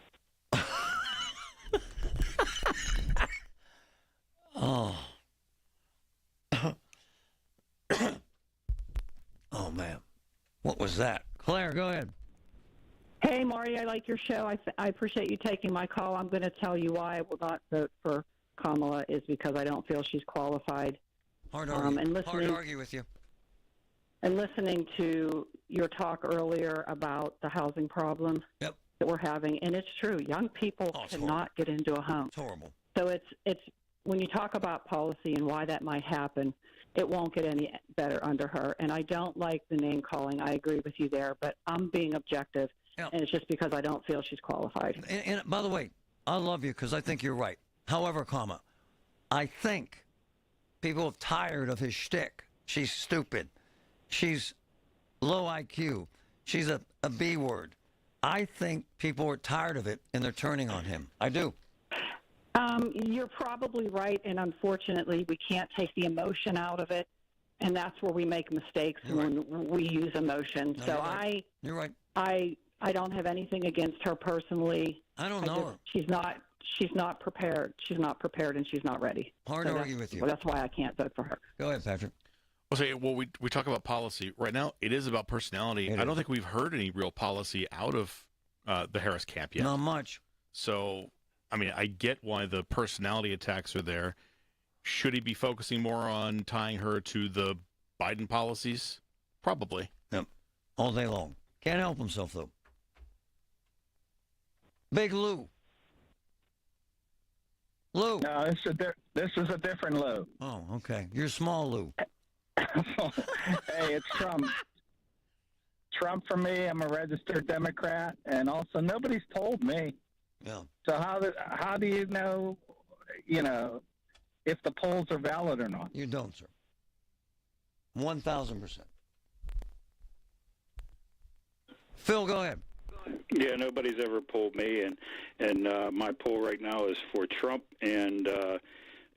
Oh. Oh, man. What was that? Claire, go ahead. Hey, Marty, I like your show. I appreciate you taking my call. I'm going to tell you why I will not vote for Kamala is because I don't feel she's qualified. Hard to argue with you. And listening to your talk earlier about the housing problem that we're having, and it's true, young people cannot get into a home. It's horrible. So it's when you talk about policy and why that might happen, it won't get any better under her. And I don't like the name calling. I agree with you there, but I'm being objective, and it's just because I don't feel she's qualified. And by the way, I love you because I think you're right. However, I think people are tired of his shtick. She's stupid. She's low IQ. She's a B word. I think people are tired of it, and they're turning on him. I do. You're probably right, and unfortunately, we can't take the emotion out of it, and that's where we make mistakes when we use emotion. No, so you're right. I don't have anything against her personally. I don't know her. She's not prepared. She's not prepared, and she's not ready. Hard to argue with you. Well, that's why I can't vote for her. Go ahead, Patrick. Well, we talk about policy. Right now, it is about personality. I don't think we've heard any real policy out of the Harris camp yet. Not much. So, I mean, I get why the personality attacks are there. Should he be focusing more on tying her to the Biden policies? Probably. Yep. All day long. Can't help himself, though. Big Lou. Lou. No, this is a different Lou. Oh, okay. You're small Lou. Hey, it's Trump. Trump for me. I'm a registered Democrat, and also nobody's told me. Yeah. So how do you know, if the polls are valid or not? You don't, sir. 1,000%. Phil, go ahead. Yeah, nobody's ever polled me, and my poll right now is for Trump, and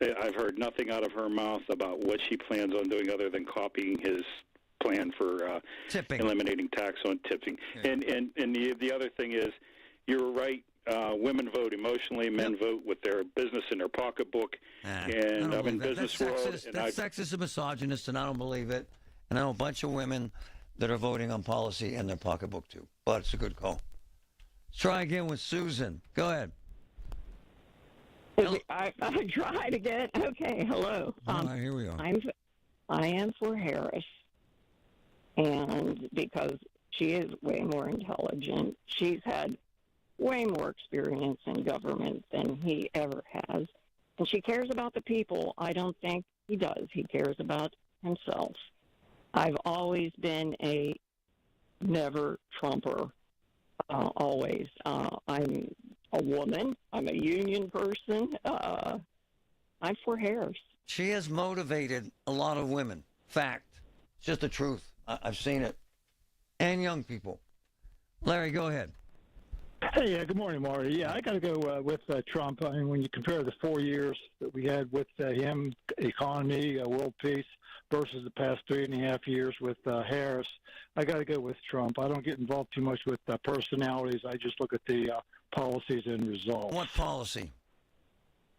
I've heard nothing out of her mouth about what she plans on doing other than copying his plan for eliminating tax on tipping. Yeah. And the other thing is, you're right. Women vote emotionally, men vote with their business in their pocketbook. And I'm in business world. That's sexist and misogynist, and I don't believe it. And I know a bunch of women that are voting on policy in their pocketbook, too. But it's a good call. Let's try again with Susan. Go ahead. I tried again. Okay, hello. All right, here we are. I am for Harris, and because she is way more intelligent, she's had way more experience in government than he ever has, and she cares about the people. I don't think he does. He cares about himself. I've always been a never Trumper, always. I'm a woman. I'm a union person. I'm for Harris. She has motivated a lot of women. Fact. It's just the truth. I've seen it. And young people. Larry, go ahead. Hey, good morning, Marty. Yeah, I got to go with Trump. I mean, when you compare the 4 years that we had with him, economy, world peace, versus the past 3.5 years with Harris, I got to go with Trump. I don't get involved too much with personalities. I just look at the policies and results. What policy?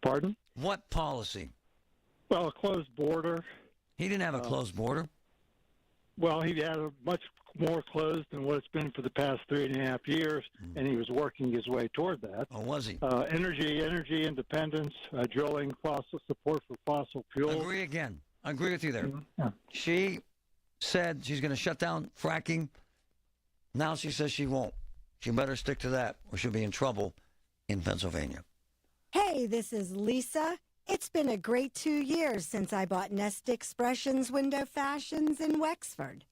Pardon? What policy? Well, a closed border. He didn't have a closed border. Well, he had a much more closed than what it's been for the past 3.5 years, and he was working his way toward that. Oh, was he? Energy independence, drilling, support for fossil fuels. Agree again. I agree with you there. Yeah. She said she's going to shut down fracking. Now she says she won't. She better stick to that, or she'll be in trouble in Pennsylvania. Hey, this is Lisa. It's been a great 2 years since I bought Nest Expressions Window Fashions in Wexford.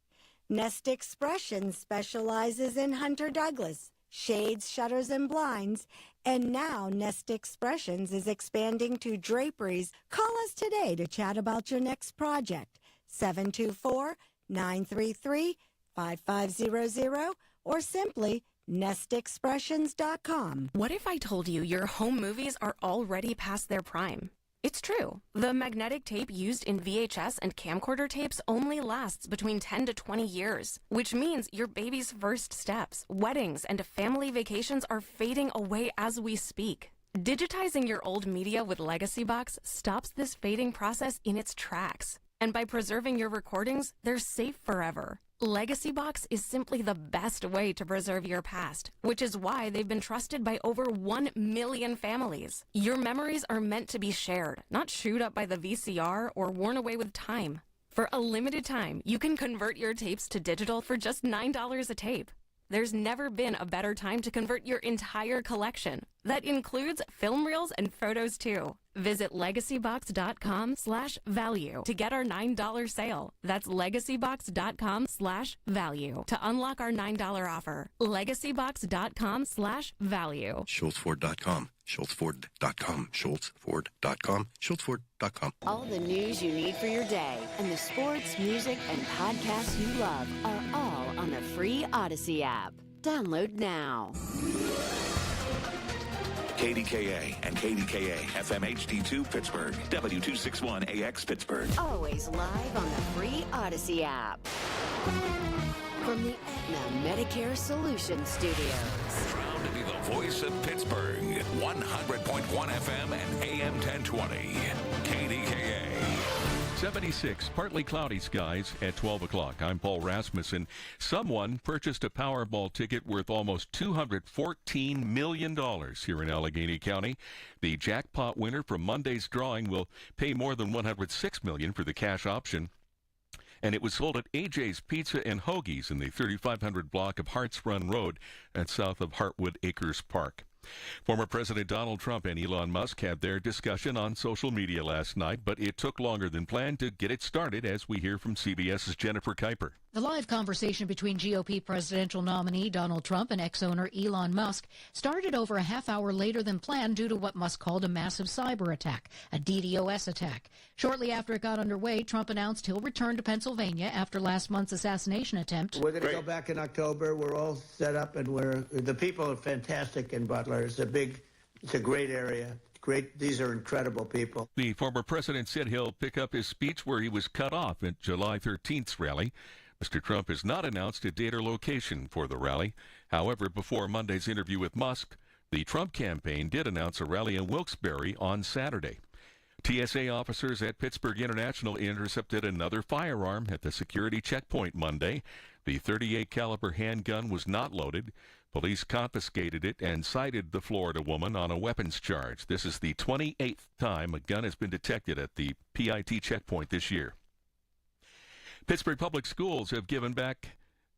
Nest Expressions specializes in Hunter Douglas, shades, shutters, and blinds, and now Nest Expressions is expanding to draperies. Call us today to chat about your next project, 724-933-5500, or simply nestexpressions.com. What if I told you your home movies are already past their prime? It's true. The magnetic tape used in VHS and camcorder tapes only lasts between 10 to 20 years, which means your baby's first steps, weddings, and family vacations are fading away as we speak. Digitizing your old media with Legacy Box stops this fading process in its tracks. And by preserving your recordings, they're safe forever. Legacy Box is simply the best way to preserve your past, which is why they've been trusted by over 1 million families. Your memories are meant to be shared, not chewed up by the VCR or worn away with time. For a limited time, you can convert your tapes to digital for just $9 a tape. There's never been a better time to convert your entire collection. That includes film reels and photos too. Visit legacybox.com/value to get our $9 sale. That's legacybox.com/value to unlock our $9 offer. Legacybox.com/value. SchultzFord.com. SchultzFord.com. SchultzFord.com. SchultzFord.com. All the news you need for your day and the sports, music, and podcasts you love are all on the free Odyssey app. Download now. KDKA and KDKA FM HD2 Pittsburgh, W261AX Pittsburgh. Always live on the free Odyssey app. From the Aetna Medicare Solutions Studios. Proud to be the voice of Pittsburgh, 100.1 FM and AM 1020. KDKA. 76, partly cloudy skies at 12 o'clock. I'm Paul Rasmussen. Someone purchased a Powerball ticket worth almost $214 million here in Allegheny County. The jackpot winner from Monday's drawing will pay more than $106 million for the cash option. And it was sold at AJ's Pizza and Hoagies in the 3500 block of Harts Run Road at south of Hartwood Acres Park. Former President Donald Trump and Elon Musk had their discussion on social media last night, but it took longer than planned to get it started, as we hear from CBS's Jennifer Kuiper. The live conversation between GOP presidential nominee Donald Trump and ex-owner Elon Musk started over a half hour later than planned due to what Musk called a massive cyber attack, a DDoS attack. Shortly after it got underway, Trump announced he'll return to Pennsylvania after last month's assassination attempt. We're going to go back in October. We're all set up, and the people are fantastic in Butler. It's a great area. These are incredible people. The former president said he'll pick up his speech where he was cut off at July 13th's rally. Mr. Trump has not announced a date or location for the rally. However, before Monday's interview with Musk, the Trump campaign did announce a rally in Wilkes-Barre on Saturday. TSA officers at Pittsburgh International intercepted another firearm at the security checkpoint Monday. The .38 caliber handgun was not loaded. Police confiscated it and cited the Florida woman on a weapons charge. This is the 28th time a gun has been detected at the PIT checkpoint this year. Pittsburgh Public Schools have given back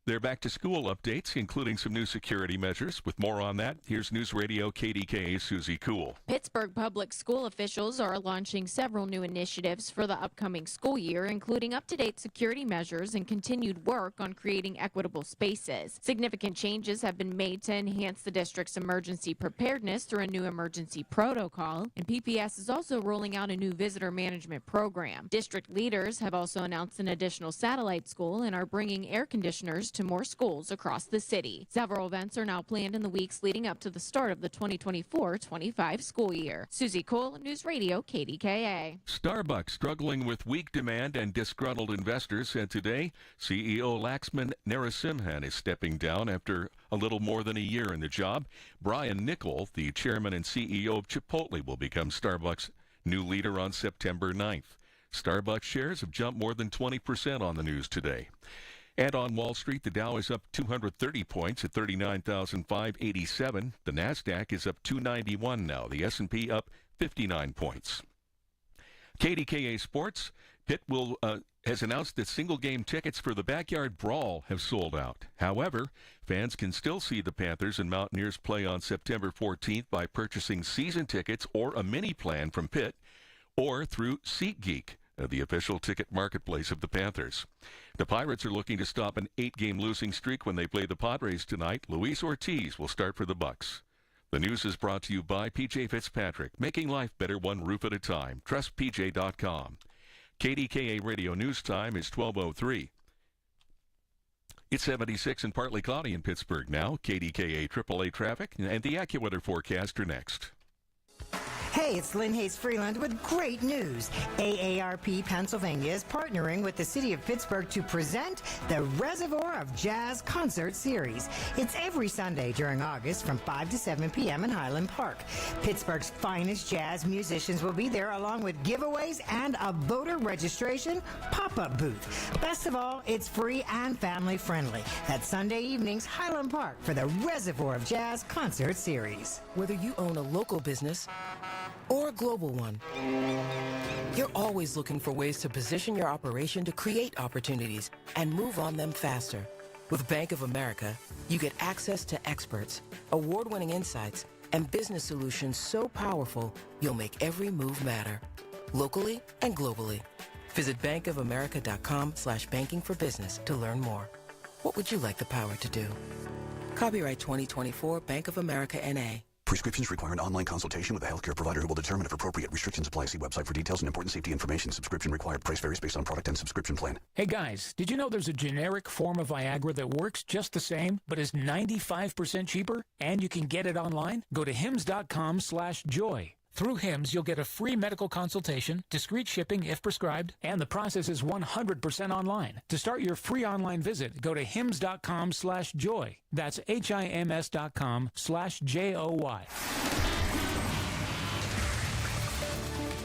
their back-to-school updates, including some new security measures. With more on that, here's News Radio KDKA's Susie Kuhl. Pittsburgh Public School officials are launching several new initiatives for the upcoming school year, including up-to-date security measures and continued work on creating equitable spaces. Significant changes have been made to enhance the district's emergency preparedness through a new emergency protocol, and PPS is also rolling out a new visitor management program. District leaders have also announced an additional satellite school and are bringing air conditioners to more schools across the city. Several events are now planned in the weeks leading up to the start of the 2024-25 school year. Susie Cole, News Radio, KDKA. Starbucks struggling with weak demand and disgruntled investors, said today CEO Laxman Narasimhan is stepping down after a little more than a year in the job. Brian Niccol, the chairman and CEO of Chipotle, will become Starbucks' new leader on September 9th. Starbucks shares have jumped more than 20% on the news today. And on Wall Street, the Dow is up 230 points at 39,587. The Nasdaq is up 291 now. The S&P up 59 points. KDKA Sports, Pitt has announced that single-game tickets for the Backyard Brawl have sold out. However, fans can still see the Panthers and Mountaineers play on September 14th by purchasing season tickets or a mini plan from Pitt or through SeatGeek, the official ticket marketplace of the Panthers. The Pirates are looking to stop an 8-game losing streak when they play the Padres tonight. Luis Ortiz will start for the Bucks. The news is brought to you by P.J. Fitzpatrick, making life better one roof at a time. TrustPJ.com. KDKA Radio News Time is 12:03. It's 76 and partly cloudy in Pittsburgh now. KDKA AAA traffic and the AccuWeather forecast are next. Hey, it's Lynn Hayes Freeland with great news. AARP Pennsylvania is partnering with the City of Pittsburgh to present the Reservoir of Jazz Concert Series. It's every Sunday during August from 5 to 7 p.m. in Highland Park. Pittsburgh's finest jazz musicians will be there, along with giveaways and a voter registration pop-up booth. Best of all, it's free and family-friendly. That's Sunday evenings, Highland Park, for the Reservoir of Jazz Concert Series. Whether you own a local business or a global one, you're always looking for ways to position your operation to create opportunities and move on them faster. With Bank of America, you get access to experts, award-winning insights, and business solutions so powerful, you'll make every move matter, locally and globally. Visit bankofamerica.com/banking for business to learn more. What would you like the power to do? Copyright 2024 Bank of America N.A. Prescriptions require an online consultation with a healthcare provider who will determine if appropriate. Restrictions apply. See website for details and important safety information. Subscription required. Price varies based on product and subscription plan. Hey guys, did you know there's a generic form of Viagra that works just the same, but is 95% cheaper? And you can get it online? Go to hims.com/joy. Through HIMS, you'll get a free medical consultation, discreet shipping if prescribed, and the process is 100% online. To start your free online visit, go to hims.com/joy. That's HIMS.com/JOY.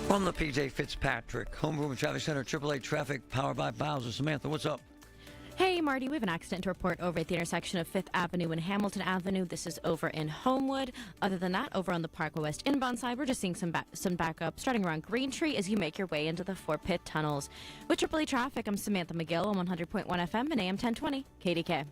From the PJ Fitzpatrick Home Improvement Traffic Center, AAA Traffic, powered by Bowser. Samantha, what's up? Hey, Marty, we have an accident to report over at the intersection of 5th Avenue and Hamilton Avenue. This is over in Homewood. Other than that, over on the Parkway West inbound side, we're just seeing some backup starting around Green Tree as you make your way into the Fort Pitt tunnels. With AAA Traffic, I'm Samantha McGill on 100.1 FM and AM 1020, KDKA.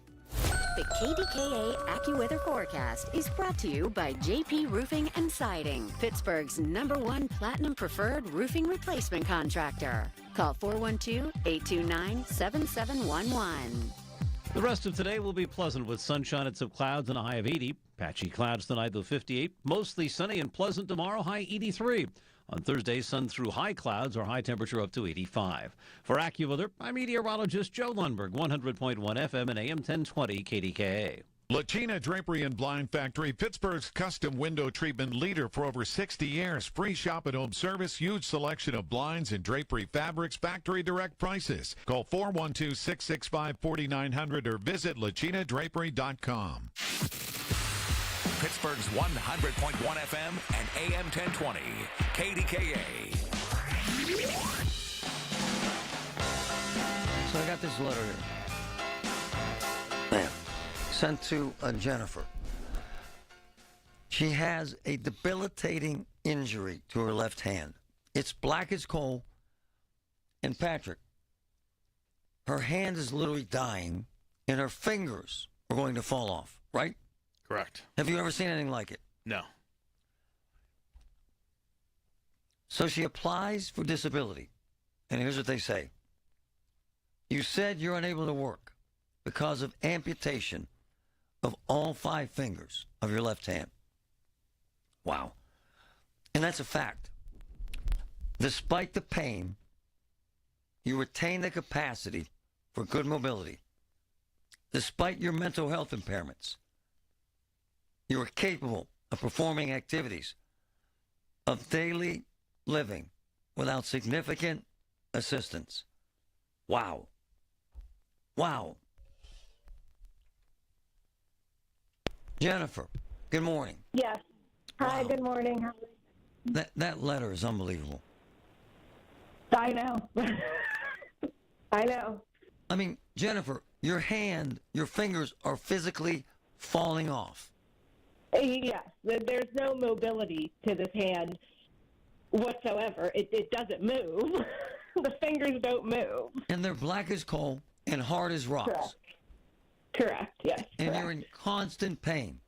The KDKA AccuWeather forecast is brought to you by JP Roofing and Siding, Pittsburgh's #1 Platinum Preferred Roofing Replacement Contractor. Call 412-829-7711. The rest of today will be pleasant with sunshine and some clouds and a high of 80. Patchy clouds tonight, though 58. Mostly sunny and pleasant tomorrow, high 83. On Thursday, sun through high clouds or high temperature up to 85. For AccuWeather, I'm meteorologist Joe Lundberg, 100.1 FM and AM 1020 KDKA. Lachina Drapery and Blind Factory, Pittsburgh's custom window treatment leader for over 60 years. Free shop at home service, huge selection of blinds and drapery fabrics, factory direct prices. Call 412-665-4900 or visit lachinadrapery.com. Pittsburgh's 100.1 FM and AM 1020, KDKA. So I got this letter here. Sent to Jennifer. She has a debilitating injury to her left hand. It's black as coal. And Patrick, her hand is literally dying, and her fingers are going to fall off, right? Correct. Have you ever seen anything like it? No. So she applies for disability. And here's what they say. You said you're unable to work because of amputation of all 5 fingers of your left hand. Wow. And that's a fact. Despite the pain, you retain the capacity for good mobility. Despite your mental health impairments, you are capable of performing activities of daily living without significant assistance. Wow. Wow. Jennifer, good morning. Yes. Hi, Wow. good morning. That letter is unbelievable. I know. I know. I mean, Jennifer, your fingers are physically falling off. Yes, there's no mobility to this hand whatsoever. It doesn't move. The fingers don't move. And they're black as coal and hard as rocks. Correct, yes. And correct. you're in constant pain.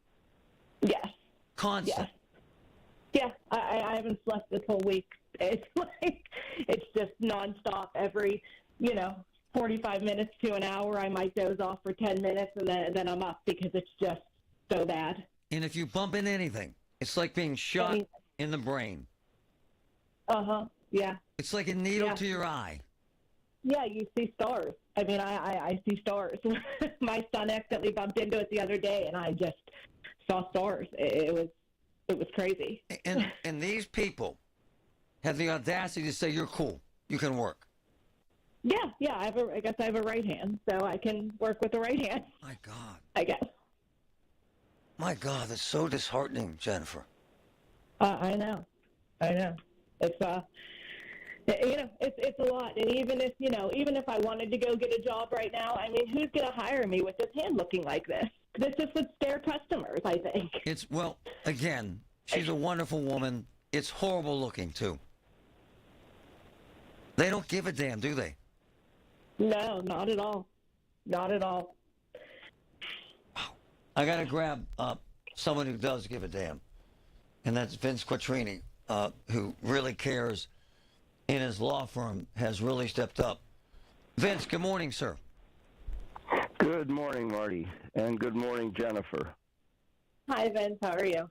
Yes. Constant. Yes. Yeah, I haven't slept this whole week. It's it's just nonstop. Every, 45 minutes to an hour, I might doze off for 10 minutes, and then I'm up because it's just so bad. And if you bump into anything, it's like being shot in the brain. Uh-huh, yeah. It's like a needle to your eye. Yeah, you see stars. I mean, I see stars. My son accidentally bumped into it the other day, and I just saw stars. It was crazy. And these people have the audacity to say you're cool. You can work. Yeah. I guess I have a right hand, so I can work with the right hand. My God. I guess. My God, that's so disheartening, Jennifer. I know. It's it's a lot. And even if I wanted to go get a job right now, I mean, who's going to hire me with this hand looking like this? This just would scare customers, I think. Again, she's a wonderful woman. It's horrible looking, too. They don't give a damn, do they? No, not at all. Not at all. I got to grab someone who does give a damn, and that's Vince Quattrini, who really cares, in his law firm, has really stepped up. Vince, good morning, sir. Good morning, Marty, and good morning, Jennifer. Hi, Vince. How are you?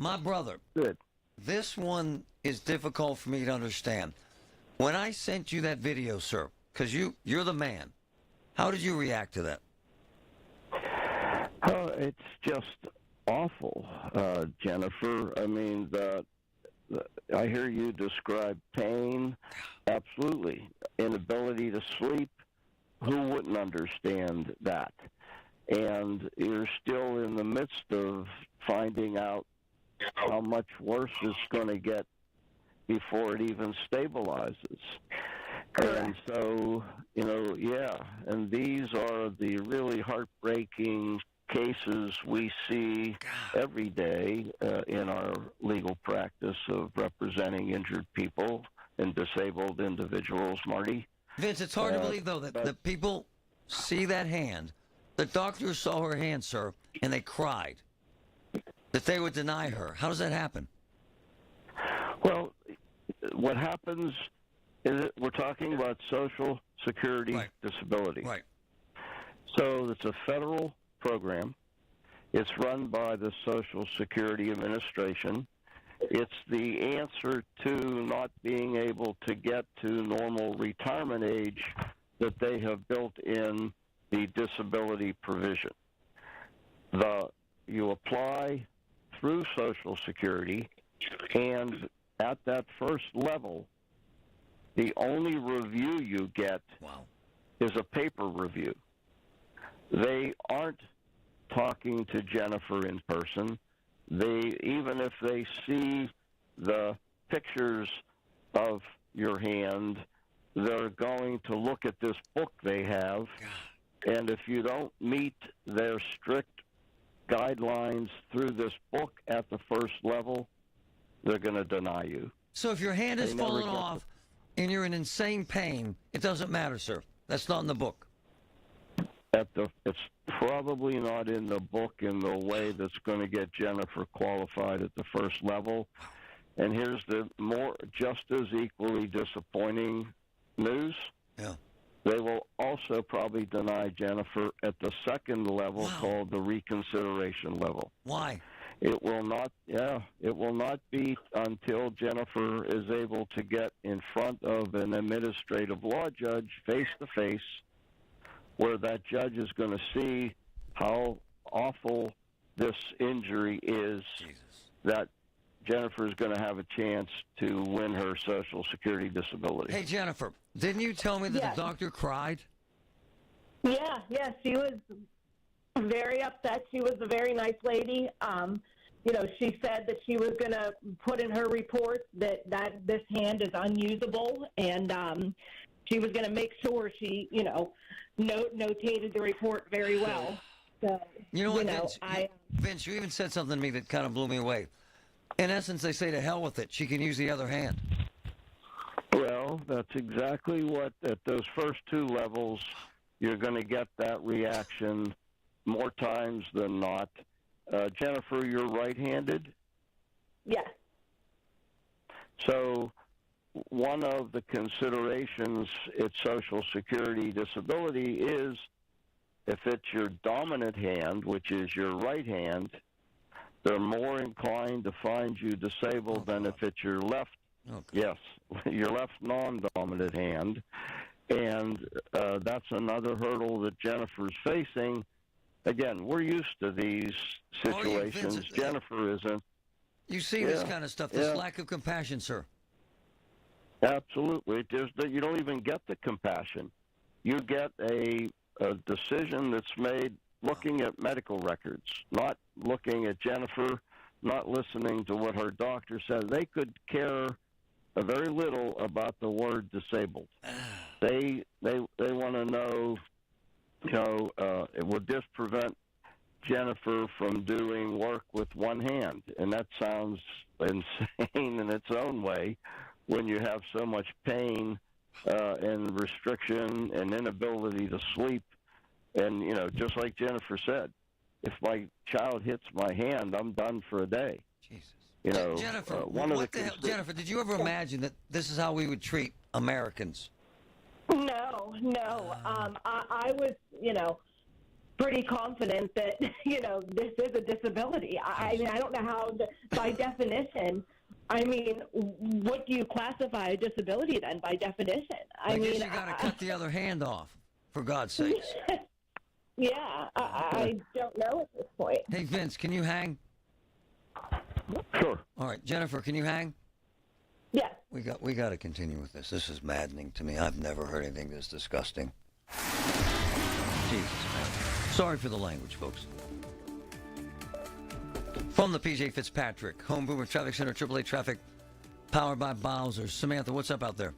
My brother. Good. This one is difficult for me to understand. When I sent you that video, sir, because you're the man, how did you react to that? Oh, it's just awful, Jennifer. I mean, I hear you describe pain. Absolutely. Inability to sleep. Who wouldn't understand that? And you're still in the midst of finding out how much worse it's going to get before it even stabilizes. And so, and these are the really heartbreaking cases we see every day in our legal practice of representing injured people and disabled individuals, Marty. Vince, it's hard to believe, though, that people see that hand. The doctors saw her hand, sir, and they cried that they would deny her. How does that happen? Well, what happens is that we're talking about Social Security disability. Right. So it's a federal program. It's run by the Social Security Administration. It's the answer to not being able to get to normal retirement age that they have built in the disability provision. You apply through Social Security, and at that first level, the only review you get is a paper review. They aren't talking to Jennifer in person. Even if they see the pictures of your hand, they're going to look at this book they have, and if you don't meet their strict guidelines through this book at the first level, they're going to deny you. So if your hand is falling off and you're in insane pain, it doesn't matter, sir. That's not in the book. It's probably not in the book in the way that's going to get Jennifer qualified at the first level. And here's the just as equally disappointing news. Yeah. They will also probably deny Jennifer at the second level called the reconsideration level. Why? It will not be until Jennifer is able to get in front of an administrative law judge face to face, where that judge is going to see how awful this injury is, that Jennifer is going to have a chance to win her Social Security disability. Hey, Jennifer, didn't you tell me that the doctor cried? Yeah, she was very upset. She was a very nice lady. She said that she was going to put in her report that this hand is unusable, and she was going to make sure she, notated the report very well. So, you know what, Vince, you even said something to me that kind of blew me away. In essence, they say to hell with it. She can use the other hand. Well, that's exactly what, at those first two levels, you're going to get that reaction more times than not. Jennifer, you're right-handed? Yes. So one of the considerations at Social Security disability is if it's your dominant hand, which is your right hand, they're more inclined to find you disabled than if it's your left. Yes, your left non-dominant hand. And that's another hurdle that Jennifer's facing. Again, we're used to these situations. Jennifer isn't. You see this kind of stuff, this lack of compassion, sir. Absolutely. You don't even get the compassion. You get a decision that's made looking at medical records, not looking at Jennifer, not listening to what her doctor said. They could care very little about the word disabled. They want to know, would this prevent Jennifer from doing work with one hand? And that sounds insane in its own way when you have so much pain and restriction and inability to sleep. And, just like Jennifer said, if my child hits my hand, I'm done for a day. Jesus. Jennifer, Jennifer, did you ever imagine that this is how we would treat Americans? No. I was, pretty confident that, this is a disability. I mean, I don't know how, by definition, I mean, what do you classify a disability then, by definition? I guess you got to cut the other hand off, for God's sakes. Yeah, I don't know at this point. Hey, Vince, can you hang? Sure. All right, Jennifer, can you hang? Yeah. We got to continue with this. This is maddening to me. I've never heard anything this disgusting. Jesus, man. Sorry for the language, folks. From the PJ Fitzpatrick Home Boomer Traffic Center, AAA Traffic, powered by Bowser. Samantha, what's up out there?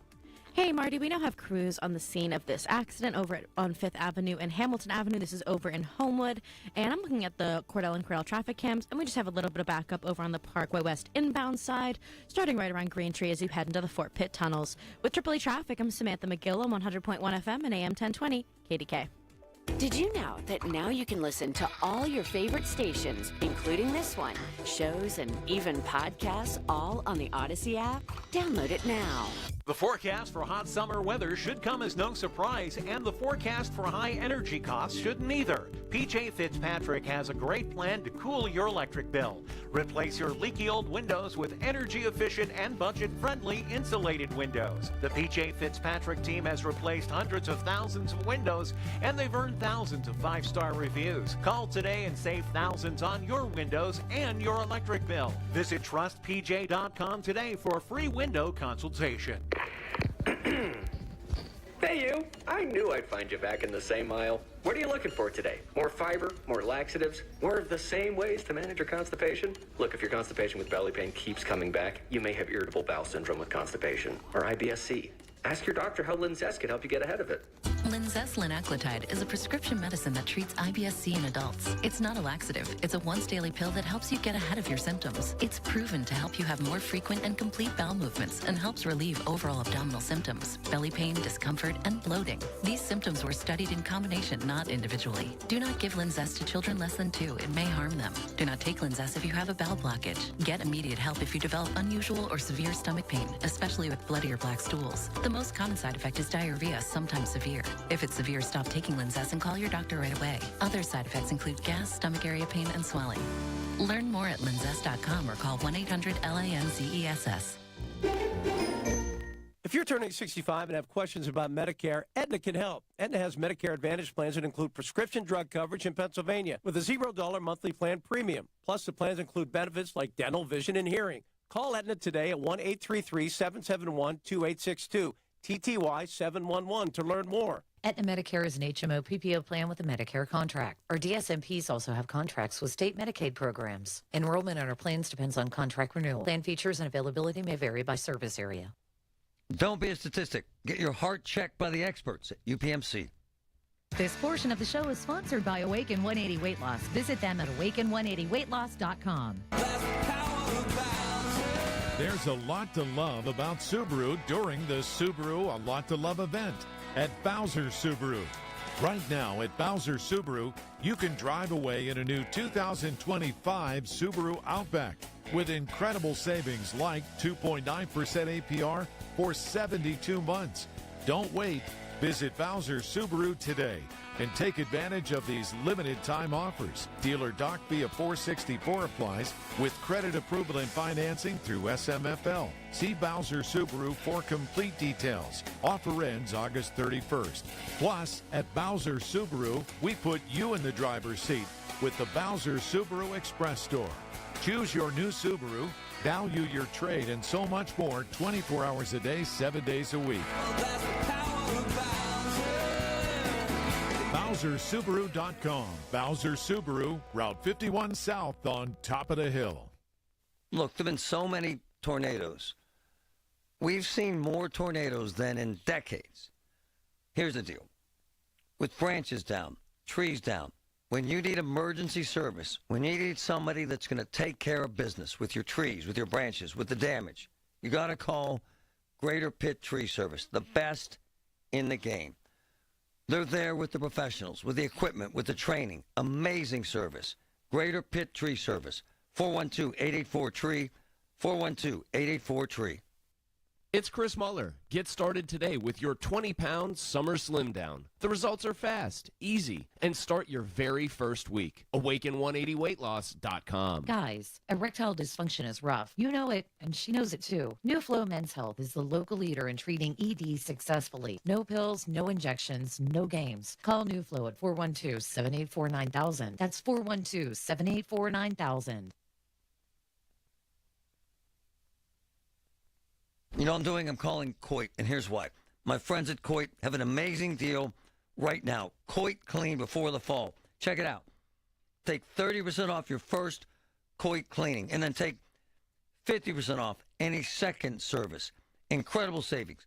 Hey, Marty, we now have crews on the scene of this accident over on 5th Avenue and Hamilton Avenue. This is over in Homewood. And I'm looking at the Cordell and Cordell traffic cams, and we just have a little bit of backup over on the Parkway West inbound side, starting right around Green Tree as you head into the Fort Pitt tunnels. With AAA Traffic, I'm Samantha McGill on 100.1 FM and AM 1020 KDK. Did you know that now you can listen to all your favorite stations, including this one, shows, and even podcasts, all on the Odyssey app? Download it now. The forecast for hot summer weather should come as no surprise, and the forecast for high energy costs shouldn't either. PJ Fitzpatrick has a great plan to cool your electric bill. Replace your leaky old windows with energy-efficient and budget-friendly insulated windows. The PJ Fitzpatrick team has replaced hundreds of thousands of windows, and they've earned thousands of 5-star reviews. Call today and save thousands on your windows and your electric bill. Visit trustpj.com today for a free window consultation. Hey you, I knew I'd find you back in the same aisle. What are you looking for today? More fiber, more laxatives, more of the same ways to manage your constipation? Look, if your constipation with belly pain keeps coming back, you may have irritable bowel syndrome with constipation, or IBS-C. Ask your doctor how Linzess can help you get ahead of it. Linzess linaclotide is a prescription medicine that treats IBS-C in adults. It's not a laxative. It's a once-daily pill that helps you get ahead of your symptoms. It's proven to help you have more frequent and complete bowel movements and helps relieve overall abdominal symptoms, belly pain, discomfort, and bloating. These symptoms were studied in combination, not individually. Do not give Linzess to children less than 2. It may harm them. Do not take Linzess if you have a bowel blockage. Get immediate help if you develop unusual or severe stomach pain, especially with bloody or black stools. The most common side effect is diarrhea, sometimes severe. If it's severe, stop taking Linzess and call your doctor right away. Other side effects include gas, stomach area pain, and swelling. Learn more at linzess.com or call 1-800-LANZESS. If you're turning 65 and have questions about Medicare, Aetna can help. Aetna has Medicare Advantage plans that include prescription drug coverage in Pennsylvania with a $0 monthly plan premium. Plus, the plans include benefits like dental, vision, and hearing. Call Aetna today at 1-833-771-2862. TTY 711 to learn more. Aetna Medicare is an HMO PPO plan with a Medicare contract. Our DSMPs also have contracts with state Medicaid programs. Enrollment in our plans depends on contract renewal. Plan features and availability may vary by service area. Don't be a statistic. Get your heart checked by the experts at UPMC. This portion of the show is sponsored by Awaken 180 Weight Loss. Visit them at awaken180weightloss.com. There's a lot to love about Subaru during the Subaru A Lot to Love event at Bowser Subaru. Right now at Bowser Subaru, you can drive away in a new 2025 Subaru Outback with incredible savings like 2.9% APR for 72 months. Don't wait. Visit Bowser Subaru today and take advantage of these limited time offers. Dealer Doc via 464 applies with credit approval and financing through SMFL. See Bowser Subaru for complete details. Offer ends August 31st. Plus, at Bowser Subaru, we put you in the driver's seat with the Bowser Subaru Express Store. Choose your new Subaru, value your trade, and so much more 24 hours a day, 7 days a week. BowserSubaru.com. Bowser Subaru, Route 51 South on top of the hill. Look, there have been so many tornadoes. We've seen more tornadoes than in decades. Here's the deal. With branches down, trees down, when you need emergency service, when you need somebody that's going to take care of business with your trees, with your branches, with the damage, you got to call Greater Pitt Tree Service, the best in the game. They're there with the professionals, with the equipment, with the training. Amazing service. Greater Pitt Tree Service. 412-884-TREE. 412-884-TREE. It's Chris Muller. Get started today with your 20-pound summer slim down. The results are fast, easy, and start your very first week. Awaken180weightloss.com. Guys, erectile dysfunction is rough. You know it, and she knows it too. New Flow Men's Health is the local leader in treating ED successfully. No pills, no injections, no games. Call New Flow at 412-784-9000. That's 412-784-9000. You know what I'm doing? I'm calling Coit, and here's why. My friends at Coit have an amazing deal right now. Coit Clean before the fall. Check it out. Take 30% off your first Coit cleaning, and then take 50% off any second service. Incredible savings.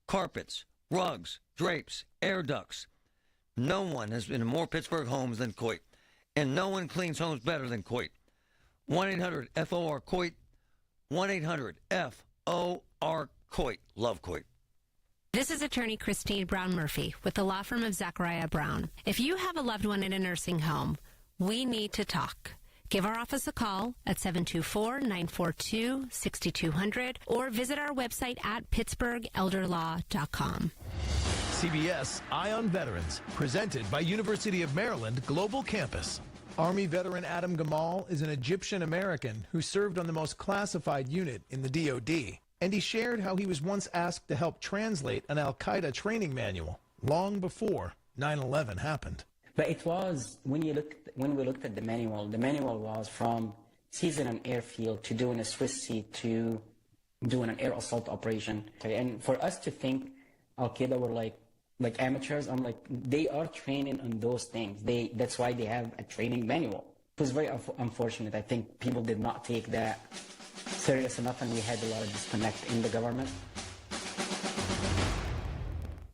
Carpets, rugs, drapes, air ducts. No one has been in more Pittsburgh homes than Coit, and no one cleans homes better than Coit. 1-800-FOR-COIT, 1-800-FOR Coit. Love Coit. This is attorney Christine Brown Murphy with the law firm of Zachariah Brown. If you have a loved one in a nursing home, we need to talk. Give our office a call at 724-942-6200 or visit our website at pittsburghelderlaw.com. CBS Eye on Veterans, presented by University of Maryland Global Campus. Army veteran Adam Gamal is an Egyptian American who served on the most classified unit in the DoD. And he shared how he was once asked to help translate an Al-Qaeda training manual long before 9/11 happened. But it was, when we looked at the manual was from seizing an airfield to doing a Swiss seat to doing an air assault operation. And for us to think Al-Qaeda were like amateurs, I'm like, they are training on those things. That's why they have a training manual. It was very unfortunate. I think people did not take that serious enough, and we had a lot of disconnect in the government.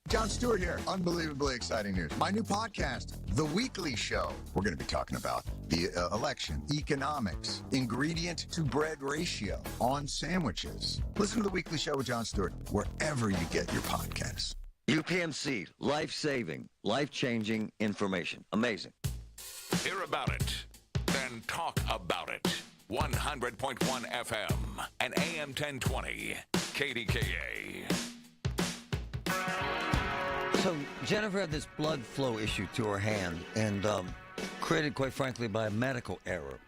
Jon Stewart here. Unbelievably exciting news. My new podcast, The Weekly Show. We're going to be talking about the election, economics, ingredient to bread ratio on sandwiches. Listen to The Weekly Show with Jon Stewart wherever you get your podcasts. UPMC, life-saving, life-changing information. Amazing. Hear about it, then talk about it. 100.1 FM and AM 1020, KDKA. So Jennifer had this blood flow issue to her hand, and created, quite frankly, by a medical error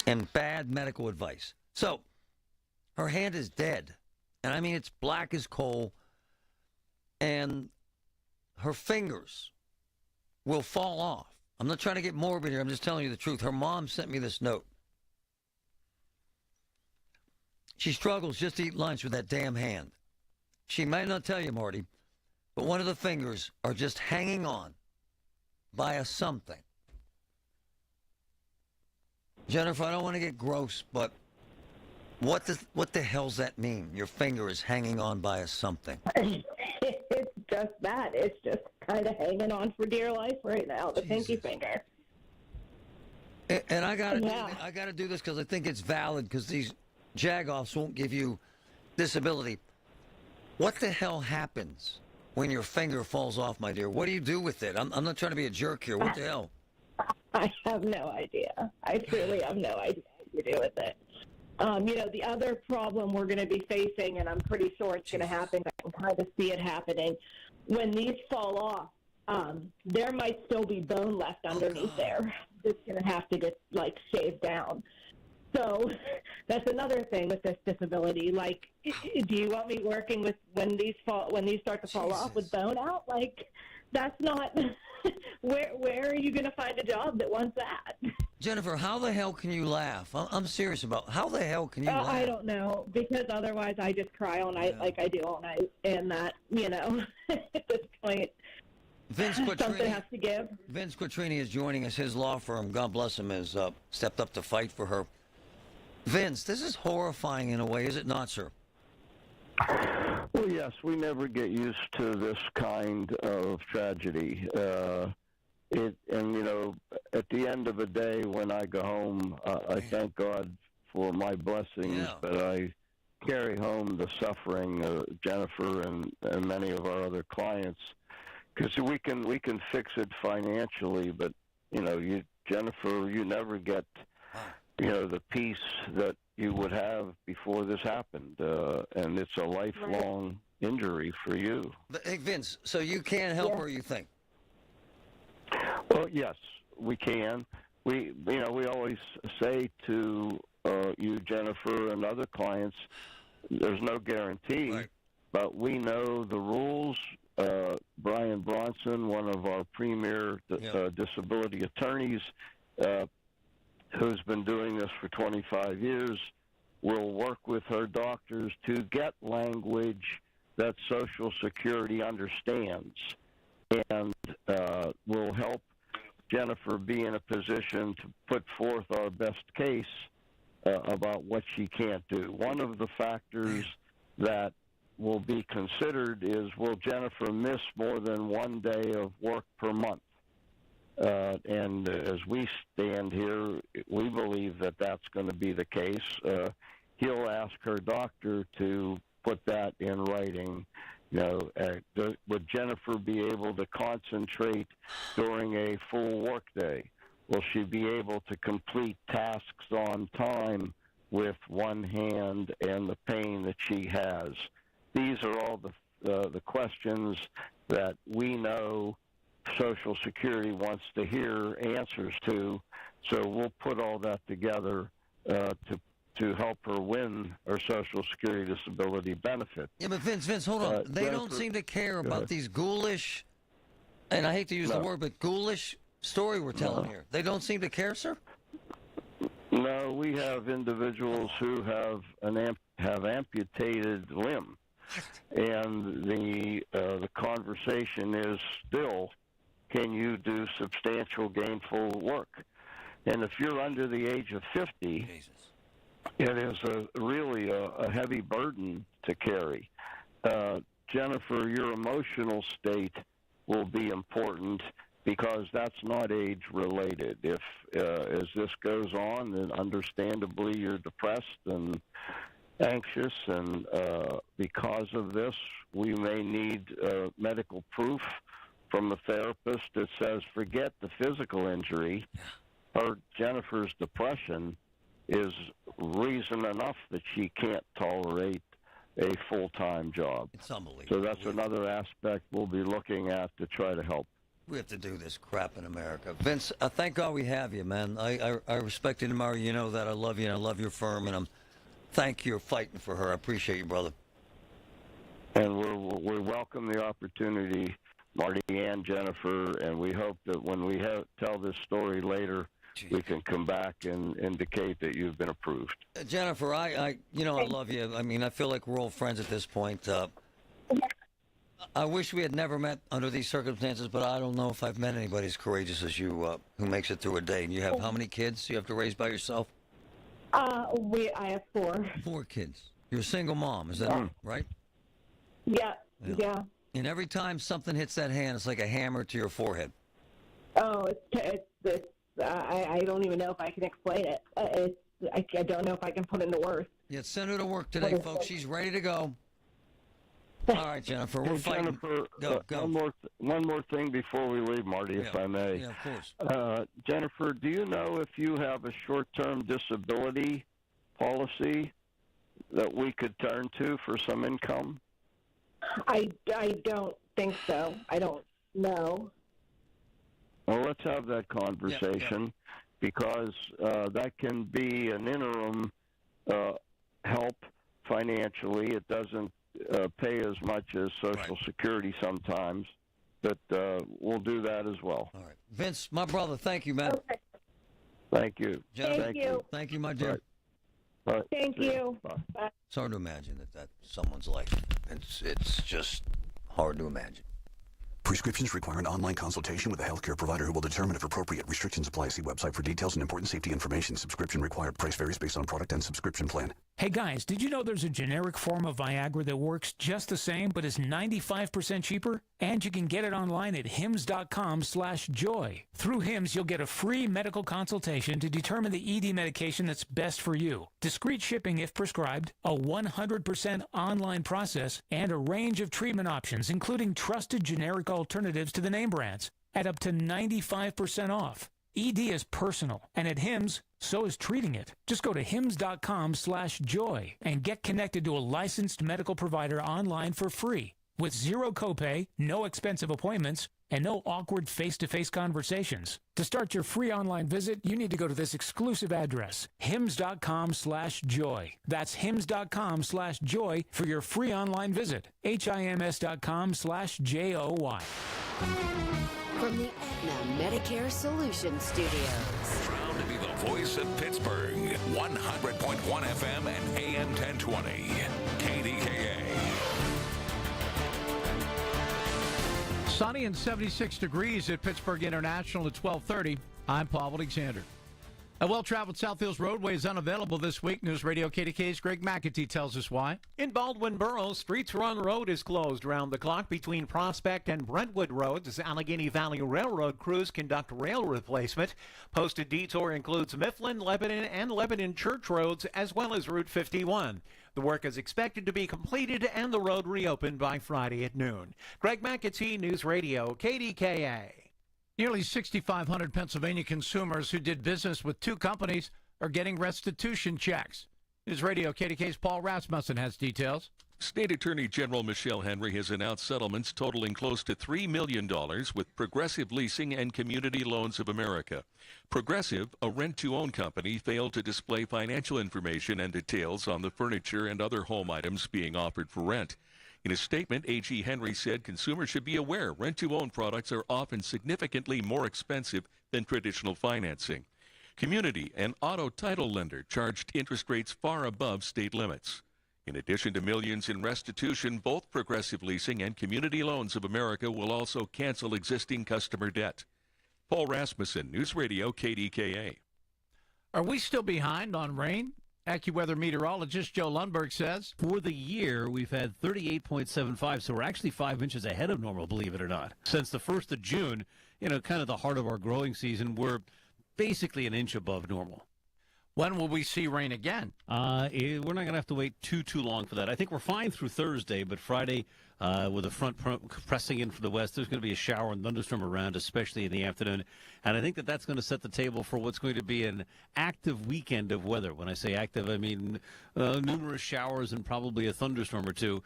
and bad medical advice. So her hand is dead, and I mean it's black as coal, and her fingers will fall off. I'm not trying to get morbid here. I'm just telling you the truth. Her mom sent me this note. She struggles just to eat lunch with that damn hand. She might not tell you, Marty, but one of the fingers are just hanging on by a something. Jennifer, I don't want to get gross, but what the hell's that mean? Your finger is hanging on by a something. It's just that. It's just kind of hanging on for dear life right now, the pinky finger. And I gotta do this because I think it's valid, because these jagoffs won't give you disability. What the hell happens when your finger falls off, my dear? What do you do with it? I'm not trying to be a jerk here. What the hell? I have no idea. I truly have no idea what to do with it. The other problem we're going to be facing, and I'm pretty sure it's going to happen, I can kind of see it happening, when these fall off, there might still be bone left underneath there. It's going to have to get, shaved down. So that's another thing with this disability. Do you want me working with when these start to fall off with bone out? That's not. Where are you going to find a job that wants that? Jennifer, how the hell can you laugh? I'm serious about how the hell can you laugh? I don't know, because otherwise I just cry all night like I do all night, and that at this point. Something has to give. Vince Quattrini is joining us. His law firm, God bless him, has stepped up to fight for her. Vince, this is horrifying in a way, is it not, sir? Well, yes, we never get used to this kind of tragedy. At the end of the day, when I go home, I thank God for my blessings, but I carry home the suffering of Jennifer and many of our other clients, because we can fix it financially, but Jennifer, you never get the peace that you would have before this happened, and it's a lifelong injury for you. Hey, Vince, so you can't help her, you think? Well, yes, we can. We always say to you, Jennifer, and other clients, there's no guarantee, but we know the rules. Brian Bronson, one of our premier disability attorneys, who's been doing this for 25 years, will work with her doctors to get language that Social Security understands, and will help Jennifer be in a position to put forth our best case about what she can't do. One of the factors that will be considered is, will Jennifer miss more than one day of work per month? And as we stand here, we believe that that's going to be the case. He'll ask her doctor to put that in writing. Would Jennifer be able to concentrate during a full workday? Will she be able to complete tasks on time with one hand and the pain that she has? These are all the questions that we know Social Security wants to hear answers to. So we'll put all that together to help her win her Social Security disability benefit. Yeah, but Vince, hold on. They don't seem to care about these ghoulish, and I hate to use the word, but ghoulish story we're telling here. They don't seem to care, sir? No, we have individuals who have amputated limb, and the conversation is still, can you do substantial gainful work? And if you're under the age of 50, it is really a heavy burden to carry. Jennifer, your emotional state will be important, because that's not age-related. If, as this goes on, then understandably you're depressed and anxious, and because of this, we may need medical proof from a therapist that says, forget the physical injury, Jennifer's depression is reason enough that she can't tolerate a full-time job. It's unbelievable. So that's another aspect we'll be looking at to try to help. We have to do this crap in America. Vince, thank God we have you, man. I respect you, Murray. You know that. I love you, and I love your firm, and thank you for fighting for her. I appreciate you, brother. And we welcome the opportunity, Marty and Jennifer, and we hope that when we tell this story later, we can come back and indicate that you've been approved. Jennifer, I love you. I mean, I feel like we're old friends at this point. I wish we had never met under these circumstances, but I don't know if I've met anybody as courageous as you, who makes it through a day. And you have how many kids you have to raise by yourself? I have 4. 4 kids. You're a single mom, is that right? Yeah. And every time something hits that hand, it's like a hammer to your forehead. Oh, I don't even know if I can explain it. I don't know if I can put into words. Yeah, send her to work today, folks. She's ready to go. All right, Jennifer, we're fighting. Jennifer, Go. One more thing before we leave, Marty, if I may. Yeah, of course. Jennifer, do you know if you have a short-term disability policy that we could turn to for some income? I don't think so. I don't know. Well, let's have that conversation, because that can be an interim help financially. It doesn't pay as much as Social Security sometimes, but we'll do that as well. All right. Vince, my brother, thank you, man. Okay. Thank you. Thank you. Thank you, my dear. All right. Thank you. Bye. It's hard to imagine that's someone's life. It's just hard to imagine. Prescriptions require an online consultation with a healthcare provider who will determine if appropriate. Restrictions apply. See website for details and important safety information. Subscription required. Price varies based on product and subscription plan. Hey guys, did you know there's a generic form of Viagra that works just the same but is 95% cheaper? And you can get it online at hims.com/joy. Through Hims, you'll get a free medical consultation to determine the ED medication that's best for you. Discreet shipping if prescribed, a 100% online process, and a range of treatment options, including trusted generic alternatives to the name brands, at up to 95% off. ED is personal, and at Hims, So is treating it. Just go to hims.com/joy and get connected to a licensed medical provider online for free with zero copay, no expensive appointments, and no awkward face-to-face conversations. To start your free online visit, you need to go to this exclusive address, hims.com/joy. That's hims.com/joy for your free online visit. HIMS.com/JOY. From the Aetna Medicare Solutions Studios. Proud to be the voice of Pittsburgh. 100.1 FM and AM 1020. KDKA. Sunny and 76 degrees at Pittsburgh International at 12:30. I'm Paul Alexander. A well-traveled South Hills roadway is unavailable this week. News Radio KDKA's Greg McAtee tells us why. In Baldwin Borough, Streets Run Road is closed round the clock between Prospect and Brentwood Roads as Allegheny Valley Railroad crews conduct rail replacement. Posted detour includes Mifflin, Lebanon, and Lebanon Church Roads, as well as Route 51. The work is expected to be completed and the road reopened by Friday at noon. Greg McAtee, News Radio, KDKA. Nearly 6,500 Pennsylvania consumers who did business with two companies are getting restitution checks. News Radio KDK's Paul Rasmussen has details. State Attorney General Michelle Henry has announced settlements totaling close to $3 million with Progressive Leasing and Community Loans of America. Progressive, a rent-to-own company, failed to display financial information and details on the furniture and other home items being offered for rent. In a statement, AG Henry said consumers should be aware rent-to-own products are often significantly more expensive than traditional financing. Community, an auto title lender, charged interest rates far above state limits. In addition to millions in restitution, both Progressive Leasing and Community Loans of America will also cancel existing customer debt. Paul Rasmussen, News Radio KDKA. Are we still behind on rain? AccuWeather meteorologist Joe Lundberg says. For the year, we've had 38.75, so we're actually 5 inches ahead of normal, believe it or not. Since the 1st of June, kind of the heart of our growing season, we're basically an inch above normal. When will we see rain again? We're not going to have to wait too long for that. I think we're fine through Thursday, but Friday, with a front pressing in from the west, there's going to be a shower and thunderstorm around, especially in the afternoon. And I think that's going to set the table for what's going to be an active weekend of weather. When I say active, I mean numerous showers and probably a thunderstorm or two.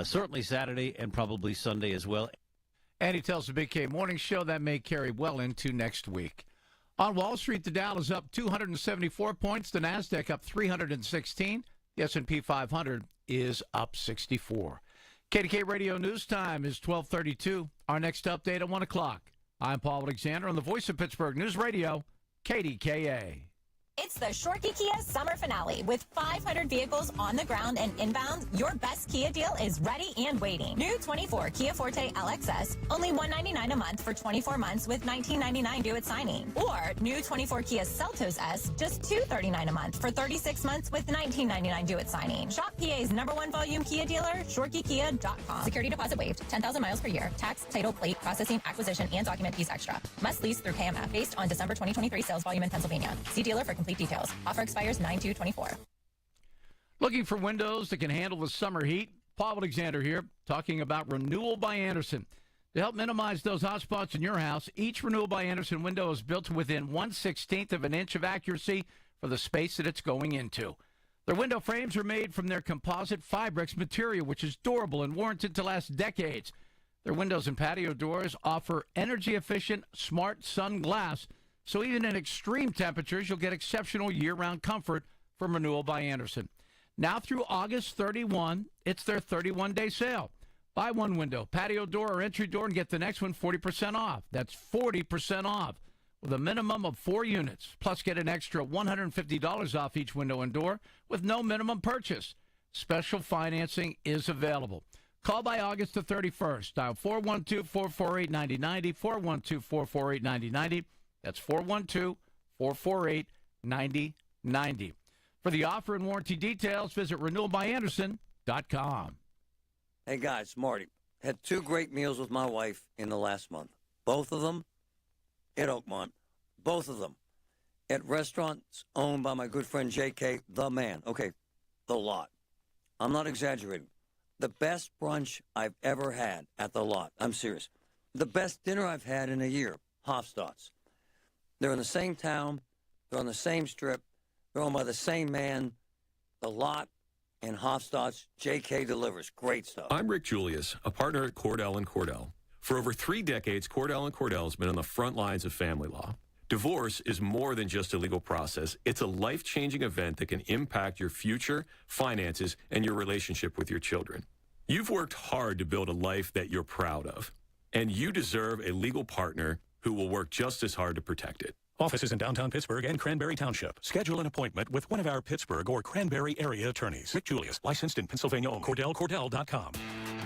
Certainly Saturday and probably Sunday as well. And he tells the Big K Morning Show that may carry well into next week. On Wall Street, the Dow is up 274 points. The NASDAQ up 316. The S&P 500 is up 64. KDK Radio News Time is 12:32. Our next update at 1 o'clock. I'm Paul Alexander on the voice of Pittsburgh News Radio, KDKA. It's the Shorty Kia Summer Finale. With 500 vehicles on the ground and inbound, your best Kia deal is ready and waiting. New 24 Kia Forte LXS, only $199 a month for 24 months with $19.99 due at signing. Or new 24 Kia Seltos S, just $239 a month for 36 months with $19.99 due at signing. Shop PA's #1 volume Kia dealer, ShortyKia.com. Security deposit waived, 10,000 miles per year. Tax, title, plate, processing, acquisition, and document fees extra. Must lease through KMF based on December 2023 sales volume in Pennsylvania. See dealer for complete details. Offer expires 9/2/24. Looking for windows that can handle the summer heat? Paul Alexander here, talking about Renewal by Andersen. To help minimize those hot spots in your house, each Renewal by Andersen window is built to within 1/16 of an inch of accuracy for the space that it's going into. Their window frames are made from their composite Fibrex material, which is durable and warranted to last decades. Their windows and patio doors offer energy-efficient, smart sun glass, so even in extreme temperatures, you'll get exceptional year-round comfort from Renewal by Andersen. Now through August 31, it's their 31-day sale. Buy one window, patio door, or entry door, and get the next one 40% off. That's 40% off with a minimum of 4 units. Plus, get an extra $150 off each window and door with no minimum purchase. Special financing is available. Call by August the 31st. Dial 412-448-9090, 412-448-9090. That's 412-448-9090. For the offer and warranty details, visit renewalbyandersen.com. Hey, guys, Marty. Had 2 great meals with my wife in the last month. Both of them at Oakmont. Both of them at restaurants owned by my good friend J.K., the man. Okay, the Lot. I'm not exaggerating. The best brunch I've ever had at the Lot. I'm serious. The best dinner I've had in a year. Hofstadt's. They're in the same town. They're on the same strip. They're owned by the same man. The Lot and Hofstadt's J.K. delivers. Great stuff. I'm Rick Julius, a partner at Cordell & Cordell. For over 3 decades, Cordell & Cordell has been on the front lines of family law. Divorce is more than just a legal process. It's a life-changing event that can impact your future, finances, and your relationship with your children. You've worked hard to build a life that you're proud of, and you deserve a legal partner who will work just as hard to protect it. Offices in downtown Pittsburgh and Cranberry Township. Schedule an appointment with one of our Pittsburgh or Cranberry area attorneys. Rick Julius, licensed in Pennsylvania only. CordellCordell.com.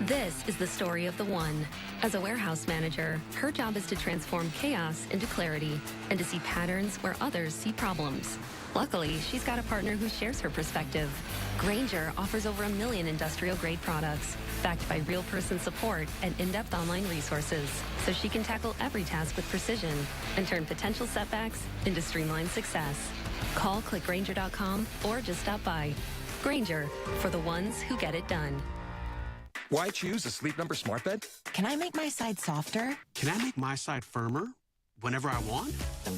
This is the story of the one. As a warehouse manager, her job is to transform chaos into clarity and to see patterns where others see problems. Luckily, she's got a partner who shares her perspective. Grainger offers over 1 million industrial-grade products, backed by real-person support and in-depth online resources, so she can tackle every task with precision and turn potential setbacks into streamlined success. Call clickgrainger.com or just stop by. Grainger, for the ones who get it done. Why choose a Sleep Number smart bed? Can I make my side softer? Can I make my side firmer whenever I want?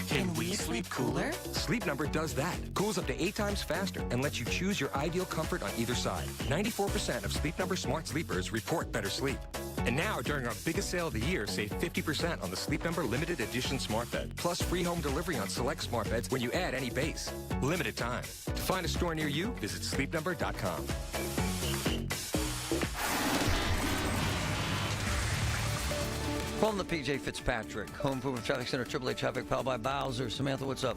Can we sleep cooler? Sleep Number does that. Cools up to 8 times faster and lets you choose your ideal comfort on either side. 94% of Sleep Number smart sleepers report better sleep. And now, during our biggest sale of the year, save 50% on the Sleep Number limited edition smart bed. Plus free home delivery on select smart beds when you add any base. Limited time. To find a store near you, visit sleepnumber.com. From the PJ Fitzpatrick Home Improvement Traffic Center, AAA Traffic, powered by Bowser. Samantha, what's up?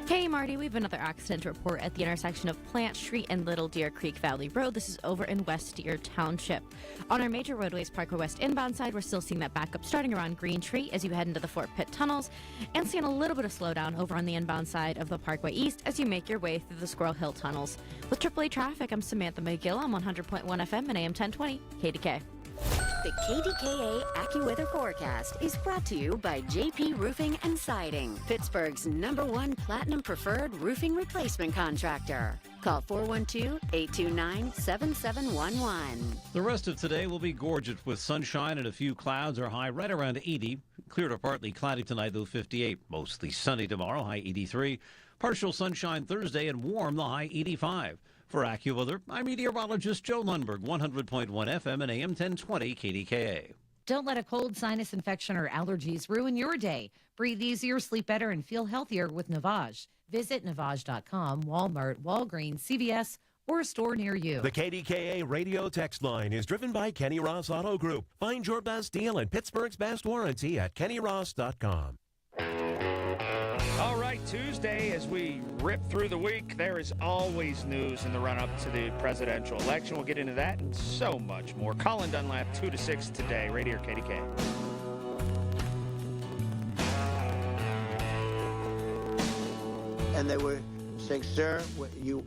Hey, Marty, we have another accident to report at the intersection of Plant Street and Little Deer Creek Valley Road. This is over in West Deer Township. On our major roadways, Parkway West inbound side, we're still seeing that backup starting around Green Tree as you head into the Fort Pitt tunnels, and seeing a little bit of slowdown over on the inbound side of the Parkway East as you make your way through the Squirrel Hill tunnels. With AAA Traffic, I'm Samantha McGill. I'm 100.1 FM and AM 1020 KDK. The KDKA AccuWeather forecast is brought to you by JP Roofing and Siding, Pittsburgh's #1 Platinum Preferred Roofing Replacement Contractor. Call 412-829-7711. The rest of today will be gorgeous with sunshine and a few clouds. Our high right around 80. Clear to partly cloudy tonight, though 58. Mostly sunny tomorrow, high 83. Partial sunshine Thursday and warm, the high 85. For AccuWeather, I'm meteorologist Joe Lundberg, 100.1 FM and AM 1020 KDKA. Don't let a cold, sinus infection, or allergies ruin your day. Breathe easier, sleep better, and feel healthier with Navage. Visit Navage.com, Walmart, Walgreens, CVS, or a store near you. The KDKA radio text line is driven by Kenny Ross Auto Group. Find your best deal and Pittsburgh's best warranty at KennyRoss.com. All right, Tuesday, as we rip through the week, there is always news in the run-up to the presidential election. We'll get into that and so much more. Colin Dunlap, 2 to 6 today, right here, KDK. And they were saying, sir, you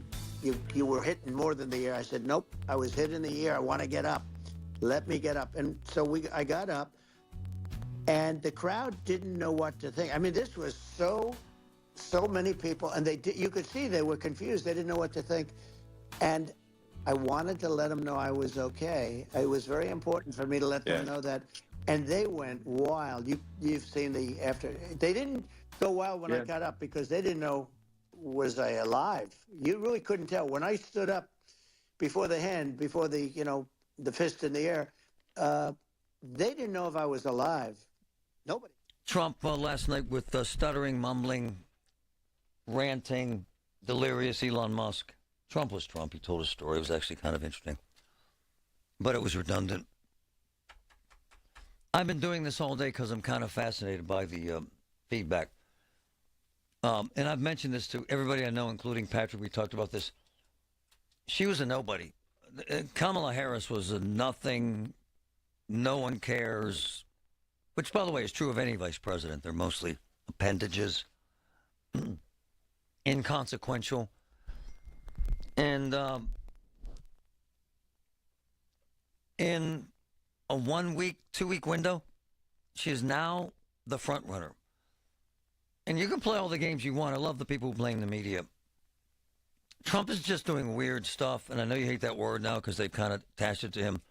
were hitting more than the air. I said, nope, I was hitting the air. I want to get up. Let me get up. And so I got up. And the crowd didn't know what to think. I mean, this was so many people, and you could see they were confused. They didn't know what to think. And I wanted to let them know I was okay. It was very important for me to let them know that. And they went wild. You've seen the after. They didn't go wild when I got up because they didn't know, was I alive? You really couldn't tell. When I stood up before the hand, before the fist in the air, they didn't know if I was alive. Nobody. Trump last night with stuttering, mumbling, ranting, delirious Elon Musk. Trump was Trump. He told a story. It was actually kind of interesting. But it was redundant. I've been doing this all day because I'm kind of fascinated by the feedback. And I've mentioned this to everybody I know, including Patrick. We talked about this. She was a nobody. Kamala Harris was a nothing, no one cares, which, by the way, is true of any vice president. They're mostly appendages, inconsequential. And in a 1 week, 2 week window, she is now the front runner. And you can play all the games you want. I love the people who blame the media. Trump is just doing weird stuff, and I know you hate that word now because they've kind of attached it to him.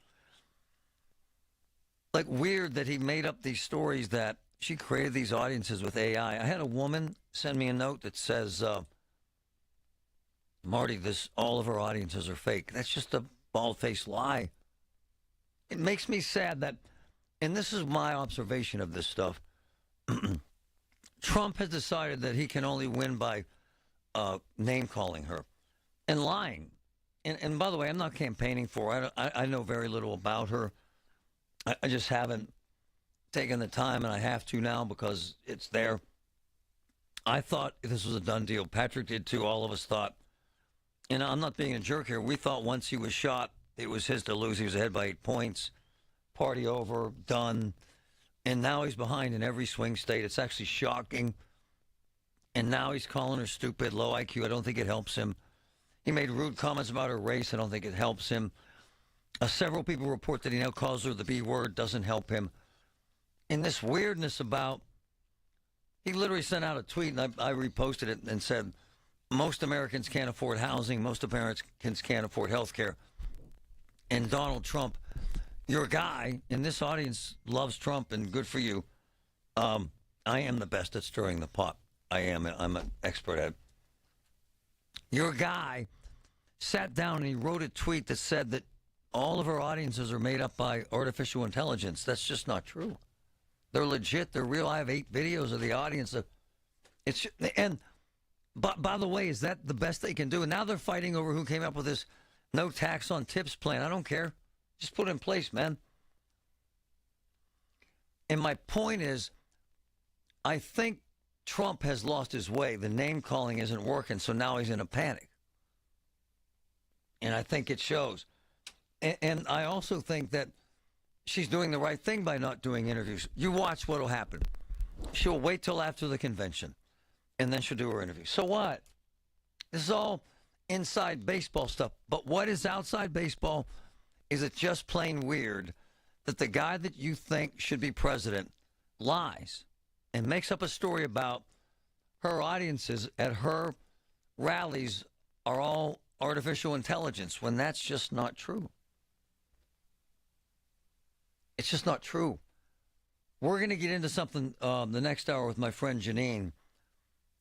Like weird that he made up these stories that she created these audiences with AI. I had a woman send me a note that says, Marty, all of our audiences are fake. That's just a bald-faced lie. It makes me sad that, and this is my observation of this stuff, Trump has decided that he can only win by name-calling her and lying. And by the way, I'm not campaigning for her. I know very little about her. I just haven't taken the time, and I have to now because it's there. I thought this was a done deal. Patrick did too. All of us thought. And I'm not being a jerk here. We thought once he was shot, it was his to lose. He was ahead by 8 points. Party over, done. And now he's behind in every swing state. It's actually shocking. And now he's calling her stupid, low IQ. I don't think it helps him. He made rude comments about her race. I don't think it helps him. Several people report that he now calls her the B word. Doesn't help him. And this weirdness about, he literally sent out a tweet, and I reposted it and said, most Americans can't afford housing. Most Americans can't afford health care. And Donald Trump, your guy in this audience loves Trump, and good for you. I am the best at stirring the pot. I am. I'm an expert at it. Your guy sat down and he wrote a tweet that said that all of our audiences are made up by artificial intelligence. That's just not true. They're legit. They're real. I have 8 videos of the audience. But by the way, is that the best they can do? And now they're fighting over who came up with this no tax on tips plan. I don't care. Just put it in place, man. And my point is, I think Trump has lost his way. The name calling isn't working, so now he's in a panic. And I think it shows. And I also think that she's doing the right thing by not doing interviews. You watch what will happen. She'll wait till after the convention, and then she'll do her interview. So what? This is all inside baseball stuff. But what is outside baseball? Is it just plain weird that the guy that you think should be president lies and makes up a story about her audiences at her rallies are all artificial intelligence when that's just not true? It's just not true. We're going to get into something the next hour with my friend Janine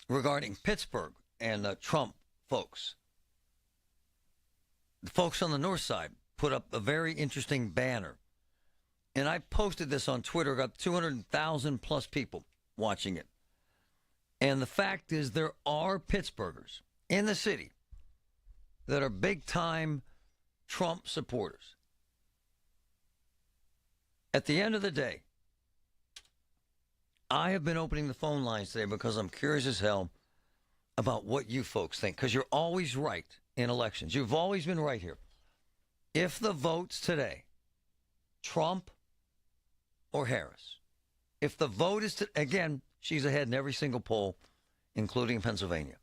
regarding Pittsburgh and Trump folks. The folks on the north side put up a very interesting banner. And I posted this on Twitter, got 200,000 plus people watching it. And the fact is there are Pittsburghers in the city that are big-time Trump supporters. At the end of the day, I have been opening the phone lines today because I'm curious as hell about what you folks think, because you're always right in elections. You've always been right here. If the votes today, Trump or Harris, if the vote is to, again, she's ahead in every single poll, including Pennsylvania.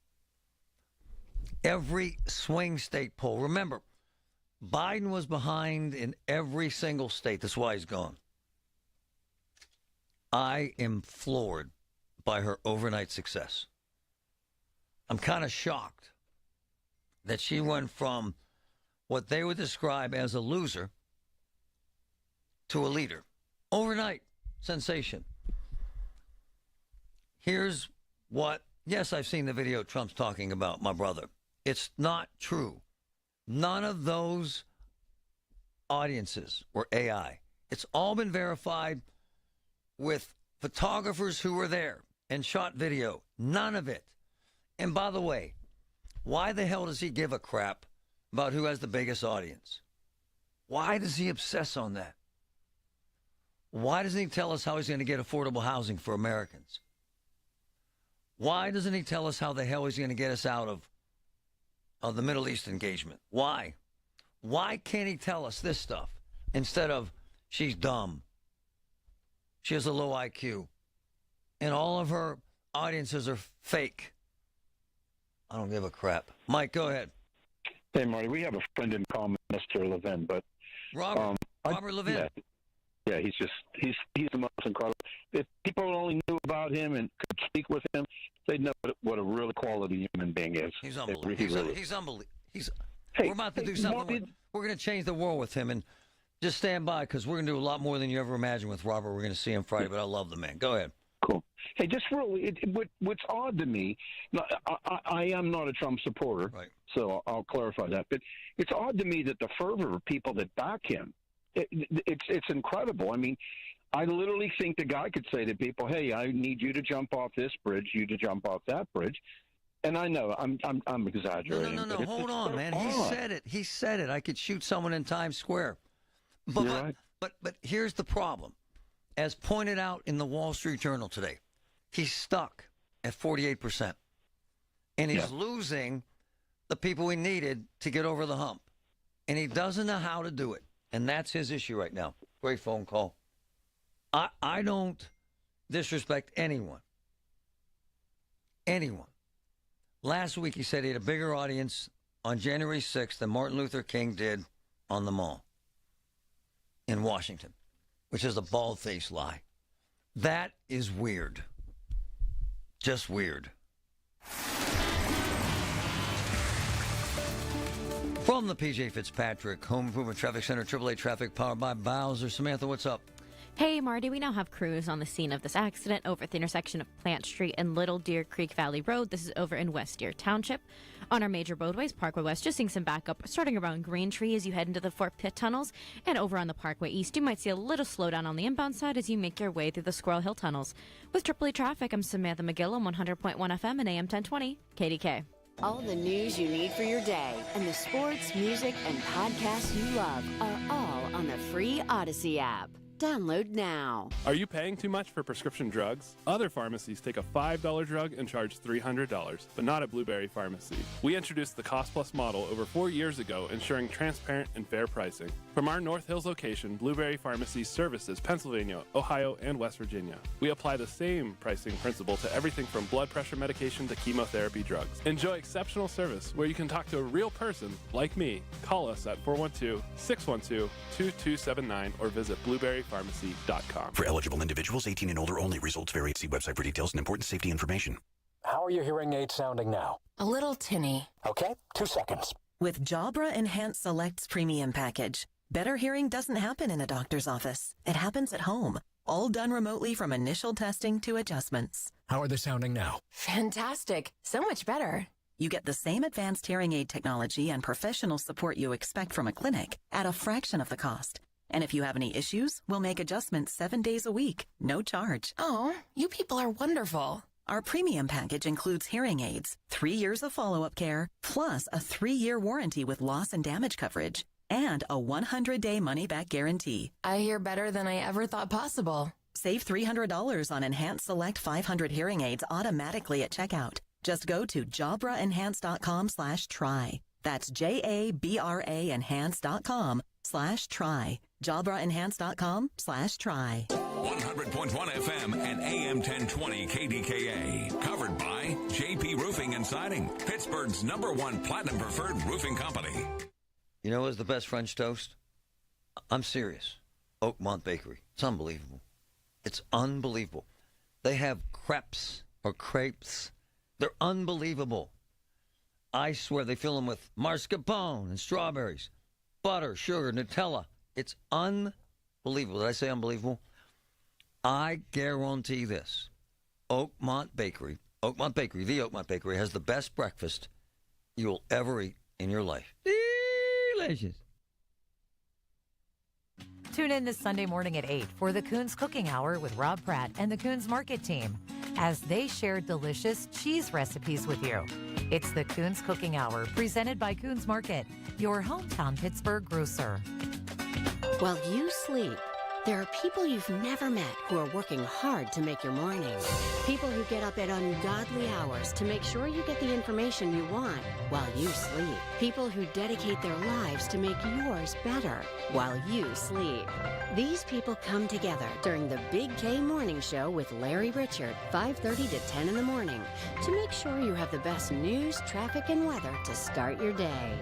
Every swing state poll. Remember, Biden was behind in every single state. That's why he's gone. I am floored by her overnight success. I'm kind of shocked that she went from what they would describe as a loser to a leader. Overnight sensation. Here's what, yes, I've seen the video Trump's talking about my brother. It's not true. None of those audiences were AI. It's all been verified with photographers who were there and shot video. None of it. And by the way, why the hell does he give a crap about who has the biggest audience? Why does he obsess on that? Why doesn't he tell us how he's going to get affordable housing for Americans? Why doesn't he tell us how the hell he's going to get us out of the Middle East engagement? Why? Why can't he tell us this stuff instead of she's dumb, she has a low IQ, and all of her audiences are fake? I don't give a crap. Mike, go ahead. Hey, Marty, we have a friend in common, Mr. Levin, but Robert Levin. Yeah, he's the most incredible. If people only knew about him and could speak with him, they'd know what a really quality human being is. He's unbelievable. He's unbelievable. We're about to do something. We're going to change the world with him, and just stand by because we're going to do a lot more than you ever imagined with Robert. We're going to see him Friday, but I love the man. Go ahead. Hey, just really, what's odd to me, I am not a Trump supporter, right. So I'll clarify that. But it's odd to me that the fervor of people that back him, it's incredible. I mean, I literally think the guy could say to people, "Hey, I need you to jump off this bridge, you to jump off that bridge." And I know I'm exaggerating. No. Hold on, man. He said it. He said it. I could shoot someone in Times Square. But here's the problem. As pointed out in the Wall Street Journal today, he's stuck at 48%. And he's losing the people he needed to get over the hump. And he doesn't know how to do it. And that's his issue right now. Great phone call. I don't disrespect anyone. Anyone. Last week he said he had a bigger audience on January 6th than Martin Luther King did on the Mall in Washington, which is a bald-faced lie. That is weird. Just weird. From the PJ Fitzpatrick Home Improvement Traffic Center, AAA Traffic, powered by Bowser. Samantha, what's up? Hey, Marty, we now have crews on the scene of this accident over at the intersection of Plant Street and Little Deer Creek Valley Road. This is over in West Deer Township. On our major roadways, Parkway West, just seeing some backup starting around Green Tree as you head into the Fort Pitt tunnels. And over on the Parkway East, you might see a little slowdown on the inbound side as you make your way through the Squirrel Hill tunnels. With AAA Traffic, I'm Samantha McGill on 100.1 FM and AM 1020, KDK. All the news you need for your day and the sports, music, and podcasts you love are all on the free Odyssey app. Download now. Are you paying too much for prescription drugs? Other pharmacies take a $5 drug and charge $300, but not at Blueberry Pharmacy. We introduced the Cost Plus model over 4 years ago, ensuring transparent and fair pricing. From our North Hills location, Blueberry Pharmacy services Pennsylvania, Ohio, and West Virginia. We apply the same pricing principle to everything from blood pressure medication to chemotherapy drugs. Enjoy exceptional service where you can talk to a real person like me. Call us at 412-612-2279 or visit blueberrypharmacy.com. For eligible individuals, 18 and older only. Results vary. See website for details and important safety information. How are your hearing aids sounding now? A little tinny. Okay, 2 seconds. With Jabra Enhanced Select's premium package, better hearing doesn't happen in a doctor's office. It happens at home, all done remotely from initial testing to adjustments. How are they sounding now? Fantastic. So much better. You get the same advanced hearing aid technology and professional support you expect from a clinic at a fraction of the cost. And if you have any issues, we'll make adjustments 7 days a week, no charge. Oh, you people are wonderful. Our premium package includes hearing aids, 3 years of follow-up care, plus a 3-year warranty with loss and damage coverage, and a 100-day money-back guarantee. I hear better than I ever thought possible. Save $300 on Enhanced Select 500 hearing aids automatically at checkout. Just go to jabraenhance.com/try. That's JABRA enhance.com/try. JabraEnhance.com/try. 100.1 FM and AM 1020 KDKA. Covered by JP Roofing and Siding, Pittsburgh's #1 platinum preferred roofing company. You know what's the best French toast? I'm serious. Oakmont Bakery. It's unbelievable. It's unbelievable. They have crepes or crepes. They're unbelievable. I swear they fill them with mascarpone and strawberries, butter, sugar, Nutella. It's unbelievable. Did I say unbelievable? I guarantee this. Oakmont Bakery, the Oakmont Bakery has the best breakfast you will ever eat in your life. Delicious. Tune in this Sunday morning at 8 for the Coons Cooking Hour with Rob Pratt and the Coons Market team as they share delicious cheese recipes with you. It's the Coons Cooking Hour presented by Coons Market, your hometown Pittsburgh grocer. While you sleep, there are people you've never met who are working hard to make your morning. People who get up at ungodly hours to make sure you get the information you want while you sleep. People who dedicate their lives to make yours better while you sleep. These people come together during the Big K Morning Show with Larry Richard, 5:30 to 10 in the morning, to make sure you have the best news, traffic, and weather to start your day.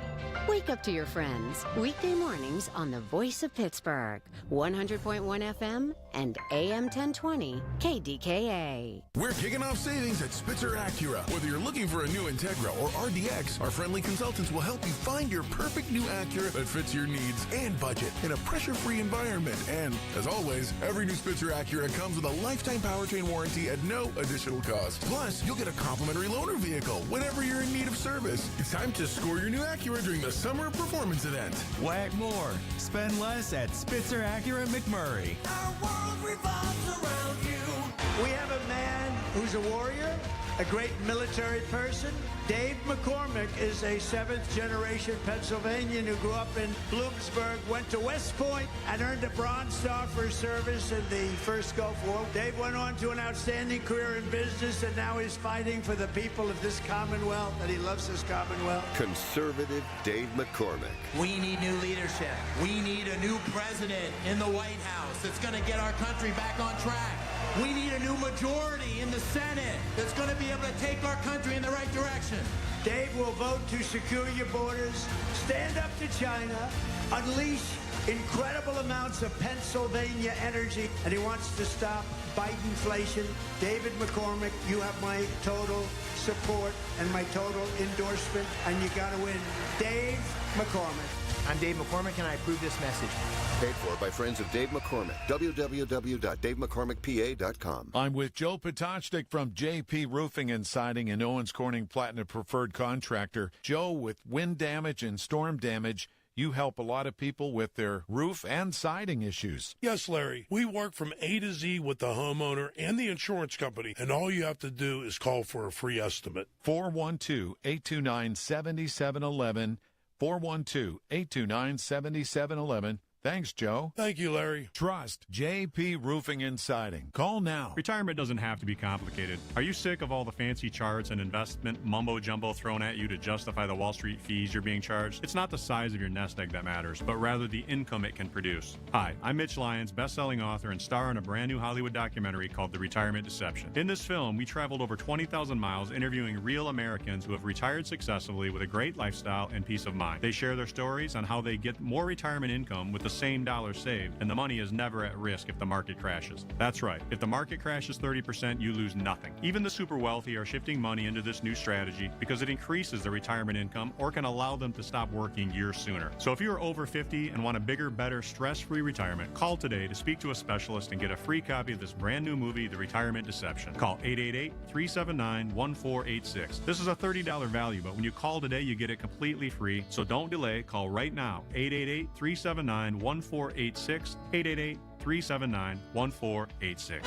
Wake up to your friends. Weekday mornings on the Voice of Pittsburgh, 100.1 100.1 FM and AM 1020 KDKA. We're kicking off savings at Spitzer Acura. Whether you're looking for a new Integra or RDX, our friendly consultants will help you find your perfect new Acura that fits your needs and budget in a pressure-free environment. And, as always, every new Spitzer Acura comes with a lifetime powertrain warranty at no additional cost. Plus, you'll get a complimentary loaner vehicle whenever you're in need of service. It's time to score your new Acura during the summer performance event. Whack more. Spend less at Spitzer Acura McMurray. Our world revolves around you. We have a man who's a warrior, a great military person. Dave McCormick is a seventh-generation Pennsylvanian who grew up in Bloomsburg, went to West Point, and earned a Bronze Star for his service in the First Gulf War. Dave went on to an outstanding career in business, and now he's fighting for the people of this Commonwealth, and he loves this Commonwealth. Conservative Dave McCormick. We need new leadership. We need a new president in the White House that's going to get our country back on track. We need a new majority in the Senate that's going to be able to take our country in the right direction. Dave will vote to secure your borders, stand up to China, unleash incredible amounts of Pennsylvania energy, and he wants to stop Bidenflation. David McCormick, you have my total support and my total endorsement, and you got to win. Dave McCormick. I'm Dave McCormick, and I approve this message. Paid for by friends of Dave McCormick. www.davemccormickpa.com. I'm with Joe Potocznik from JP Roofing and Siding and Owens Corning Platinum Preferred Contractor. Joe, with wind damage and storm damage, you help a lot of people with their roof and siding issues. Yes, Larry. We work from A to Z with the homeowner and the insurance company, and all you have to do is call for a free estimate. 412-829-7711. 412-829-7711. Thanks, Joe. Thank you, Larry. Trust JP Roofing and Siding. Call now. Retirement doesn't have to be complicated. Are you sick of all the fancy charts and investment mumbo-jumbo thrown at you to justify the Wall Street fees you're being charged? It's not the size of your nest egg that matters, but rather the income it can produce. Hi, I'm Mitch Lyons, best-selling author and star in a brand new Hollywood documentary called The Retirement Deception. In this film, we traveled over 20,000 miles interviewing real Americans who have retired successfully with a great lifestyle and peace of mind. They share their stories on how they get more retirement income with the same dollar saved, and the money is never at risk if the market crashes. That's right. If the market crashes 30%, you lose nothing. Even the super wealthy are shifting money into this new strategy because it increases their retirement income or can allow them to stop working years sooner. So if you are over 50 and want a bigger, better, stress-free retirement, call today to speak to a specialist and get a free copy of this brand new movie, The Retirement Deception. Call 888-379-1486. This is a $30 value, but when you call today, you get it completely free. So don't delay. Call right now. 888-379-1486. 888-379-1486.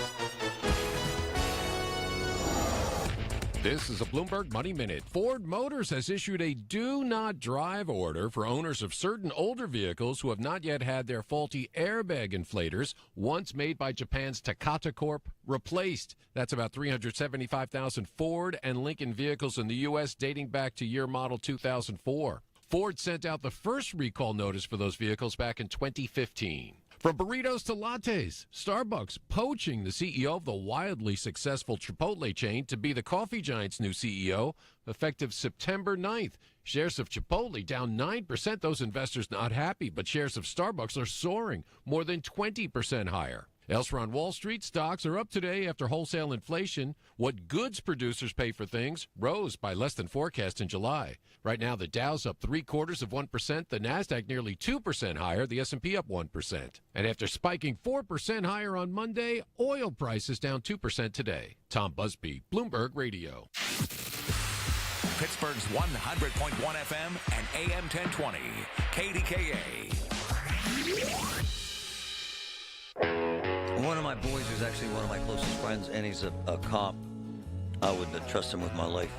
This is a Bloomberg Money Minute. Ford Motors has issued a do not drive order for owners of certain older vehicles who have not yet had their faulty airbag inflators, once made by Japan's Takata Corp, replaced. That's about 375,000 Ford and Lincoln vehicles in the U.S. dating back to year model 2004. Ford sent out the first recall notice for those vehicles back in 2015. From burritos to lattes, Starbucks poaching the CEO of the wildly successful Chipotle chain to be the coffee giant's new CEO, effective September 9th. Shares of Chipotle down 9%. Those investors not happy, but shares of Starbucks are soaring, more than 20% higher. Elsewhere on Wall Street, stocks are up today after wholesale inflation. What goods producers pay for things rose by less than forecast in July. Right now, the Dow's up 0.75%, the Nasdaq nearly 2% higher, the S&P up 1%. And after spiking 4% higher on Monday, oil prices down 2% today. Tom Busby, Bloomberg Radio. Pittsburgh's 100.1 FM and AM 1020, KDKA. One of my boys is actually one of my closest friends, and he's a cop. I would trust him with my life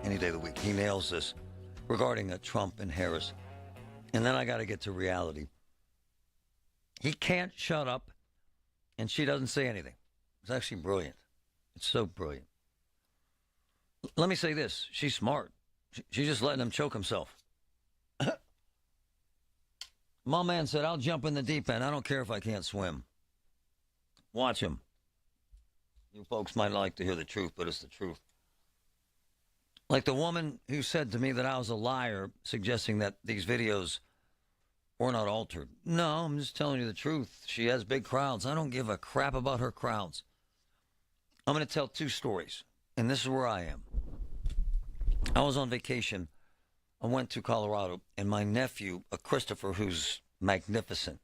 any day of the week. He nails this regarding Trump and Harris. And then I got to get to reality. He can't shut up, and she doesn't say anything. It's actually brilliant. It's so brilliant. Let me say this. She's smart. She's just letting him choke himself. My man said, I'll jump in the deep end. I don't care if I can't swim. Watch him. You folks might like to hear the truth, but it's the truth. Like the woman who said to me that I was a liar, suggesting that these videos or not altered. No, I'm just telling you the truth. She has big crowds. I don't give a crap about her crowds. I'm going to tell 2 stories, and this is where I am. I was on vacation. I went to Colorado, and my nephew, Christopher, who's magnificent.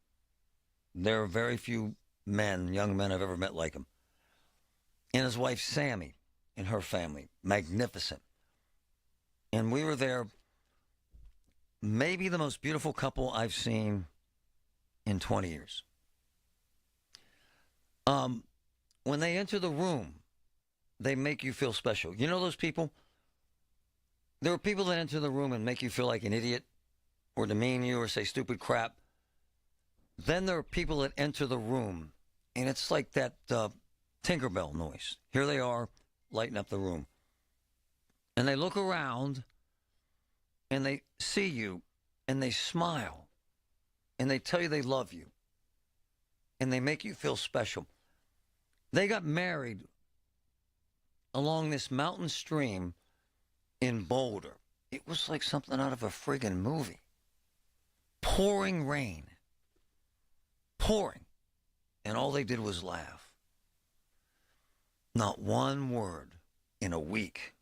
There are very few young men I've ever met like him. And his wife, Sammy, and her family, magnificent. And we were there, maybe the most beautiful couple I've seen in 20 years. When they enter the room, they make you feel special. You know those people? There are people that enter the room and make you feel like an idiot or demean you or say stupid crap. Then there are people that enter the room, and it's like that Tinkerbell noise. Here they are, lighting up the room. And they look around, and they see you, and they smile, and they tell you they love you, and they make you feel special. They got married along this mountain stream in Boulder. It was like something out of a friggin' movie. Pouring rain. Pouring. And all they did was laugh. Not one word in a week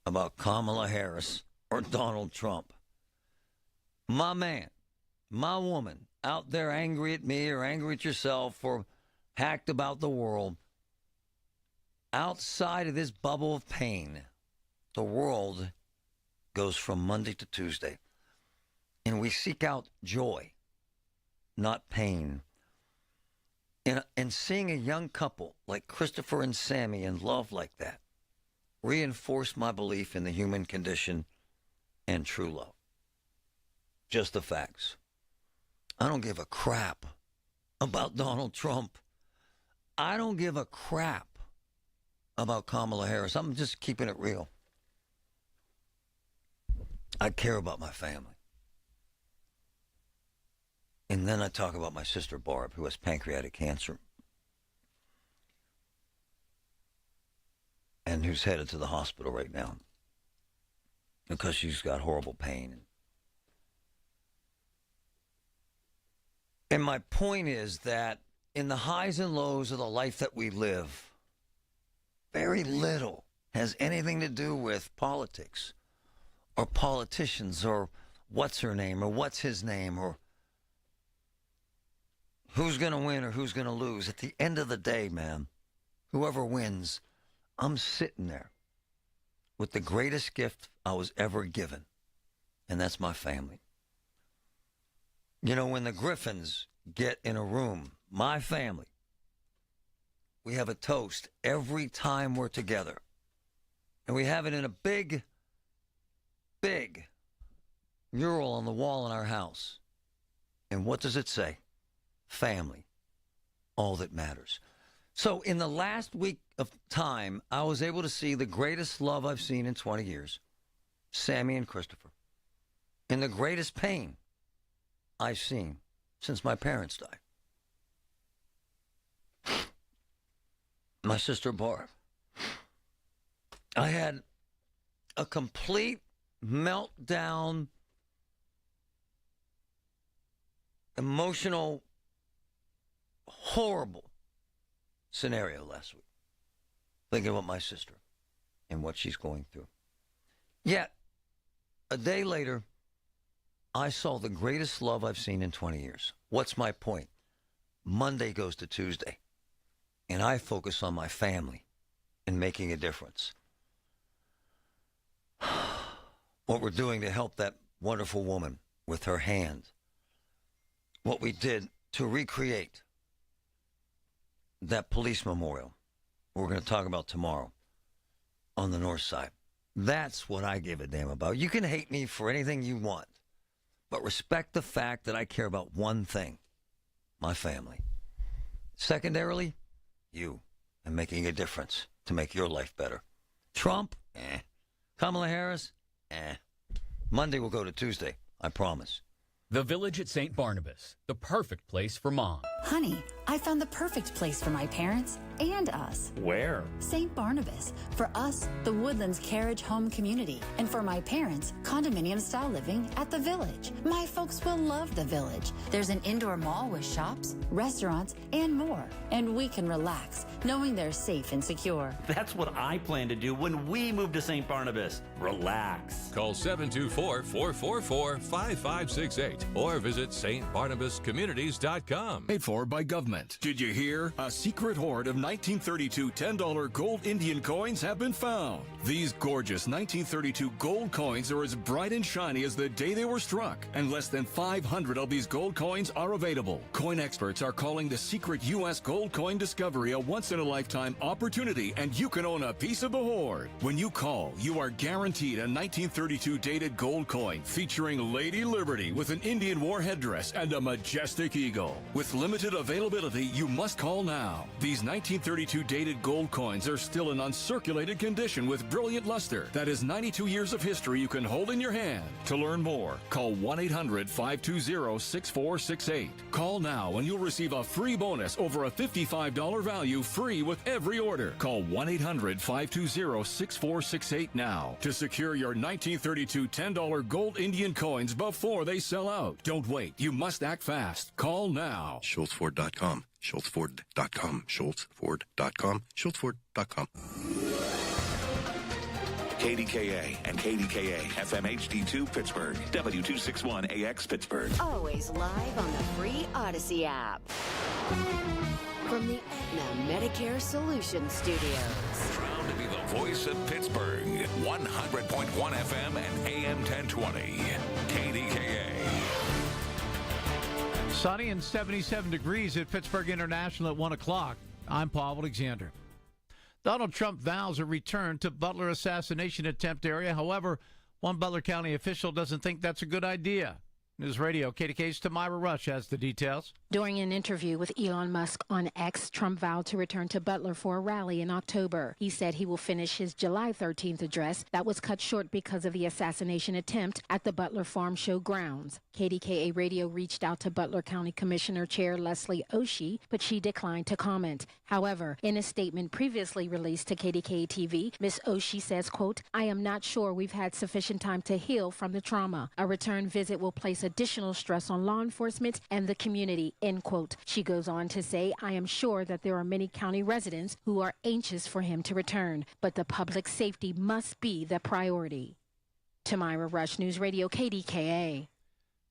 about Kamala Harris or Donald Trump. My man, my woman, out there angry at me or angry at yourself or hacked about the world, outside of this bubble of pain, the world goes from Monday to Tuesday. And we seek out joy, not pain. And seeing a young couple like Christopher and Sammy in love like that reinforced my belief in the human condition and true love. Just the facts. I don't give a crap about Donald Trump. I don't give a crap about Kamala Harris. I'm just keeping it real. I care about my family. And then I talk about my sister Barb, who has pancreatic cancer and who's headed to the hospital right now because she's got horrible pain. And my point is that in the highs and lows of the life that we live, very little has anything to do with politics or politicians or what's her name or what's his name or who's going to win or who's going to lose. At the end of the day, man, whoever wins, I'm sitting there with the greatest gift I was ever given, and that's my family. You know, when the Griffins get in a room, my family, we have a toast every time we're together. And we have it in a big, big mural on the wall in our house. And what does it say? Family, all that matters. So in the last week of time, I was able to see the greatest love I've seen in 20 years, Sammy and Christopher. And the greatest pain I've seen since my parents died. My sister Barb. I had a complete meltdown, emotional, horrible scenario last week, thinking about my sister and what she's going through. Yet, a day later, I saw the greatest love I've seen in 20 years. What's my point? Monday goes to Tuesday, and I focus on my family and making a difference. What we're doing to help that wonderful woman with her hand. What we did to recreate that police memorial we're going to talk about tomorrow on the north side. That's what I give a damn about. You can hate me for anything you want, but respect the fact that I care about one thing, my family. Secondarily, you, and making a difference to make your life better. Trump, Kamala Harris, Monday will go to Tuesday, I promise. The Village at St. Barnabas, the perfect place for mom. Honey, I found the perfect place for my parents and us. Where? St. Barnabas. For us, the Woodlands Carriage Home Community. And for my parents, condominium-style living at the Village. My folks will love the Village. There's an indoor mall with shops, restaurants, and more. And we can relax, knowing they're safe and secure. That's what I plan to do when we move to St. Barnabas. Relax. Call 724-444-5568 or visit stbarnabascommunities.com. Paid for by government. Did you hear? A secret hoard of 1932 $10 gold Indian coins have been found. These gorgeous 1932 gold coins are as bright and shiny as the day they were struck, and less than 500 of these gold coins are available. Coin experts are calling the secret U.S. gold coin discovery a once-in-a-lifetime opportunity, and you can own a piece of the hoard. When you call, you are guaranteed a 1932 dated gold coin featuring Lady Liberty with an Indian war headdress and a majestic eagle. With limited availability, you must call now. These 1932 dated gold coins are still in uncirculated condition with brilliant luster. That is 92 years of history you can hold in your hand. To learn more, call 1-800-520-6468. Call now and you'll receive a free bonus over a $55 value free with every order. Call 1-800-520-6468 now to secure your 1932 $10 gold Indian coins before they sell out. Don't wait. You must act fast. Call now. SchultzFord.com. SchultzFord.com. SchultzFord.com. SchultzFord.com. KDKA and KDKA FM HD2 Pittsburgh, W261AX Pittsburgh. Always live on the free Odyssey app. From the Aetna Medicare Solutions Studios. Proud to be the voice of Pittsburgh, 100.1 FM and AM 1020. KDKA. Sunny and 77 degrees at Pittsburgh International at 1 o'clock. I'm Paul Alexander. Donald Trump vows a return to Butler assassination attempt area. However, one Butler County official doesn't think that's a good idea. News Radio KDK's Tamira Rush has the details. During an interview with Elon Musk on X, Trump vowed to return to Butler for a rally in October. He said he will finish his July 13th address that was cut short because of the assassination attempt at the Butler Farm Show grounds. KDKA Radio reached out to Butler County Commissioner Chair Leslie Oshie, but she declined to comment. However, in a statement previously released to KDKA TV, Ms. Oshie says, quote, "I am not sure we've had sufficient time to heal from the trauma. A return visit will place additional stress on law enforcement and the community," end quote. She goes on to say, "I am sure that there are many county residents who are anxious for him to return, but the public safety must be the priority." Tamira Rush, News Radio KDKA.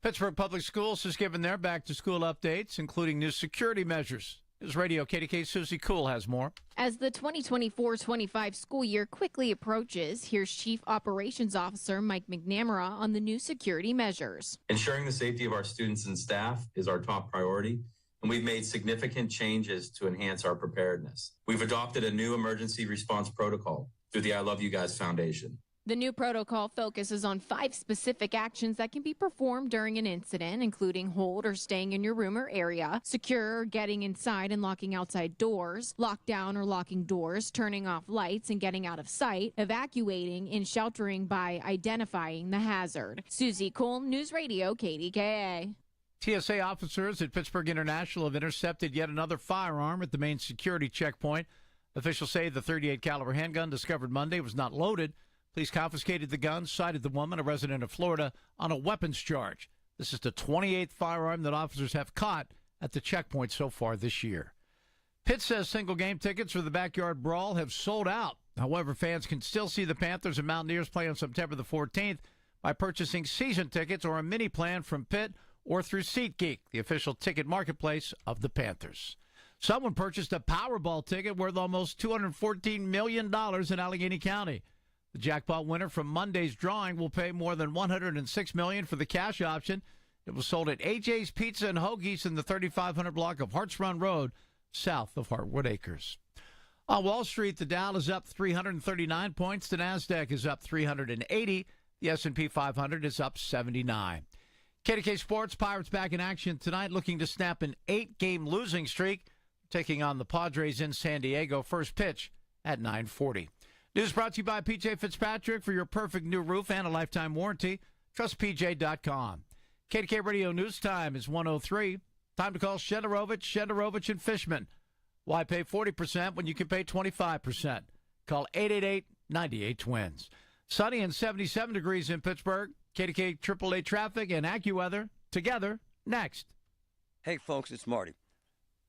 Pittsburgh Public Schools has given their back-to-school updates, including new security measures. News Radio KDK's Susie Cool has more. As the 2024-25 school year quickly approaches, here's Chief Operations Officer Mike McNamara on the new security measures. Ensuring the safety of our students and staff is our top priority, and we've made significant changes to enhance our preparedness. We've adopted a new emergency response protocol through the I Love You Guys Foundation. The new protocol focuses on 5 specific actions that can be performed during an incident, including hold or staying in your room or area, secure or getting inside and locking outside doors, lock down or locking doors, turning off lights and getting out of sight, evacuating and sheltering by identifying the hazard. Susie Cole, News Radio KDKA. TSA officers at Pittsburgh International have intercepted yet another firearm at the main security checkpoint. Officials say the .38 caliber handgun discovered Monday was not loaded. Police confiscated the gun, cited the woman, a resident of Florida, on a weapons charge. This is the 28th firearm that officers have caught at the checkpoint so far this year. Pitt says single game tickets for the Backyard Brawl have sold out. However, fans can still see the Panthers and Mountaineers play on September the 14th by purchasing season tickets or a mini plan from Pitt or through SeatGeek, the official ticket marketplace of the Panthers. Someone purchased a Powerball ticket worth almost $214 million in Allegheny County. The jackpot winner from Monday's drawing will pay more than $106 million for the cash option. It was sold at AJ's Pizza and Hoagies in the 3500 block of Harts Run Road, south of Hartwood Acres. On Wall Street, the Dow is up 339 points. The NASDAQ is up 380. The S&P 500 is up 79. KDK Sports, Pirates back in action tonight, looking to snap an 8-game losing streak, taking on the Padres in San Diego. First pitch at 9:40. News brought to you by PJ Fitzpatrick. For your perfect new roof and a lifetime warranty, trust PJ.com. KDK Radio News Time is 1:03. Time to call Shenderovich and Fishman. Why pay 40% when you can pay 25%? Call 888-98-TWINS. Sunny and 77 degrees in Pittsburgh. KDKA AAA traffic and AccuWeather together next. Hey, folks, it's Marty.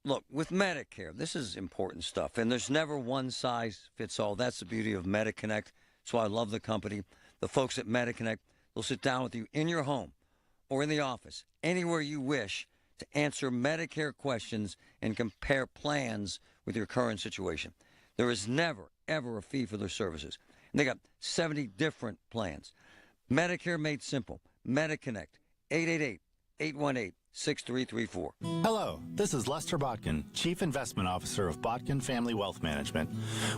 Look, with Medicare, this is important stuff, and there's never one size fits all. That's the beauty of MediConnect. That's why I love the company. The folks at MediConnect, they'll sit down with you in your home or in the office, anywhere you wish, to answer Medicare questions and compare plans with your current situation. There is never, ever a fee for their services. And they got 70 different plans. Medicare made simple. MediConnect, 888-818-6334. Hello, this is Lester Botkin, Chief Investment Officer of Botkin Family Wealth Management,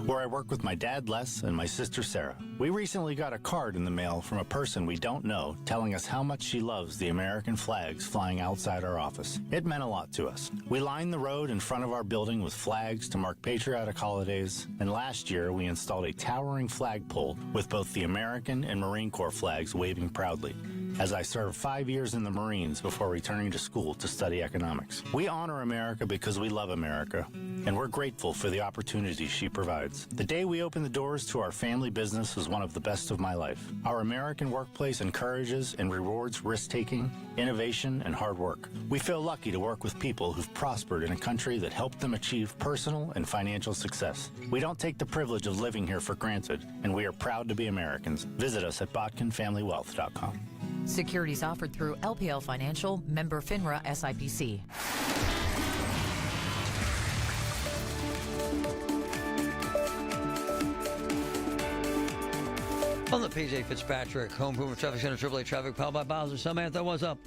where I work with my dad, Les, and my sister, Sarah. We recently got a card in the mail from a person we don't know telling us how much she loves the American flags flying outside our office. It meant a lot to us. We lined the road in front of our building with flags to mark patriotic holidays, and last year we installed a towering flagpole with both the American and Marine Corps flags waving proudly, as I served 5 years in the Marines before returning to school to study economics. We honor America because we love America, and we're grateful for the opportunities she provides. The day we opened the doors to our family business was one of the best of my life. Our American workplace encourages and rewards risk-taking, innovation, and hard work. We feel lucky to work with people who've prospered in a country that helped them achieve personal and financial success. We don't take the privilege of living here for granted, and we are proud to be Americans. Visit us at botkinfamilywealth.com. Securities offered through LPL Financial, member FINRA SIPC. On the PJ Fitzpatrick Home Improvement Traffic Center AAA Traffic, powered by Bowser. Samantha, what's up?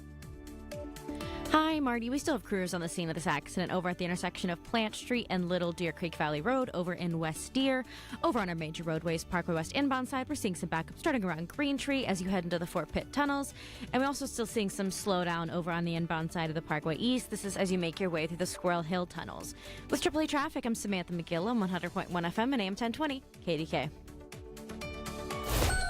Hi, Marty. We still have crews on the scene of this accident over at the intersection of Plant Street and Little Deer Creek Valley Road over in West Deer. Over on our major roadways, Parkway West inbound side, we're seeing some backup starting around Green Tree as you head into the Fort Pitt tunnels. And we're also still seeing some slowdown over on the inbound side of the Parkway East. This is as you make your way through the Squirrel Hill tunnels. With AAA Traffic, I'm Samantha McGill on 100.1 FM and AM 1020 KDK.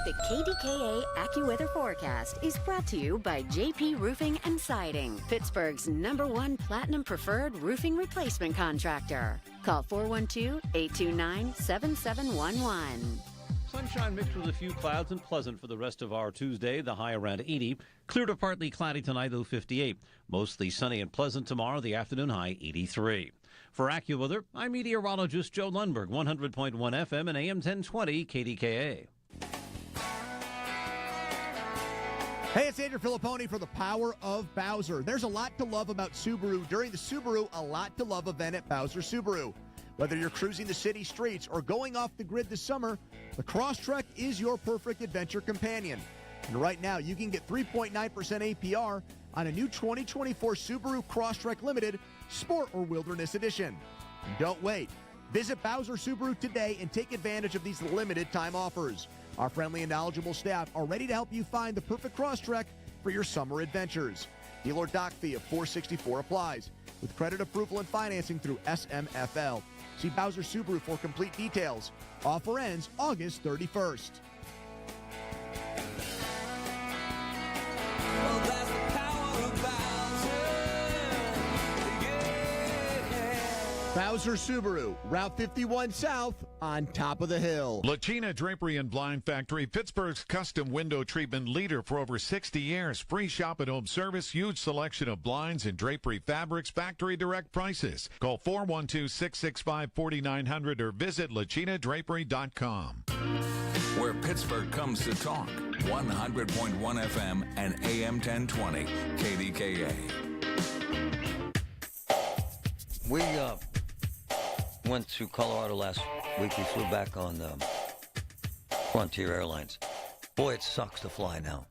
The KDKA AccuWeather forecast is brought to you by JP Roofing and Siding, Pittsburgh's #1 Platinum Preferred Roofing Replacement Contractor. Call 412-829-7711. Sunshine mixed with a few clouds and pleasant for the rest of our Tuesday. The high around 80. Clear to partly cloudy tonight, though 58. Mostly sunny and pleasant tomorrow. The afternoon high 83. For AccuWeather, I'm meteorologist Joe Lundberg, 100.1 FM and AM 1020 KDKA. Hey, it's Andrew Filipponi for the Power of Bowser. There's a lot to love about Subaru during the Subaru A Lot to Love event at Bowser Subaru. Whether you're cruising the city streets or going off the grid this summer, the Crosstrek is your perfect adventure companion. And right now, you can get 3.9% APR on a new 2024 Subaru Crosstrek Limited Sport or Wilderness Edition. And don't wait. Visit Bowser Subaru today and take advantage of these limited time offers. Our friendly and knowledgeable staff are ready to help you find the perfect Crosstrek for your summer adventures. Dealer dock fee of $464 applies, with credit approval and financing through SMFL. See Bowser Subaru for complete details. Offer ends August 31st. Bowser Subaru, Route 51 South, on top of the hill. Lachina Drapery and Blind Factory, Pittsburgh's custom window treatment leader for over 60 years. Free shop at home service, huge selection of blinds and drapery fabrics, factory direct prices. Call 412-665-4900 or visit lachinadrapery.com. Where Pittsburgh comes to talk. 100.1 FM and AM 1020 KDKA. We went to Colorado last week. We flew back on Frontier Airlines. Boy, it sucks to fly now.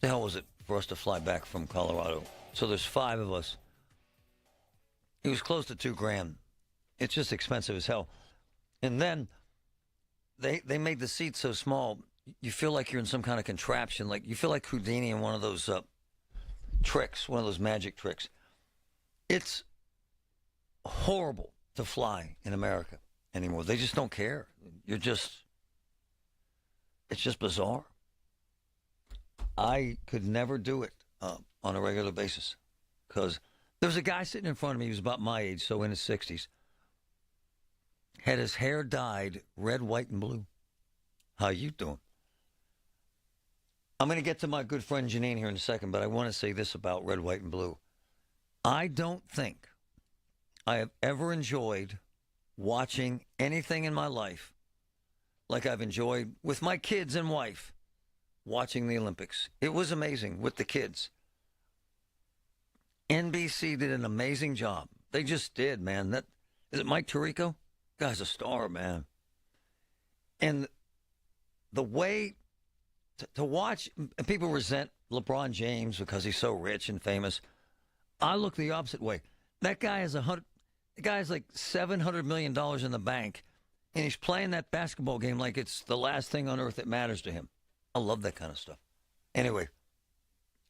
The hell was it for us to fly back from Colorado? So there's 5 of us. It was close to $2,000. It's just expensive as hell. And then they made the seats so small, you feel like you're in some kind of contraption. Like you feel like Houdini in one of those tricks, one of those magic tricks. It's horrible to fly in America anymore. They just don't care. It's just bizarre. I could never do it on a regular basis because There was a guy sitting in front of me. He was about my age, so in his 60s. Had his hair dyed red, white, and blue. How you doing? I'm going to get to my good friend Janine here in a second, but I want to say this about red, white, and blue. I don't think I have ever enjoyed watching anything in my life like I've enjoyed with my kids and wife watching the Olympics. It was amazing with the kids. NBC did an amazing job. They just did, man. Is it Mike Tirico? Guy's a star, man. And the way to watch, people resent LeBron James because he's so rich and famous. I look the opposite way. That guy has like $700 million in the bank, and he's playing that basketball game like it's the last thing on earth that matters to him. I love that kind of stuff. Anyway,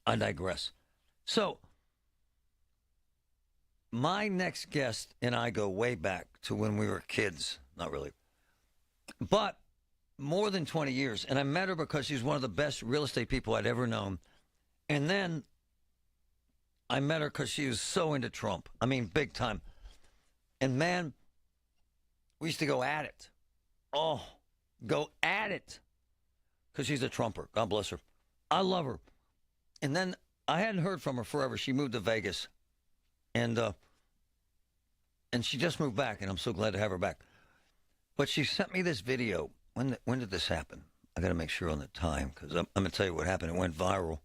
I digress. So, my next guest and I go way back to when we were kids. Not really. But more than 20 years. And I met her because she's one of the best real estate people I'd ever known. And then I met her because she was so into Trump. I mean, big time. And man, we used to go at it. Oh, go at it. Because she's a Trumper. God bless her. I love her. And then I hadn't heard from her forever. She moved to Vegas. And she just moved back, and I'm so glad to have her back. But she sent me this video. When did this happen? I got to make sure on the time, because I'm going to tell you what happened. It went viral.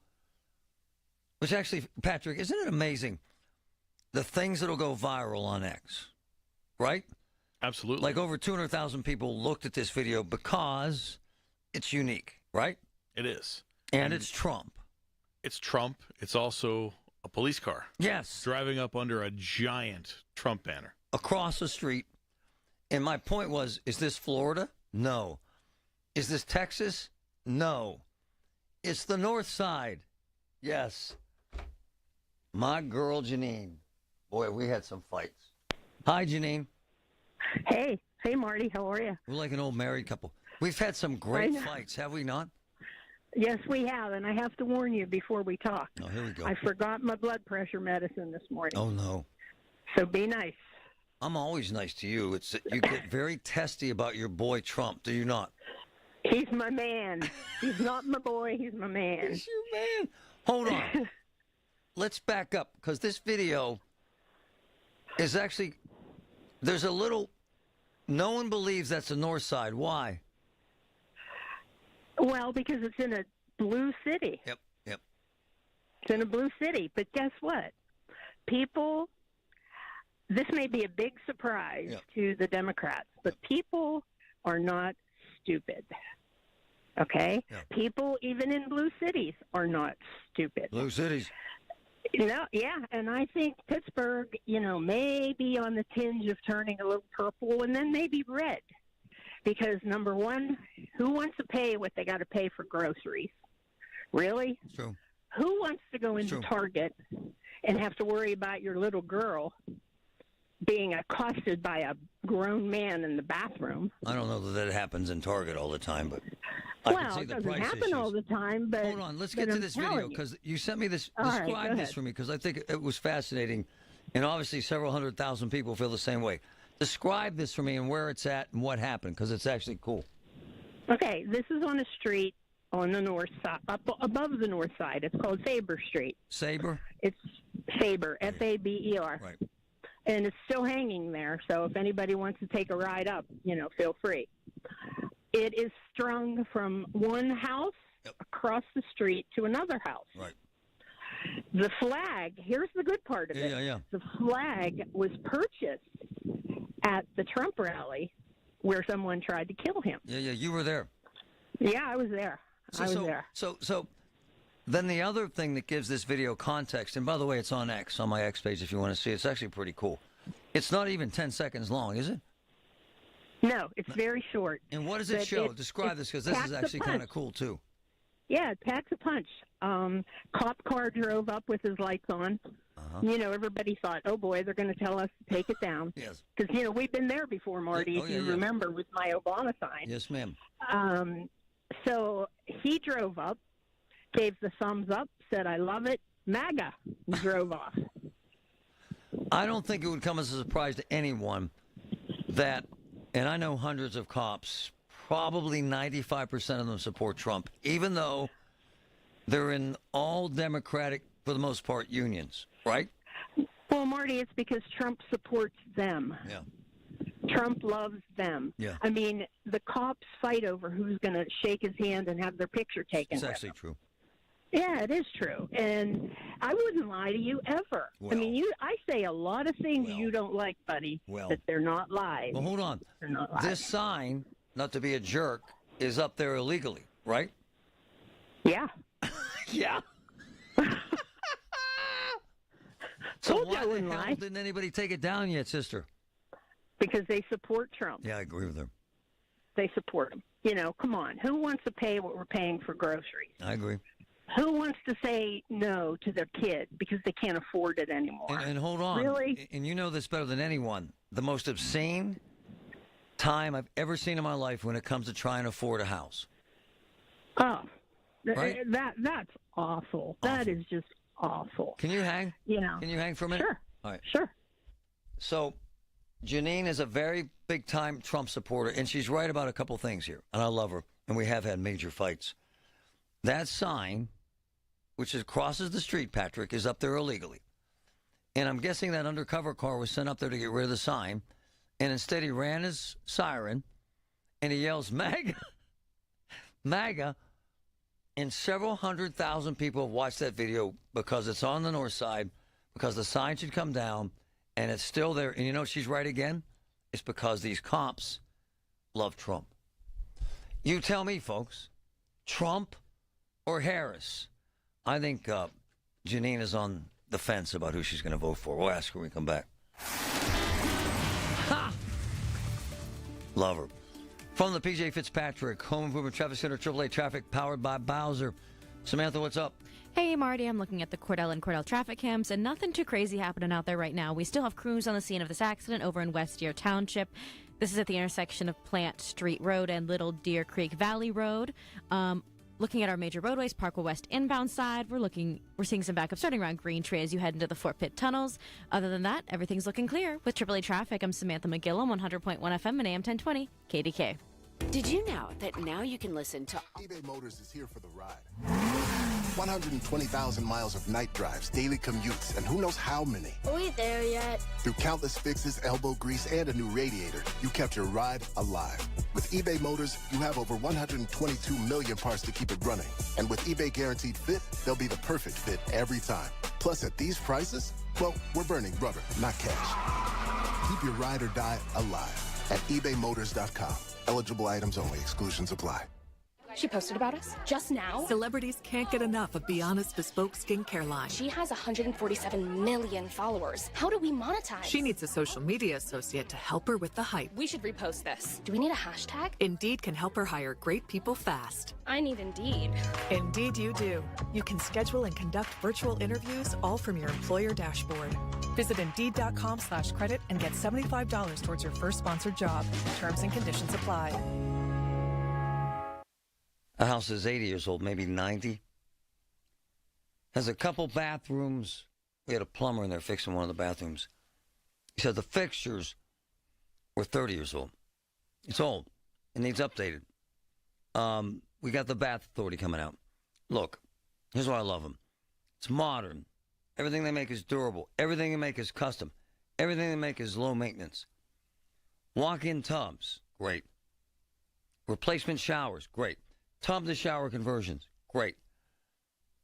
Which actually, Patrick, isn't it amazing the things that'll go viral on X, right? Absolutely. Like over 200,000 people looked at this video because it's unique, right? It is. And it's Trump. It's Trump. It's also a police car. Yes. Driving up under a giant Trump banner. Across the street. And my point was, is this Florida? No. Is this Texas? No. It's the North Side. Yes. My girl, Janine. Boy, we had some fights. Hi, Janine. Hey. Hey, Marty. How are you? We're like an old married couple. We've had some great fights, have we not? Yes, we have, and I have to warn you before we talk. Oh, here we go. I forgot my blood pressure medicine this morning. Oh, no. So be nice. I'm always nice to you. You get very testy about your boy Trump, do you not? He's my man. He's not my boy. He's my man. He's your man. Hold on. Let's back up, because this video is actually, there's a little, no one believes that's the North Side. Why? Well, because it's in a blue city. Yep. It's in a blue city. But guess what? People, this may be a big surprise to the Democrats, but people are not stupid. Okay? People, even in blue cities, are not stupid. Blue cities. No, yeah, and I think Pittsburgh, may be on the tinge of turning a little purple and then maybe red. Because, number one, who wants to pay what they got to pay for groceries? Really? True. Who wants to go into Target and have to worry about your little girl being accosted by a grown man in the bathroom? I don't know that happens in Target all the time, but I can see it the doesn't price happen issues. all the time. But hold on, let's get to this video, because you sent me this. All right, describe go this ahead. for me, because I think it was fascinating, and obviously several 100,000 people feel the same way. Describe this for me and where it's at and what happened, because it's actually cool. Okay, this is on a street on the north side, up above the north side. It's called Faber Street. Saber? It's Faber, Faber. Right. And it's still hanging there, so if anybody wants to take a ride up, feel free. It is strung from one house across the street to another house. Right. The flag, here's the good part of it. Yeah. The flag was purchased at the Trump rally where someone tried to kill him. Yeah, you were there. Yeah, I was there. I was there. So then the other thing that gives this video context, and by the way, it's on X, on my X page if you want to see it. It's actually pretty cool. It's not even 10 seconds long, is it? No, it's very short. And what does it show? Describe this, because this is actually kind of cool, too. Yeah, it packs a punch. Cop car drove up with his lights on. Everybody thought, oh, boy, they're going to tell us to take it down. Yes. Because, we've been there before, Marty, if you remember, with my Obama sign. Yes, ma'am. So he drove up, gave the thumbs up, said, I love it, MAGA, and drove off. I don't think it would come as a surprise to anyone that, and I know hundreds of cops, probably 95% of them support Trump, even though they're in all Democratic, for the most part, unions, right? Well, Marty, it's because Trump supports them. Yeah. Trump loves them. Yeah. I mean, the cops fight over who's going to shake his hand and have their picture taken. It's with actually him. true. Yeah, it is true. And I wouldn't lie to you ever. Well, I mean, I say a lot of things you don't like, buddy, but they're not lies. Well, hold on. They're not lies. This sign, not to be a jerk, is up there illegally, right? Yeah. Yeah. So why the hell didn't anybody take it down yet, sister? Because they support Trump. Yeah, I agree with her. They support him. You know, come on. Who wants to pay what we're paying for groceries? I agree. Who wants to say no to their kid because they can't afford it anymore? And hold on. Really? And you know this better than anyone. The most obscene time I've ever seen in my life when it comes to trying to afford a house. Oh, Right? that's awful. That is just awful. Can you hang? You know. Can you hang for a minute? Sure. All right. Sure. So, Janine is a very big-time Trump supporter, and she's right about a couple things here, and I love her, and we have had major fights. That sign, which crosses the street, Patrick, is up there illegally. And I'm guessing that undercover car was sent up there to get rid of the sign, and instead he ran his siren, and he yells, MAGA, MAGA, and several 100,000 people have watched that video because it's on the north side, because the sign should come down, and it's still there. And you know she's right again? It's because these cops love Trump. You tell me, folks, Trump or Harris? I think Janine is on the fence about who she's going to vote for. We'll ask her when we come back. Ha! Love her. From the PJ Fitzpatrick Home Improvement Traffic Center, AAA Traffic, powered by Bowser. Samantha, what's up? Hey, Marty, I'm looking at the Cordell and Cordell traffic cams, and nothing too crazy happening out there right now. We still have crews on the scene of this accident over in West Deer Township. This is at the intersection of Plant Street Road and Little Deer Creek Valley Road. Looking at our major roadways, Parkway West inbound side, we're seeing some backup starting around Green Tree as you head into the Fort Pitt tunnels. Other than that, everything's looking clear. With AAA Traffic, I'm Samantha McGill on 100.1 FM and AM 1020 KDKA. Did you know that now you can listen to eBay Motors is here for the ride. 120,000 miles of night drives, daily commutes, and who knows how many. Are we there yet? Through countless fixes, elbow grease, and a new radiator, you kept your ride alive. With eBay Motors, you have over 122 million parts to keep it running. And with eBay Guaranteed Fit, they'll be the perfect fit every time. Plus, at these prices, well, we're burning rubber, not cash. Keep your ride or die alive at ebaymotors.com. Eligible items only. Exclusions apply. She posted about us just now. Celebrities can't get enough of Be Honest Bespoke skincare line. She has 147 million followers. How do we monetize? She needs a social media associate to help her with the hype. We should repost this. Do we need a hashtag? Indeed can help her hire great people fast. I need Indeed. Indeed you do. You can schedule and conduct virtual interviews all from your employer dashboard. Visit Indeed.com/credit and get $75 towards your first sponsored job. Terms and conditions apply. A house is 80 years old, maybe 90. Has a couple bathrooms. We had a plumber in there fixing one of the bathrooms. He said the fixtures were 30 years old. It's old. It needs updated. We got the Bath Authority coming out. Look, here's why I love them. It's modern. Everything they make is durable. Everything they make is custom. Everything they make is low maintenance. Walk-in tubs, great. Replacement showers, great. Tub to shower conversions, great.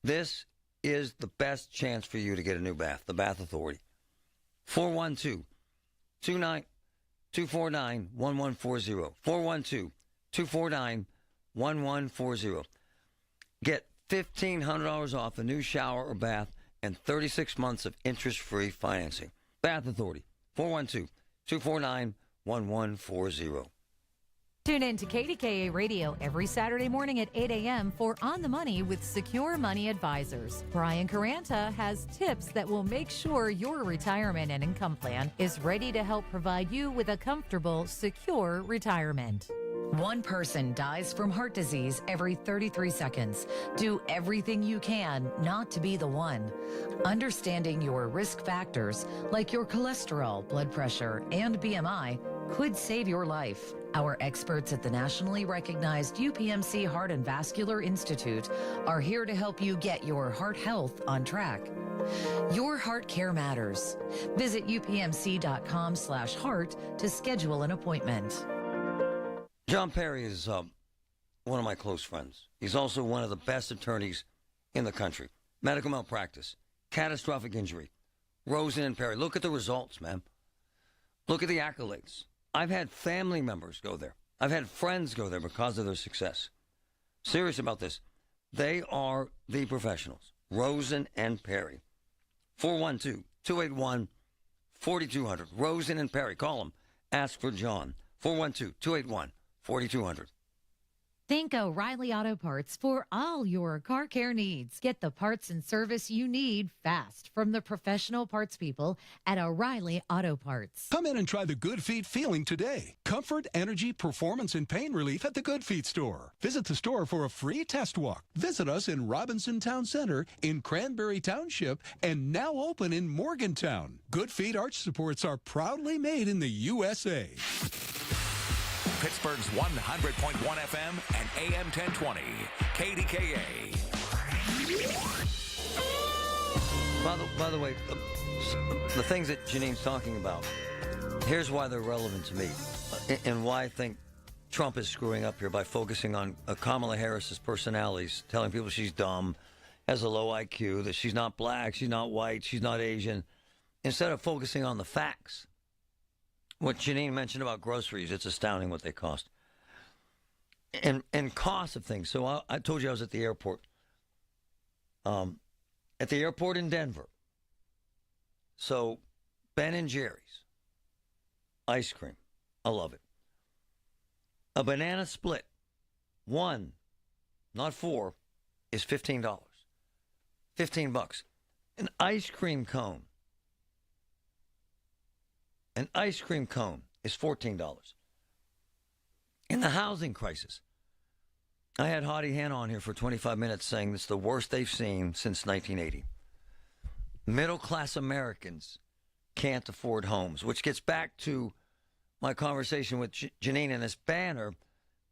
This is the best chance for you to get a new bath, the Bath Authority. 412-249-1140. 412-249-1140. Get $1,500 off a new shower or bath and 36 months of interest-free financing. Bath Authority, 412-249-1140. Tune in to KDKA Radio every Saturday morning at 8 a.m. for On the Money with Secure Money Advisors. Brian Caranta has tips that will make sure your retirement and income plan is ready to help provide you with a comfortable, secure retirement. One person dies from heart disease every 33 seconds. Do everything you can not to be the one. Understanding your risk factors, like your cholesterol, blood pressure, and BMI, could save your life. Our experts at the nationally recognized UPMC Heart and Vascular Institute are here to help you get your heart health on track. Your heart care matters. Visit upmc.com/heart to schedule an appointment. John Perry is one of my close friends. He's also one of the best attorneys in the country. Medical malpractice, catastrophic injury, Rosen and Perry. Look at the results, man. Look at the accolades. I've had family members go there. I've had friends go there because of their success. Serious about this. They are the professionals. Rosen and Perry. 412-281-4200. Rosen and Perry. Call them. Ask for John. 412-281-4200. Think O'Reilly Auto Parts for all your car care needs. Get the parts and service you need fast from the professional parts people at O'Reilly Auto Parts. Come in and try the Good Feet feeling today. Comfort, energy, performance, and pain relief at the Good Feet store. Visit the store for a free test walk. Visit us in Robinson Town Center, in Cranberry Township, and now open in Morgantown. Good Feet arch supports are proudly made in the USA. Pittsburgh's 100.1 FM and AM 1020. KDKA. By the way, the things that Janine's talking about, here's why they're relevant to me and why I think Trump is screwing up here by focusing on Kamala Harris's personalities, telling people she's dumb, has a low IQ, that she's not black, she's not white, she's not Asian, instead of focusing on the facts. What Janine mentioned about groceries, it's astounding what they cost. And cost of things. So I told you I was at the airport. At the airport in Denver. So Ben & Jerry's. Ice cream. I love it. A banana split. One, not four, is $15. $15. An ice cream cone. An ice cream cone is $14. In the housing crisis, I had Hottie Hannah on here for 25 minutes saying this is the worst they've seen since 1980. Middle-class Americans can't afford homes, which gets back to my conversation with Janine and this banner.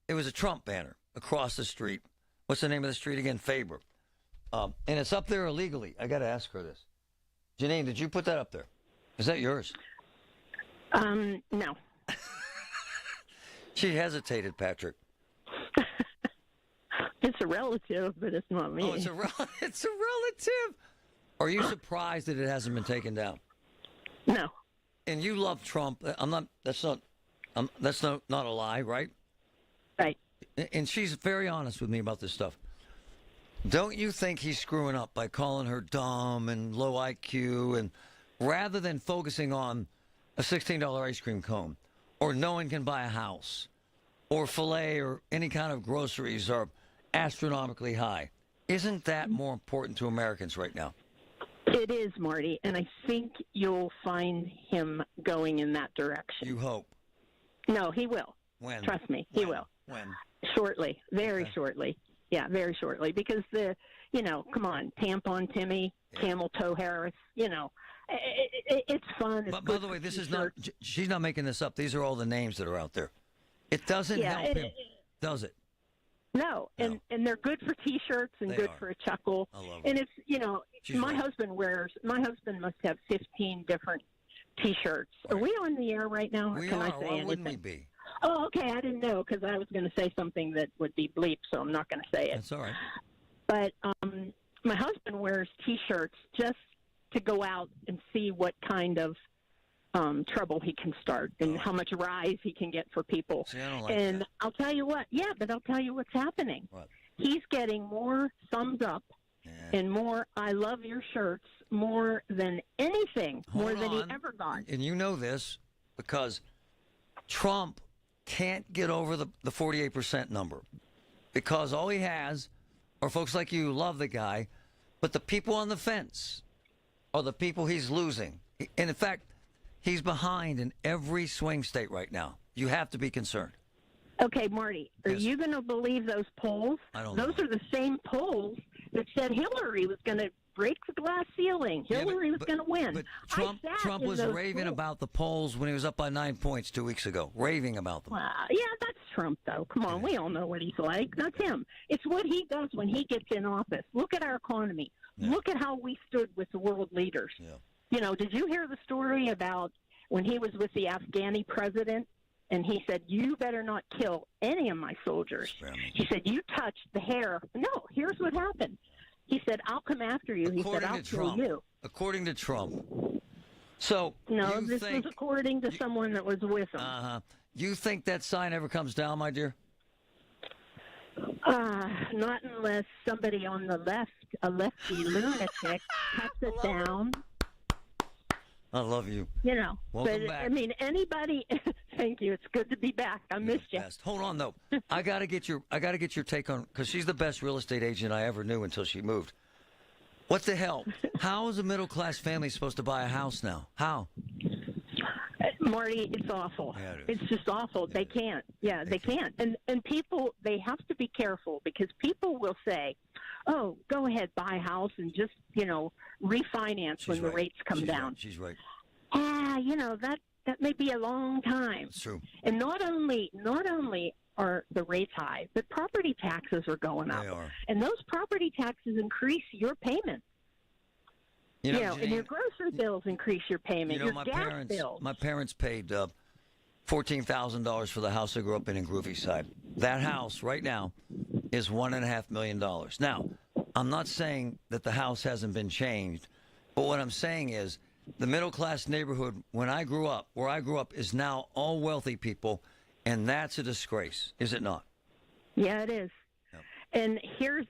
It was a Trump banner across the street. What's the name of the street again? Faber. And it's up there illegally. I got to ask her this. Janine, did you put that up there? Is that yours? No. She hesitated, Patrick. It's a relative, but it's not me. Oh, it's a relative. Are you surprised that it hasn't been taken down? No. And you love Trump. That's not a lie, right? Right. And she's very honest with me about this stuff. Don't you think he's screwing up by calling her dumb and low IQ, and rather than focusing on a $16 ice cream cone, or no one can buy a house, or filet, or any kind of groceries are astronomically high? Isn't that more important to Americans right now? It is, Marty, and I think you'll find him going in that direction. You hope. No, he will. When? Trust me, he will. When? Shortly, very shortly. Yeah, very shortly, because come on, Tampon Timmy, Camel Toe Harris, it's fun. It's By the way, this is not, she's not making this up. These are all the names that are out there. It doesn't help him, does it? No, and they're good for T-shirts and good for a chuckle. I love and it. It's, my husband must have 15 different T-shirts. Right. Are we on the air right now? We can are. I say Why anything? wouldn't we be? Oh, okay. I didn't know because I was going to say something that would be bleep, so I'm not going to say it. That's all right. But my husband wears T-shirts just to go out and see what kind of trouble he can start and how much rise he can get for people. See, I don't like and that. I'll tell you what. Yeah, but I'll tell you what's happening. What? He's getting more thumbs up and more I love your shirts more than anything, more than he ever got. And you know this because Trump can't get over the 48% number because all he has are folks like you who love the guy, but the people on the fence are the people he's losing. And in fact, he's behind in every swing state right now. You have to be concerned. Okay, Marty, are you going to believe those polls? Those are the same polls that said Hillary was going to break the glass ceiling. Hillary was going to win. But Trump was raving about the polls when he was up by 9 points 2 weeks ago. Raving about them. Yeah, that's Trump, though. Come on, we all know what he's like. That's him. It's what he does when he gets in office. Look at our economy. Yeah. Look at how we stood with the world leaders. Yeah. You know, did you hear the story about when he was with the Afghani president? And he said, you better not kill any of my soldiers. He said, you touched the hair. No, here's what happened. He said, I'll come after you. He said, I'll kill you. According to Trump. So no, this was according to someone that was with him. You think that sign ever comes down, my dear? Not unless somebody on the left, a lefty lunatic, cuts it down. I love you. You know, welcome back. I mean, anybody. Thank you. It's good to be back. I missed you. Hold on, though. I gotta get your take on, because she's the best real estate agent I ever knew until she moved. What the hell? How is a middle class family supposed to buy a house now? How? Marty, it's awful. Yeah, it's just awful. They can't. Yeah, they can't. And people, they have to be careful, because people will say, oh, go ahead, buy a house and just, refinance when the rates come down. She's right. You know, that may be a long time. That's true. And not only are the rates high, but property taxes are going up. They are. And those property taxes increase your payment. You know, and your grocery bills increase your payment. Your gas bills. My parents paid $14,000 for the house I grew up in Groovy Side. That house right now is $1.5 million. Now, I'm not saying that the house hasn't been changed, but what I'm saying is the middle class neighborhood where I grew up is now all wealthy people, and that's a disgrace, is it not? Yeah, it is. Yep. And here's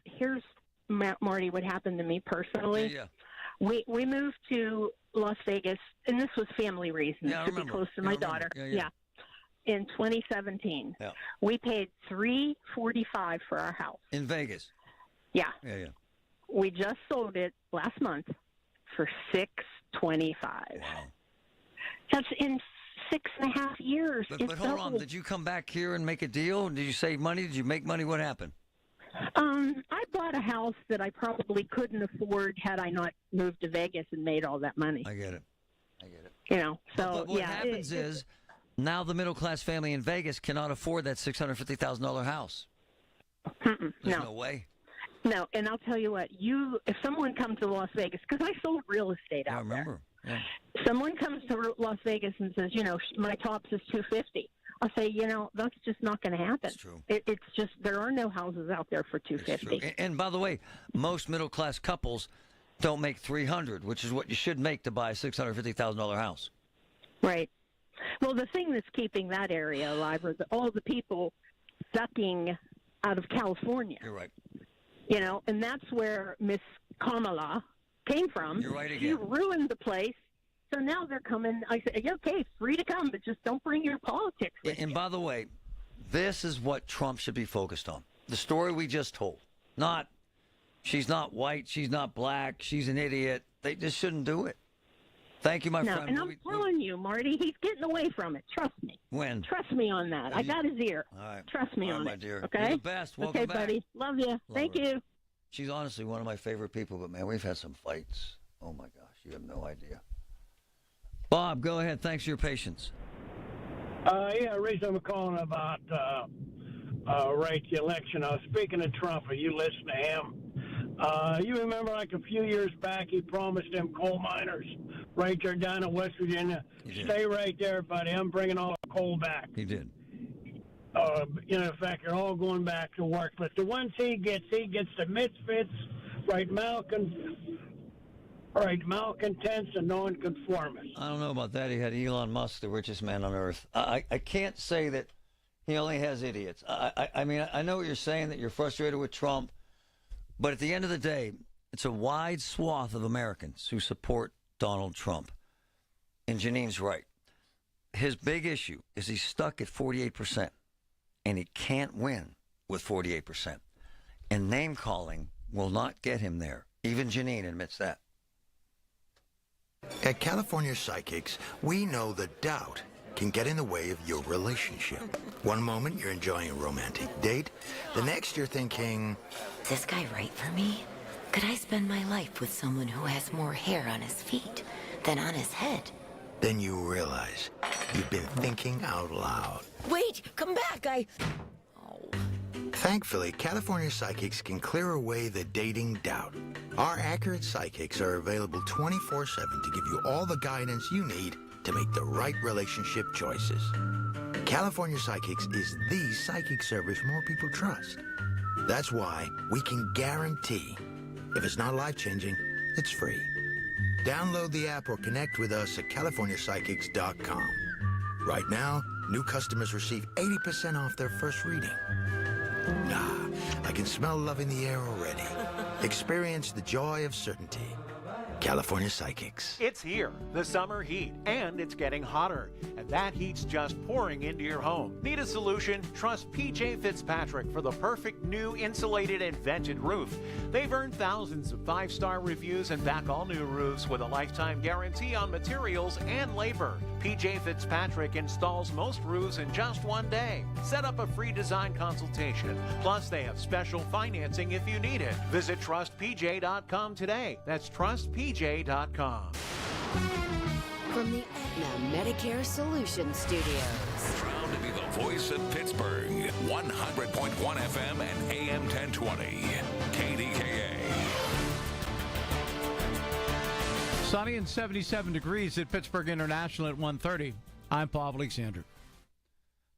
Marty, what happened to me personally. Yeah. We moved to Las Vegas, and this was family reasons, to be close to my daughter. Yeah. In 2017, yeah. We paid $345 for our house in Vegas. Yeah. Yeah. We just sold it last month for $625. Wow. That's in 6.5 years. But hold on, did you come back here and make a deal? Did you save money? Did you make money? What happened? I bought a house that I probably couldn't afford had I not moved to Vegas and made all that money. I get it. You know, so but what happens is now the middle class family in Vegas cannot afford that $650,000 house. There's no way. No, and I'll tell you what, if someone comes to Las Vegas, because I sold real estate out there. I remember. Yeah. Someone comes to Las Vegas and says, my tops is $250. I'll say, that's just not going to happen. That's true. It's just there are no houses out there for $250. And by the way, most middle class couples don't make $300, which is what you should make to buy a $650,000 house. Right. Well, the thing that's keeping that area alive are all the people ducking out of California. You're right. And that's where Miss Kamala came from. You're right again. She ruined the place. So now they're coming. I said, okay, free to come, but just don't bring your politics with you. And by the way, this is what Trump should be focused on. The story we just told. Not, she's not white, she's not black, she's an idiot. They just shouldn't do it. Thank you, my friend. And I'm telling you, Marty, he's getting away from it. Trust me. When? Trust me on that. I got his ear. All right. Trust me on my it. Dear. Okay? You're the best. Welcome back. Buddy. Love you. Thank you. She's honestly one of my favorite people, but, man, we've had some fights. Oh, my gosh. You have no idea. Bob, go ahead. Thanks for your patience. The reason I'm calling about the election, I was speaking to Trump, and you listen to him. You remember like a few years back, he promised them coal miners right there down in West Virginia, stay right there, buddy. I'm bringing all the coal back. He did. In fact, they're all going back to work. But the ones he gets the misfits, malcontents and non-conformists. I don't know about that. He had Elon Musk, the richest man on earth. I can't say that he only has idiots. I mean, I know what you're saying, that you're frustrated with Trump, but at the end of the day, it's a wide swath of Americans who support Donald Trump. And Janine's right. His big issue is he's stuck at 48%, and he can't win with 48%. And name-calling will not get him there. Even Janine admits that. At California Psychics, we know that doubt can get in the way of your relationship. One moment you're enjoying a romantic date. The next you're thinking, Is this guy right for me? Could I spend my life with someone who has more hair on his feet than on his head? then you realize you've been thinking out loud. Wait, come back, Thankfully, California Psychics can clear away the dating doubt. Our accurate psychics are available 24/7 to give you all the guidance you need to make the right relationship choices. California Psychics is the psychic service more people trust. That's why we can guarantee, if it's not life-changing, it's free. Download the app or connect with us at CaliforniaPsychics.com. Right now, new customers receive 80% off their first reading. I can smell love in the air already. Experience the joy of certainty. California Psychics. It's here, the summer heat, and it's getting hotter. And that heat's just pouring into your home. Need a solution? Trust PJ Fitzpatrick for the perfect new insulated and vented roof. They've earned thousands of 5-star reviews and back all new roofs with a lifetime guarantee on materials and labor. PJ Fitzpatrick installs most roofs in just one day. Set up a free design consultation. Plus, they have special financing if you need it. Visit TrustPJ.com today. That's TrustPJ.com. From the Aetna Medicare Solutions Studios. Proud to be the voice of Pittsburgh. 100.1 FM and AM 1020. KDKA. Sunny and 77 degrees at Pittsburgh International at 1:30. I'm Paul Alexander.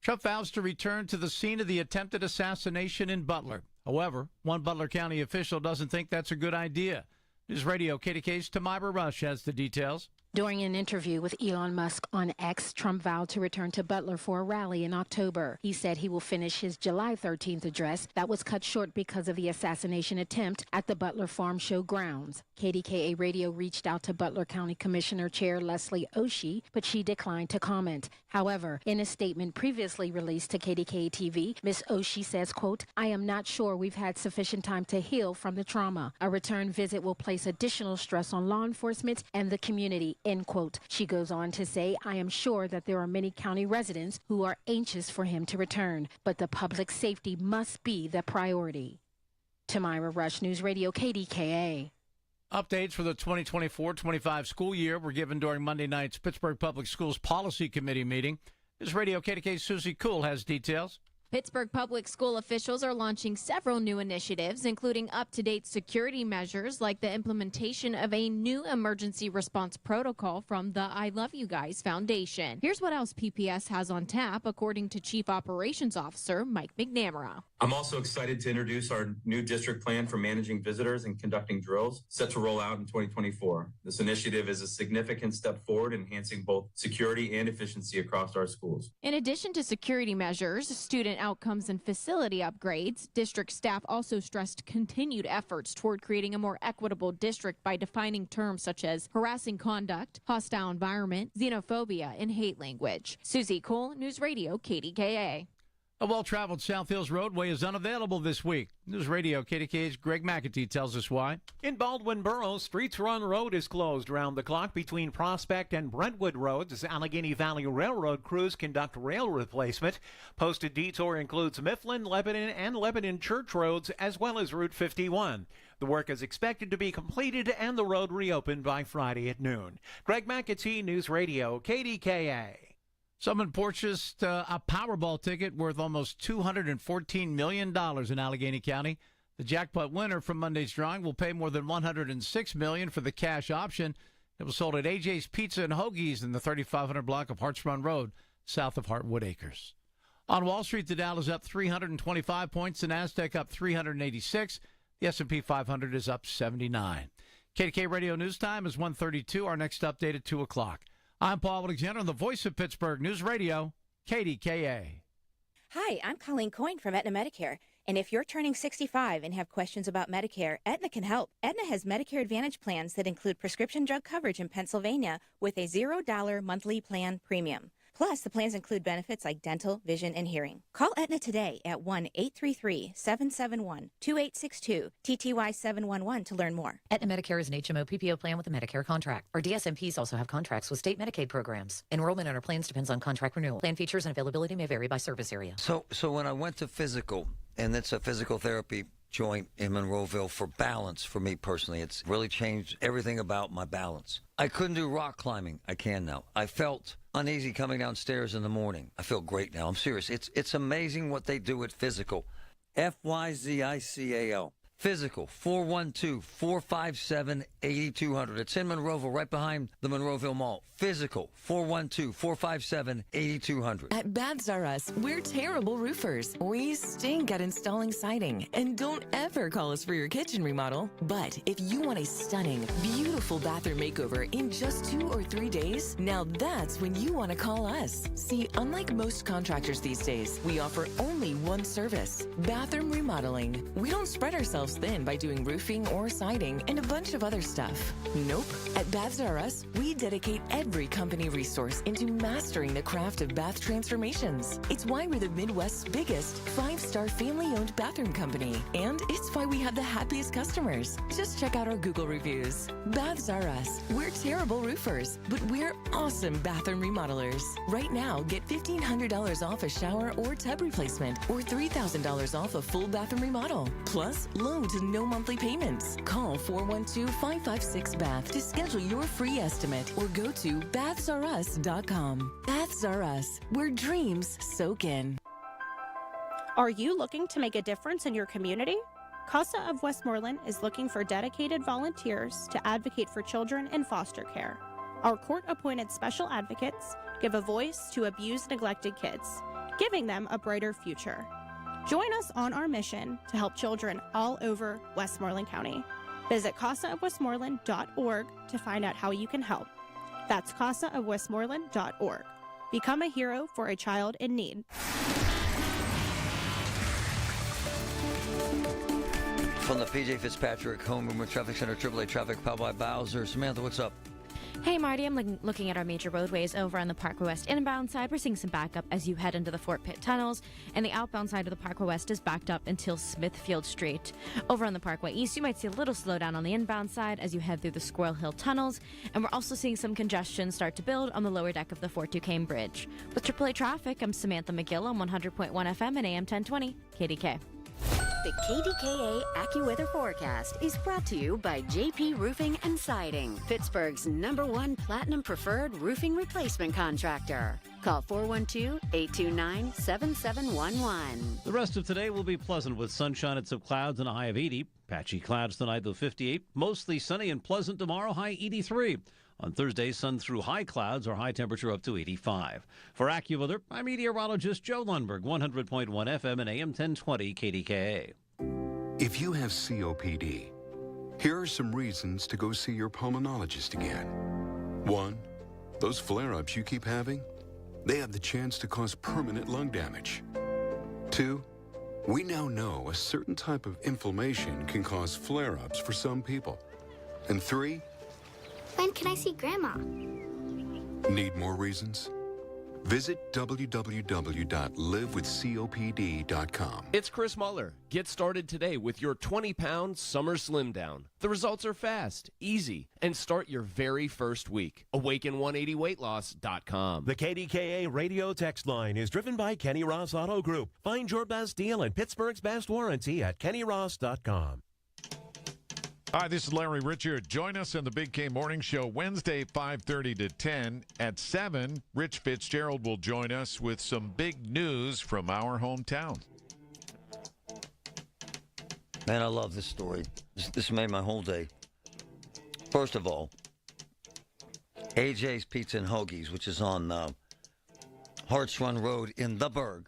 Trump vows to return to the scene of the attempted assassination in Butler. However, one Butler County official doesn't think that's a good idea. News Radio KDK's Tamira Rush has the details. During an interview with Elon Musk on X, Trump vowed to return to Butler for a rally in October. He said he will finish his July 13th address that was cut short because of the assassination attempt at the Butler Farm Show grounds. KDKA Radio reached out to Butler County Commissioner Chair Leslie Oshie, but she declined to comment. However, in a statement previously released to KDKA TV, Ms. Oshie says, quote, "I am not sure we've had sufficient time to heal from the trauma. A return visit will place additional stress on law enforcement and the community." End quote. She goes on to say, "I am sure that there are many county residents who are anxious for him to return, but the public safety must be the priority." Tamira Rush, News Radio KDKA. Updates for the 2024-25 school year were given during Monday night's Pittsburgh Public Schools Policy Committee meeting. News Radio KDK's Susie Kuhl has details. Pittsburgh public school officials are launching several new initiatives, including up-to-date security measures like the implementation of a new emergency response protocol from the I Love You Guys Foundation. Here's what else PPS has on tap, according to Chief Operations Officer Mike McNamara. I'm also excited to introduce our new district plan for managing visitors and conducting drills, set to roll out in 2024. This initiative is a significant step forward, enhancing both security and efficiency across our schools. In addition to security measures, student outcomes and facility upgrades, district staff also stressed continued efforts toward creating a more equitable district by defining terms such as harassing conduct, hostile environment, xenophobia, and hate language. Susie Cole, News Radio KDKA. A well-traveled South Hills roadway is unavailable this week. News Radio KDKA's Greg McAtee tells us why. In Baldwin Borough, Streets Run Road is closed round the clock between Prospect and Brentwood Roads as Allegheny Valley Railroad crews conduct rail replacement. Posted detour includes Mifflin, Lebanon, and Lebanon Church Roads, as well as Route 51. The work is expected to be completed and the road reopened by Friday at noon. Greg McAtee, News Radio KDKA. Someone purchased a Powerball ticket worth almost $214 million in Allegheny County. The jackpot winner from Monday's drawing will pay more than $106 million for the cash option. It was sold at AJ's Pizza and Hoagies in the 3500 block of Harts Run Road, south of Hartwood Acres. On Wall Street, the Dow is up 325 points. The Nasdaq up 386. The S&P 500 is up 79. KDK Radio News Time is 1:32. Our next update at 2 o'clock. I'm Paul Alexander, the voice of Pittsburgh News Radio, KDKA. Hi, I'm Colleen Coyne from Aetna Medicare. And if you're turning 65 and have questions about Medicare, Aetna can help. Aetna has Medicare Advantage plans that include prescription drug coverage in Pennsylvania with a $0 monthly plan premium. Plus, Plus, the plans include benefits like dental, vision, and hearing. Call Aetna today at 1-833-771-2862, TTY 711 to learn more. Aetna Medicare is an HMO PPO plan with a Medicare contract. Our DSMPs also have contracts with state Medicaid programs. Enrollment in our plans depends on contract renewal. Plan features and availability may vary by service area. So when I went to physical, and it's a physical therapy joint in Monroeville for balance for me personally. It's really changed everything about my balance. I couldn't do rock climbing. I can now. I felt uneasy coming downstairs in the morning. I feel great now. I'm serious. It's amazing what they do at Physical. Physical. Physical, 412-457-8200. It's in Monroeville, right behind the Monroeville Mall. Physical, 412-457-8200. At Baths R Us, we're terrible roofers. We stink at installing siding. And don't ever call us for your kitchen remodel. But if you want a stunning, beautiful bathroom makeover in just 2 or 3 days, now that's when you want to call us. See, unlike most contractors these days, we offer only one service, bathroom remodeling. We don't spread ourselves thin by doing roofing or siding and a bunch of other stuff. Nope. At Baths R Us, we dedicate every company resource into mastering the craft of bath transformations. It's why we're the Midwest's biggest 5-star family-owned bathroom company. And it's why we have the happiest customers. Just check out our Google reviews. Baths R Us. We're terrible roofers, but we're awesome bathroom remodelers. Right now, get $1,500 off a shower or tub replacement or $3,000 off a full bathroom remodel. Plus, loan to no monthly payments. Call 412-556-BATH to schedule your free estimate or go to bathsrus.com. Baths R Us, where dreams soak in. Are you looking to make a difference in your community? CASA of Westmoreland is looking for dedicated volunteers to advocate for children in foster care. Our court-appointed special advocates give a voice to abused, neglected kids, giving them a brighter future. Join us on our mission to help children all over Westmoreland County. Visit casaofwestmoreland.org to find out how you can help. That's casaofwestmoreland.org. Become a hero for a child in need. From the PJ Fitzpatrick Home Room Traffic Center, AAA Traffic, powered by Bowser. Samantha, what's up? Hey, Marty, I'm looking at our major roadways over on the Parkway West inbound side. We're seeing some backup as you head into the Fort Pitt tunnels, and the outbound side of the Parkway West is backed up until Smithfield Street. Over on the Parkway East, you might see a little slowdown on the inbound side as you head through the Squirrel Hill tunnels, and we're also seeing some congestion start to build on the lower deck of the Fort Duquesne Bridge. With AAA Traffic, I'm Samantha McGill on 100.1 FM and AM 1020, KDK. The KDKA AccuWeather forecast is brought to you by JP Roofing and Siding, Pittsburgh's #1 Platinum Preferred Roofing Replacement Contractor. Call 412-829-7711. The rest of today will be pleasant with sunshine and some clouds and a high of 80. Patchy clouds tonight, though 58. Mostly sunny and pleasant tomorrow, high 83. On Thursday, sun through high clouds or high temperature up to 85. For AccuWeather, I'm meteorologist Joe Lundberg, 100.1 FM and AM 1020 KDKA. If you have COPD, here are some reasons to go see your pulmonologist again. 1, those flare-ups you keep having, they have the chance to cause permanent lung damage. 2, we now know a certain type of inflammation can cause flare-ups for some people. And 3, when can I see Grandma? need more reasons? Visit www.livewithcopd.com. It's Chris Muller. Get started today with your 20-pound summer slim down. The results are fast, easy, and start your very first week. Awaken180weightloss.com. The KDKA radio text line is driven by Kenny Ross Auto Group. Find your best deal and Pittsburgh's best warranty at kennyross.com. Hi, this is Larry Richard. Join us in the Big K Morning Show Wednesday, 5:30 to 10. At 7, Rich Fitzgerald will join us with some big news from our hometown. Man, I love this story. This made my whole day. First of all, AJ's Pizza and Hoagies, which is on Harts Run Road in the Burg,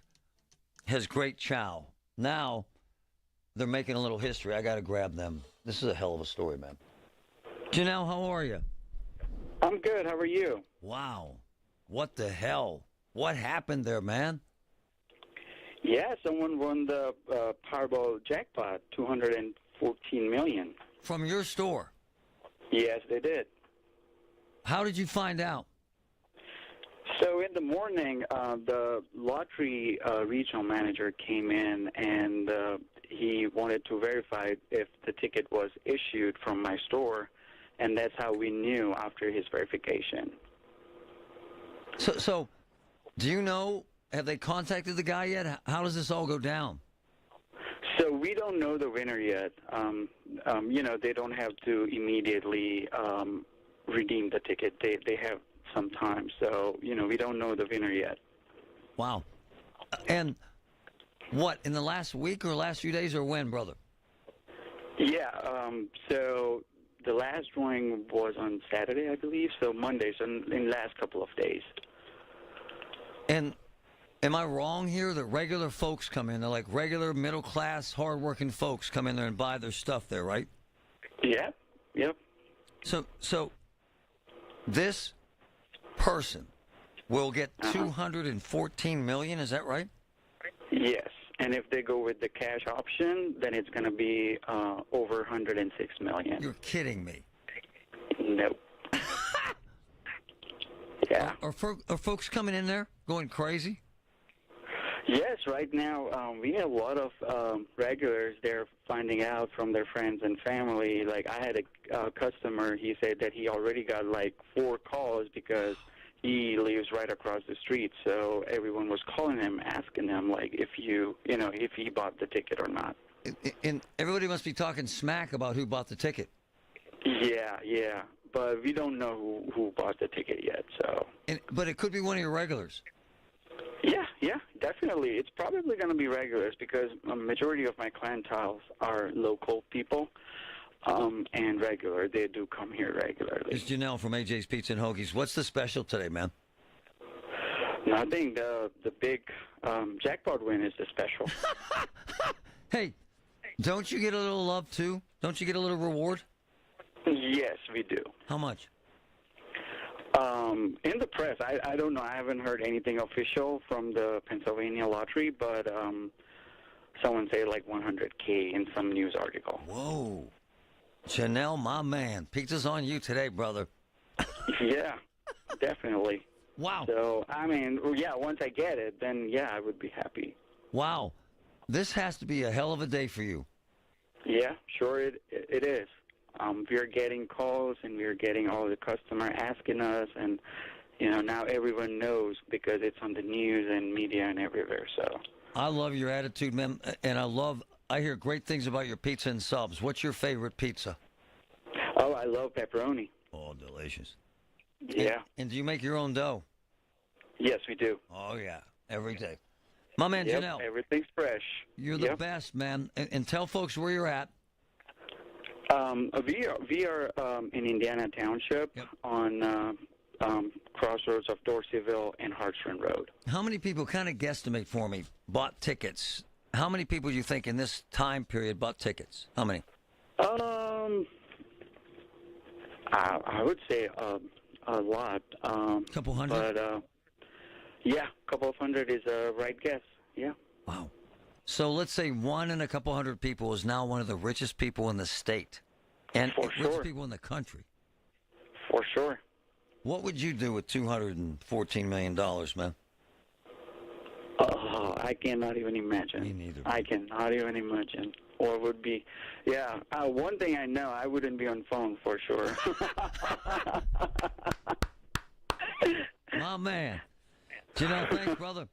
has great chow. Now, they're making a little history. I got to grab them. This is a hell of a story, man. Janelle, how are you? I'm good. How are you? Wow. What the hell? What happened there, man? Yeah, someone won the Powerball jackpot, $214 million. From your store? Yes, they did. How did you find out? So in the morning, the lottery regional manager came in and he wanted to verify if the ticket was issued from my store, and that's how we knew after his verification. So do you know, have they contacted the guy yet? How does this all go down? So we don't know the winner yet. They don't have to immediately redeem the ticket. They have some time. So, we don't know the winner yet. Wow. And what, in the last week or last few days, or when, brother? Yeah, so the last drawing was on Saturday, I believe, so Monday, so in the last couple of days. And am I wrong here that regular folks come in, they're like regular middle-class, hard-working folks come in there and buy their stuff there, right? Yeah, yep. So this person will get $214 million, is that right? Yes, and if they go with the cash option, then it's going to be over $106 million. You're kidding me. Nope. Yeah. Are folks coming in there going crazy? Yes, right now we have a lot of regulars there finding out from their friends and family. Like I had a customer, he said that he already got like 4 calls because he lives right across the street. So everyone was calling him, asking him like if he bought the ticket or not. And everybody must be talking smack about who bought the ticket. Yeah. But we don't know who bought the ticket yet. So. But it could be one of your regulars. Yeah, definitely. It's probably going to be regulars because a majority of my clientele are local people and regular. They do come here regularly. It's Janelle from AJ's Pizza and Hoagies. What's the special today, man? Nothing. The big jackpot win is the special. Hey, don't you get a little love, too? Don't you get a little reward? Yes, we do. How much? In the press, I don't know. I haven't heard anything official from the Pennsylvania lottery, but someone say like $100K in some news article. Whoa. Janelle, my man. Pizza's on you today, brother. Yeah, definitely. Wow. So, once I get it, then, I would be happy. Wow. This has to be a hell of a day for you. Yeah, sure it is. We're getting calls and we're getting all the customer asking us, and now everyone knows because it's on the news and media and everywhere. So I love your attitude, man, and I hear great things about your pizza and subs. What's your favorite pizza? Oh, I love pepperoni. Oh, delicious. Yeah. And do you make your own dough? Yes, we do. Oh yeah, every day. My man, yep, Janelle. Everything's fresh. You're the best, man. And tell folks where you're at. We are in Indiana Township on crossroads of Dorseyville and Hartshorn Road. How many people, kind of guesstimate for me, bought tickets? How many people do you think in this time period bought tickets? How many? I would say a lot. Couple hundred? But, a couple of hundred is a right guess, yeah. Wow. So let's say 1 in a couple hundred people is now one of the richest people in the state. And richest people in the country. For sure. What would you do with $214 million, man? I cannot even imagine. Me neither. I cannot even imagine. Or would be, one thing I know, I wouldn't be on phone for sure. My man. Janelle, thanks, brother.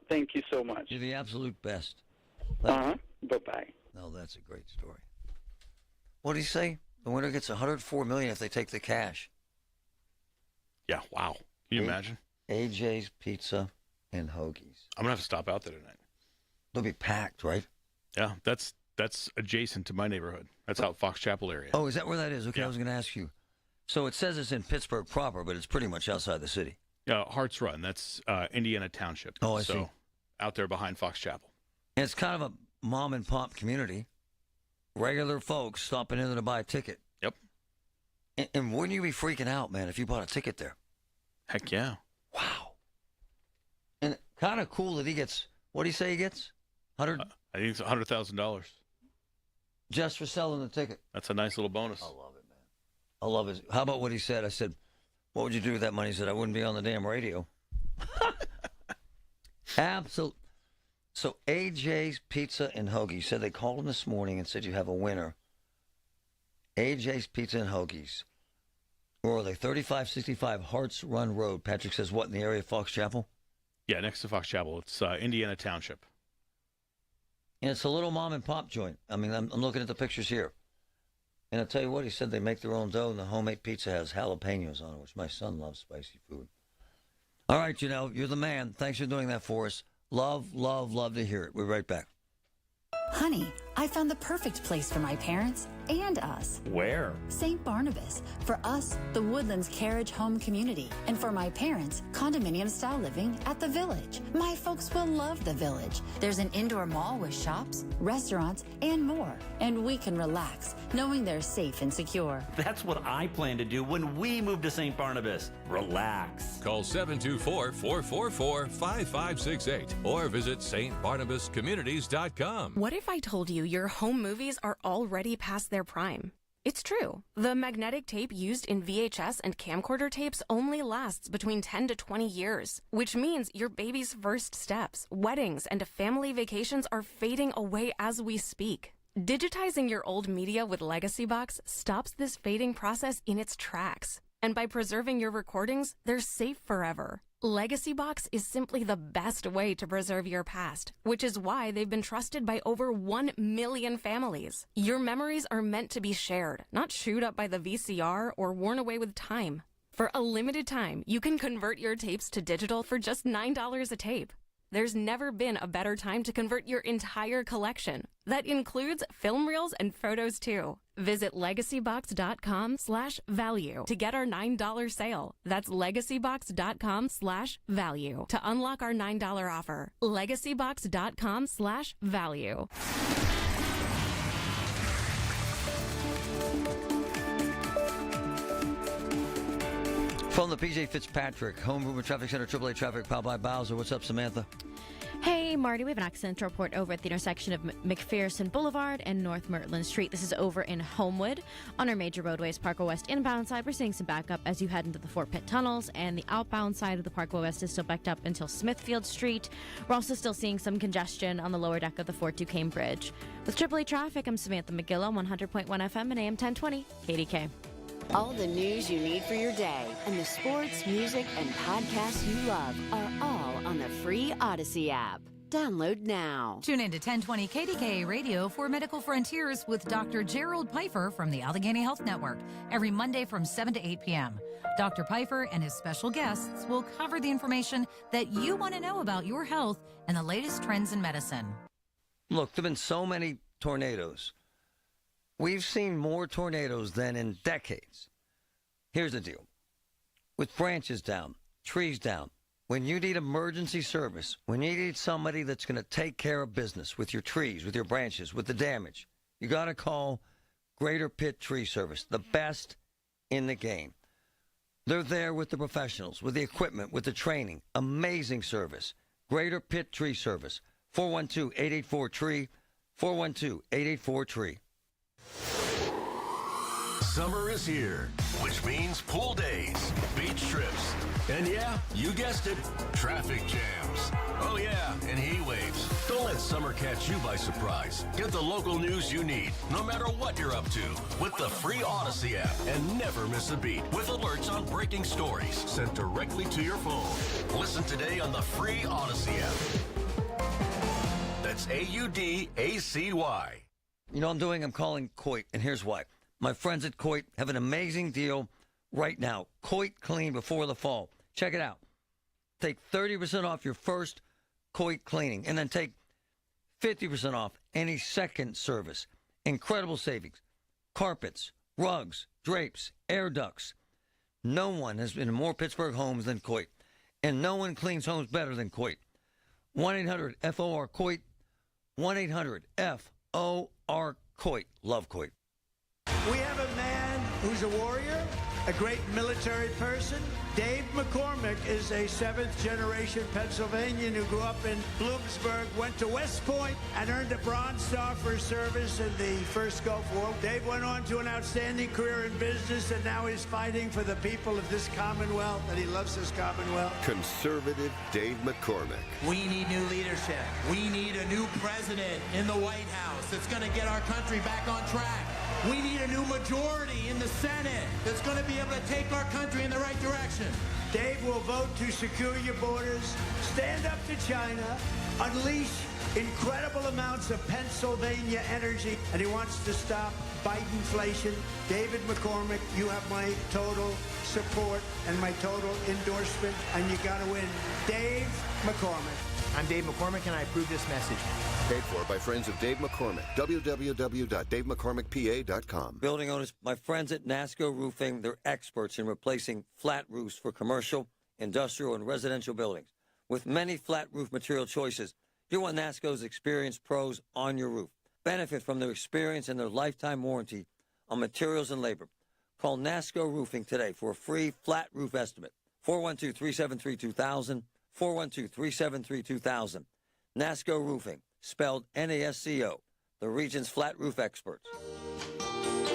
Thank you so much. You're the absolute best. Bye-bye. No, that's a great story. What did he say? The winner gets $104 million if they take the cash. Yeah, wow. Can you imagine? AJ's Pizza and Hoagies. I'm going to have to stop out there tonight. They'll be packed, right? Yeah, that's adjacent to my neighborhood. That's out Fox Chapel area. Oh, is that where that is? Okay, yeah. I was going to ask you. So it says it's in Pittsburgh proper, but it's pretty much outside the city. Yeah, Hart's Run. That's Indiana Township. Oh, I see. Out there behind Fox Chapel. And it's kind of a mom and pop community. Regular folks stopping in there to buy a ticket. Yep. And wouldn't you be freaking out, man, if you bought a ticket there? Heck yeah. Wow. And kind of cool that he gets, what do you say he gets? I think it's $100,000. Just for selling the ticket. That's a nice little bonus. I love it, man. I love it. How about what he said? I said, What would you do with that money? He said, I wouldn't be on the damn radio. Absolutely. So AJ's Pizza and Hoagie said they called him this morning and said you have a winner. AJ's Pizza and Hoagies. Where are they? 3565 Harts Run Road. Patrick says, what, in the area of Fox Chapel? Yeah, next to Fox Chapel. It's Indiana Township. And it's a little mom and pop joint. I mean, I'm looking at the pictures here. And I'll tell you what, he said they make their own dough, and the homemade pizza has jalapenos on it, which my son loves spicy food. All right, Janelle, you're the man. Thanks for doing that for us. Love, love, love to hear it. We're right back. Honey, I found the perfect place for my parents and us. Where? St. Barnabas. For us, the Woodlands Carriage Home Community. And for my parents, condominium-style living at the Village. My folks will love the Village. There's an indoor mall with shops, restaurants, and more. And we can relax, knowing they're safe and secure. That's what I plan to do when we move to St. Barnabas. Relax. Call 724-444-5568 or visit stbarnabascommunities.com. What if I told you your home movies are already past their prime? It's true. The magnetic tape used in VHS and camcorder tapes only lasts between 10 to 20 years, which means your baby's first steps, weddings, and family vacations are fading away as we speak. Digitizing your old media with Legacy Box stops this fading process in its tracks. And by preserving your recordings, they're safe forever. Legacy Box is simply the best way to preserve your past, which is why they've been trusted by over 1 million families. Your memories are meant to be shared, not chewed up by the VCR or worn away with time. For a limited time, you can convert your tapes to digital for just $9 a tape. There's never been a better time to convert your entire collection. That includes film reels and photos too. Visit legacybox.com/value to get our $9 sale. That's legacybox.com/value to unlock our $9 offer. legacybox.com/value. From the PJ Fitzpatrick Home Improvement Traffic Center, AAA Traffic, powered by Bowser. What's up, Samantha? Hey, Marty, we have an accident to report over at the intersection of McPherson Boulevard and North Mertland Street. This is over in Homewood. On our major roadways, Parkway West inbound side, we're seeing some backup as you head into the Fort Pitt tunnels, and the outbound side of the Parkway West is still backed up until Smithfield Street. We're also still seeing some congestion on the lower deck of the Fort Duquesne Bridge. With AAA Traffic, I'm Samantha McGill on 100.1 FM and AM 1020, KDK. All the news you need for your day and the sports, music, and podcasts you love are all on the free Odyssey app. Download now. Tune in to 1020 KDKA Radio for Medical Frontiers with Dr. Gerald Pfeiffer from the Allegheny Health Network every Monday from 7 to 8 p.m. Dr. Pfeiffer and his special guests will cover the information that you want to know about your health and the latest trends in medicine. Look, there have been so many tornadoes. We've seen more tornadoes than in decades. Here's the deal. With branches down, trees down, when you need emergency service, when you need somebody that's going to take care of business with your trees, with your branches, with the damage, you got to call Greater Pitt Tree Service, the best in the game. They're there with the professionals, with the equipment, with the training. Amazing service. Greater Pitt Tree Service, 412-884-TREE, 412-884-TREE. Summer is here, which means pool days, beach trips, and yeah, you guessed it, traffic jams. Oh yeah, and heat waves. Don't let summer catch you by surprise. Get the local news you need, no matter what you're up to, with the free Odyssey app, and never miss a beat with alerts on breaking stories sent directly to your phone. Listen today on the free Odyssey app. That's AUDACY. You know what I'm doing? I'm calling Coit, and here's why. My friends at Coit have an amazing deal right now. Coit Clean before the fall. Check it out. Take 30% off your first Coit cleaning, and then take 50% off any second service. Incredible savings. Carpets, rugs, drapes, air ducts. No one has been in more Pittsburgh homes than Coit, and no one cleans homes better than Coit. 1-800-FOR-COIT. 1-800-FOR-COIT. Love Coit. We have a man who's a warrior, a great military person. Dave McCormick is a seventh-generation Pennsylvanian who grew up in Bloomsburg, went to West Point, and earned a Bronze Star for his service in the First Gulf War. Dave went on to an outstanding career in business, and now he's fighting for the people of this Commonwealth, and he loves this Commonwealth. Conservative Dave McCormick. We need new leadership. We need a new president in the White House that's going to get our country back on track. We need a new majority in the Senate that's going to be able to take our country in the right direction. Dave will vote to secure your borders, stand up to China, unleash incredible amounts of Pennsylvania energy, and he wants to stop Bidenflation. David McCormick, you have my total support and my total endorsement, and you got to win. Dave McCormick. I'm Dave McCormick, and I approve this message. Paid for by friends of Dave McCormick. www.davemccormickpa.com. Building owners, my friends at NASCO Roofing, they're experts in replacing flat roofs for commercial, industrial, and residential buildings. With many flat roof material choices, you want NASCO's experienced pros on your roof. Benefit from their experience and their lifetime warranty on materials and labor. Call NASCO Roofing today for a free flat roof estimate. 412-373-2000, 412-373-2000. NASCO Roofing, spelled NASCO, the region's flat roof experts.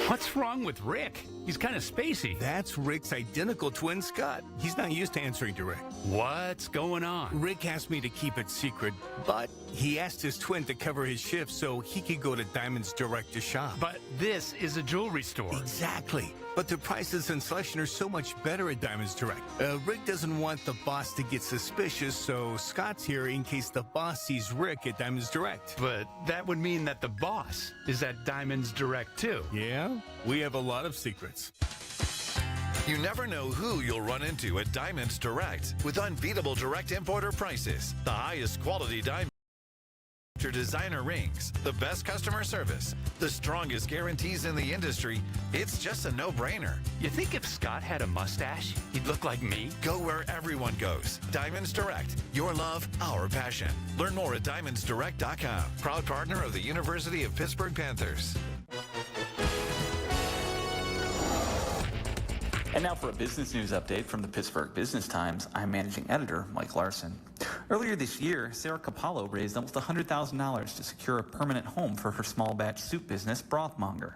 What's wrong with Rick? He's kind of spacey. That's Rick's identical twin, Scott. He's not used to answering to Rick. What's going on? Rick asked me to keep it secret, but he asked his twin to cover his shift so he could go to Diamonds Direct to shop. But this is a jewelry store. Exactly. But the prices and selection are so much better at Diamonds Direct. Rick doesn't want the boss to get suspicious, so Scott's here in case the boss sees Rick at Diamonds Direct. But that would mean that the boss is at Diamonds Direct too. Yeah? We have a lot of secrets. You never know who you'll run into at Diamonds Direct with unbeatable direct importer prices, the highest quality diamond designer rings, the best customer service, the strongest guarantees in the industry. It's just a no-brainer. You think if Scott had a mustache, he'd look like me? Go where everyone goes. Diamonds Direct. Your love, our passion. Learn more at diamondsdirect.com. Proud partner of the University of Pittsburgh Panthers. And now for a business news update from the Pittsburgh Business Times, I'm managing editor Mike Larson. Earlier this year, Sarah Capallo raised almost $100,000 to secure a permanent home for her small batch soup business, Brothmonger.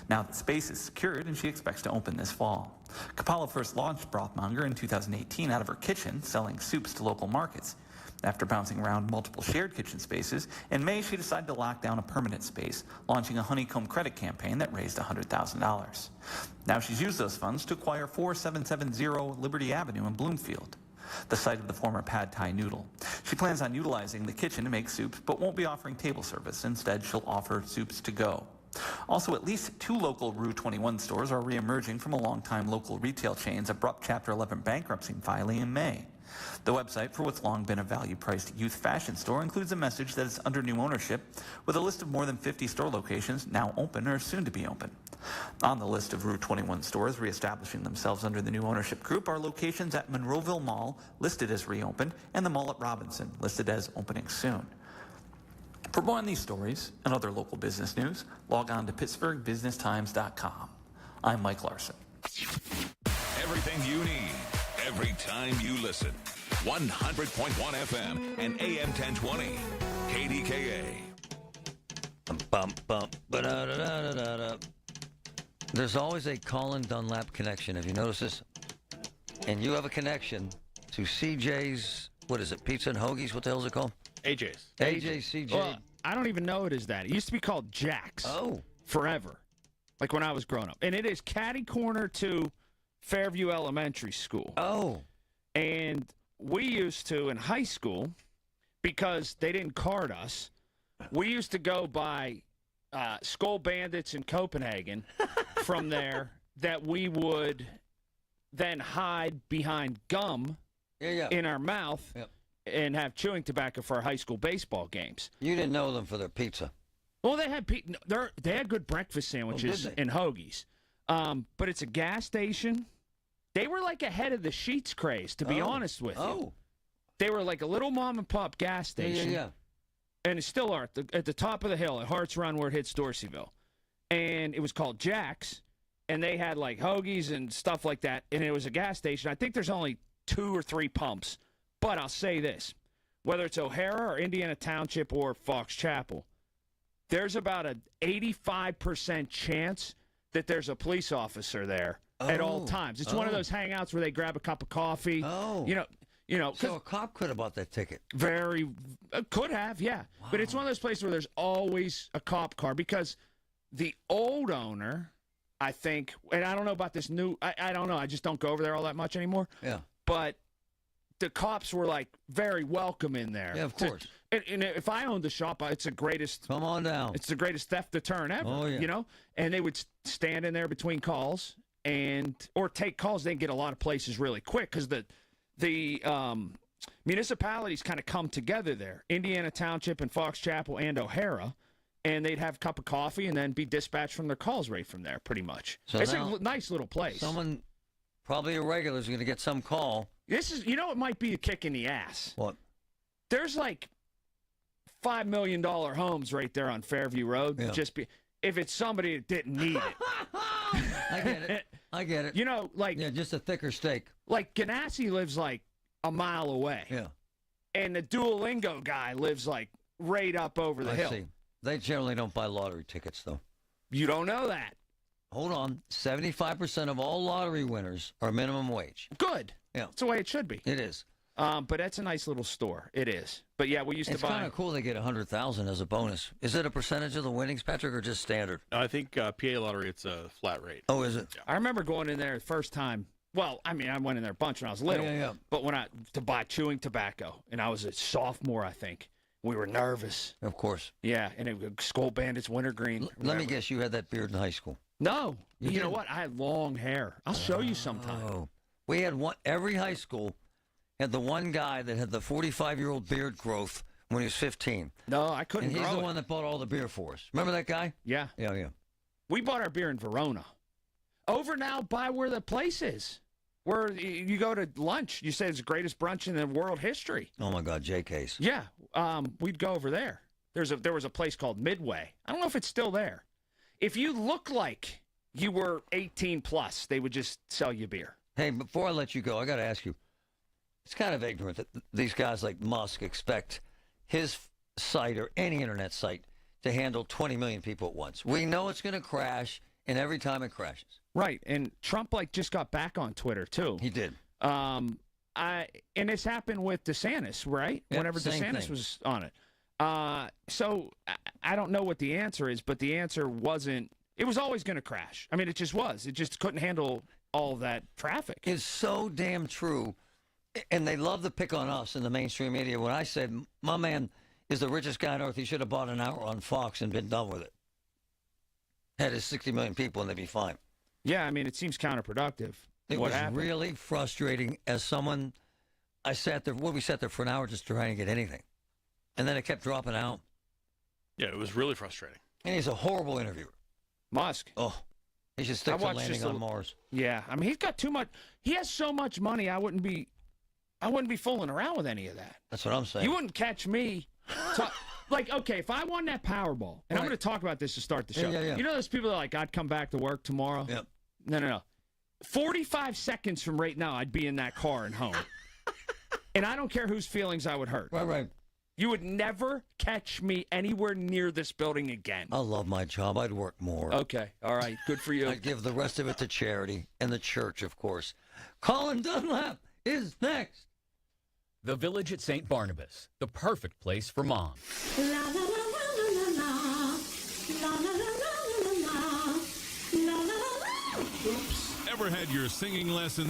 Now the space is secured and she expects to open this fall. Capallo first launched Brothmonger in 2018 out of her kitchen, selling soups to local markets. After bouncing around multiple shared kitchen spaces, in May she decided to lock down a permanent space, launching a honeycomb credit campaign that raised $100,000. Now she's used those funds to acquire 4770 Liberty Avenue in Bloomfield, the site of the former Pad Thai Noodle. She plans on utilizing the kitchen to make soups, but won't be offering table service. Instead, she'll offer soups to go. Also, at least 2 local Rue 21 stores are reemerging from a longtime local retail chain's abrupt Chapter 11 bankruptcy filing in May. The website for what's long been a value-priced youth fashion store includes a message that it's under new ownership, with a list of more than 50 store locations now open or soon to be open. On the list of Rue 21 stores reestablishing themselves under the new ownership group are locations at Monroeville Mall, listed as reopened, and the mall at Robinson, listed as opening soon. For more on these stories and other local business news, log on to PittsburghBusinessTimes.com. I'm Mike Larson. Everything you need, every time you listen. 100.1 FM and AM 1020. KDKA. There's always a Colin Dunlap connection. Have you noticed this? And you have a connection to CJ's, what is it, Pizza and Hoagies? What the hell is it called? AJ's. AJCJ. Well, I don't even know it is that. It used to be called Jack's. Oh. Forever. Like when I was growing up. And it is catty corner to Fairview Elementary School. Oh. And we used to, in high school, because they didn't card us, we used to go by Skull Bandits in Copenhagen from there that we would then hide behind gum in our mouth and have chewing tobacco for our high school baseball games. You didn't know them for their pizza. Well, they had good breakfast sandwiches and hoagies. But it's a gas station. They were like ahead of the Sheetz craze, to be honest with you. They were like a little mom-and-pop gas station. And it still are, at the top of the hill at Hart's Run where it hits Dorseyville. And it was called Jack's. and they had like hoagies and stuff like that, and it was a gas station. I think there's only 2 or 3 pumps, but I'll say this. Whether it's O'Hara or Indiana Township or Fox Chapel, there's about an 85% chance that there's a police officer there at all times. It's one of those hangouts where they grab a cup of coffee. Oh. You know, so a cop could have bought that ticket. Could have, yeah. Wow. But it's one of those places where there's always a cop car because the old owner, I think, and I don't know about this new, I don't know. I just don't go over there all that much anymore. Yeah. But the cops were like very welcome in there. Yeah, of course. And if I owned the shop, it's the greatest. Come on down. It's the greatest theft deterrent ever. Oh, yeah. You know, and they would stand in there between calls or take calls. They can get a lot of places really quick because the municipalities kind of come together there. Indiana Township and Fox Chapel and O'Hara. And they'd have a cup of coffee and then be dispatched from their calls right from there, pretty much. So it's a nice little place. Someone, probably a regular, is going to get some call. It might be a kick in the ass. What? There's like $5 million homes right there on Fairview Road. Yeah. If it's somebody that didn't need it. I get it. You know, like. Yeah, just a thicker steak. Like Ganassi lives like a mile away. Yeah. And the Duolingo guy lives like right up over the hill. See. They generally don't buy lottery tickets, though. You don't know that. Hold on. 75% of all lottery winners are minimum wage. Good. Yeah. That's the way it should be. It is. But that's a nice little store. It is. But, yeah, we used to buy. It's kind of cool they get $100,000 as a bonus. Is it a percentage of the winnings, Patrick, or just standard? I think PA Lottery, it's a flat rate. Oh, is it? Yeah. I remember going in there the first time. Well, I mean, I went in there a bunch when I was little. Yeah. But to buy chewing tobacco, and I was a sophomore, I think. We were nervous. Of course. Yeah, and it was Skull Bandits Wintergreen. Let me guess, you had that beard in high school. No. You know what? I had long hair. I'll show you sometime. Oh. We had every high school had the one guy that had the 45-year-old beard growth when he was 15. No, I couldn't And he's grow the it. one that bought all the beer for us. Remember that guy? Yeah. Yeah. We bought our beer in Verona. Over now by where the place is. Where you go to lunch. You say it's the greatest brunch in the world history. Oh, my God, JK's. Yeah. We'd go over there. There was a place called Midway. I don't know if it's still there. If you look like you were 18 plus, they would just sell you beer. Hey, before I let you go, I got to ask you. It's kind of ignorant that these guys like Musk expect his site or any internet site to handle 20 million people at once. We know it's going to crash, and every time it crashes. Right, and Trump just got back on Twitter too. He did. And this happened with DeSantis, right? Yep, Whenever DeSantis was on it. So I don't know what the answer is, but the answer wasn't. It was always going to crash. I mean, it just was. It just couldn't handle all of that traffic. It's so damn true. And they love to pick on us in the mainstream media when I said, my man is the richest guy on earth. He should have bought an hour on Fox and been done with it. Had his 60 million people and they'd be fine. Yeah, I mean, it seems counterproductive. It was really frustrating as someone. We sat there for an hour just trying to get anything. And then it kept dropping out. Yeah, it was really frustrating. And he's a horrible interviewer. Musk. Oh, he should stick to landing on Mars. Yeah, I mean, he's got too much. He has so much money. I wouldn't be fooling around with any of that. That's what I'm saying. You wouldn't catch me. Okay, if I won that Powerball, and I'm going to talk about this to start the show. Yeah. You know those people that are like, I'd come back to work tomorrow? Yep. No. 45 seconds from right now, I'd be in that car and home. And I don't care whose feelings I would hurt. Right. You would never catch me anywhere near this building again. I love my job. I'd work more. Okay. All right. Good for you. I'd give the rest of it to charity and the church, of course. Colin Dunlap is next. The Village at St. Barnabas, the perfect place for mom. Oops. Ever had your singing lessons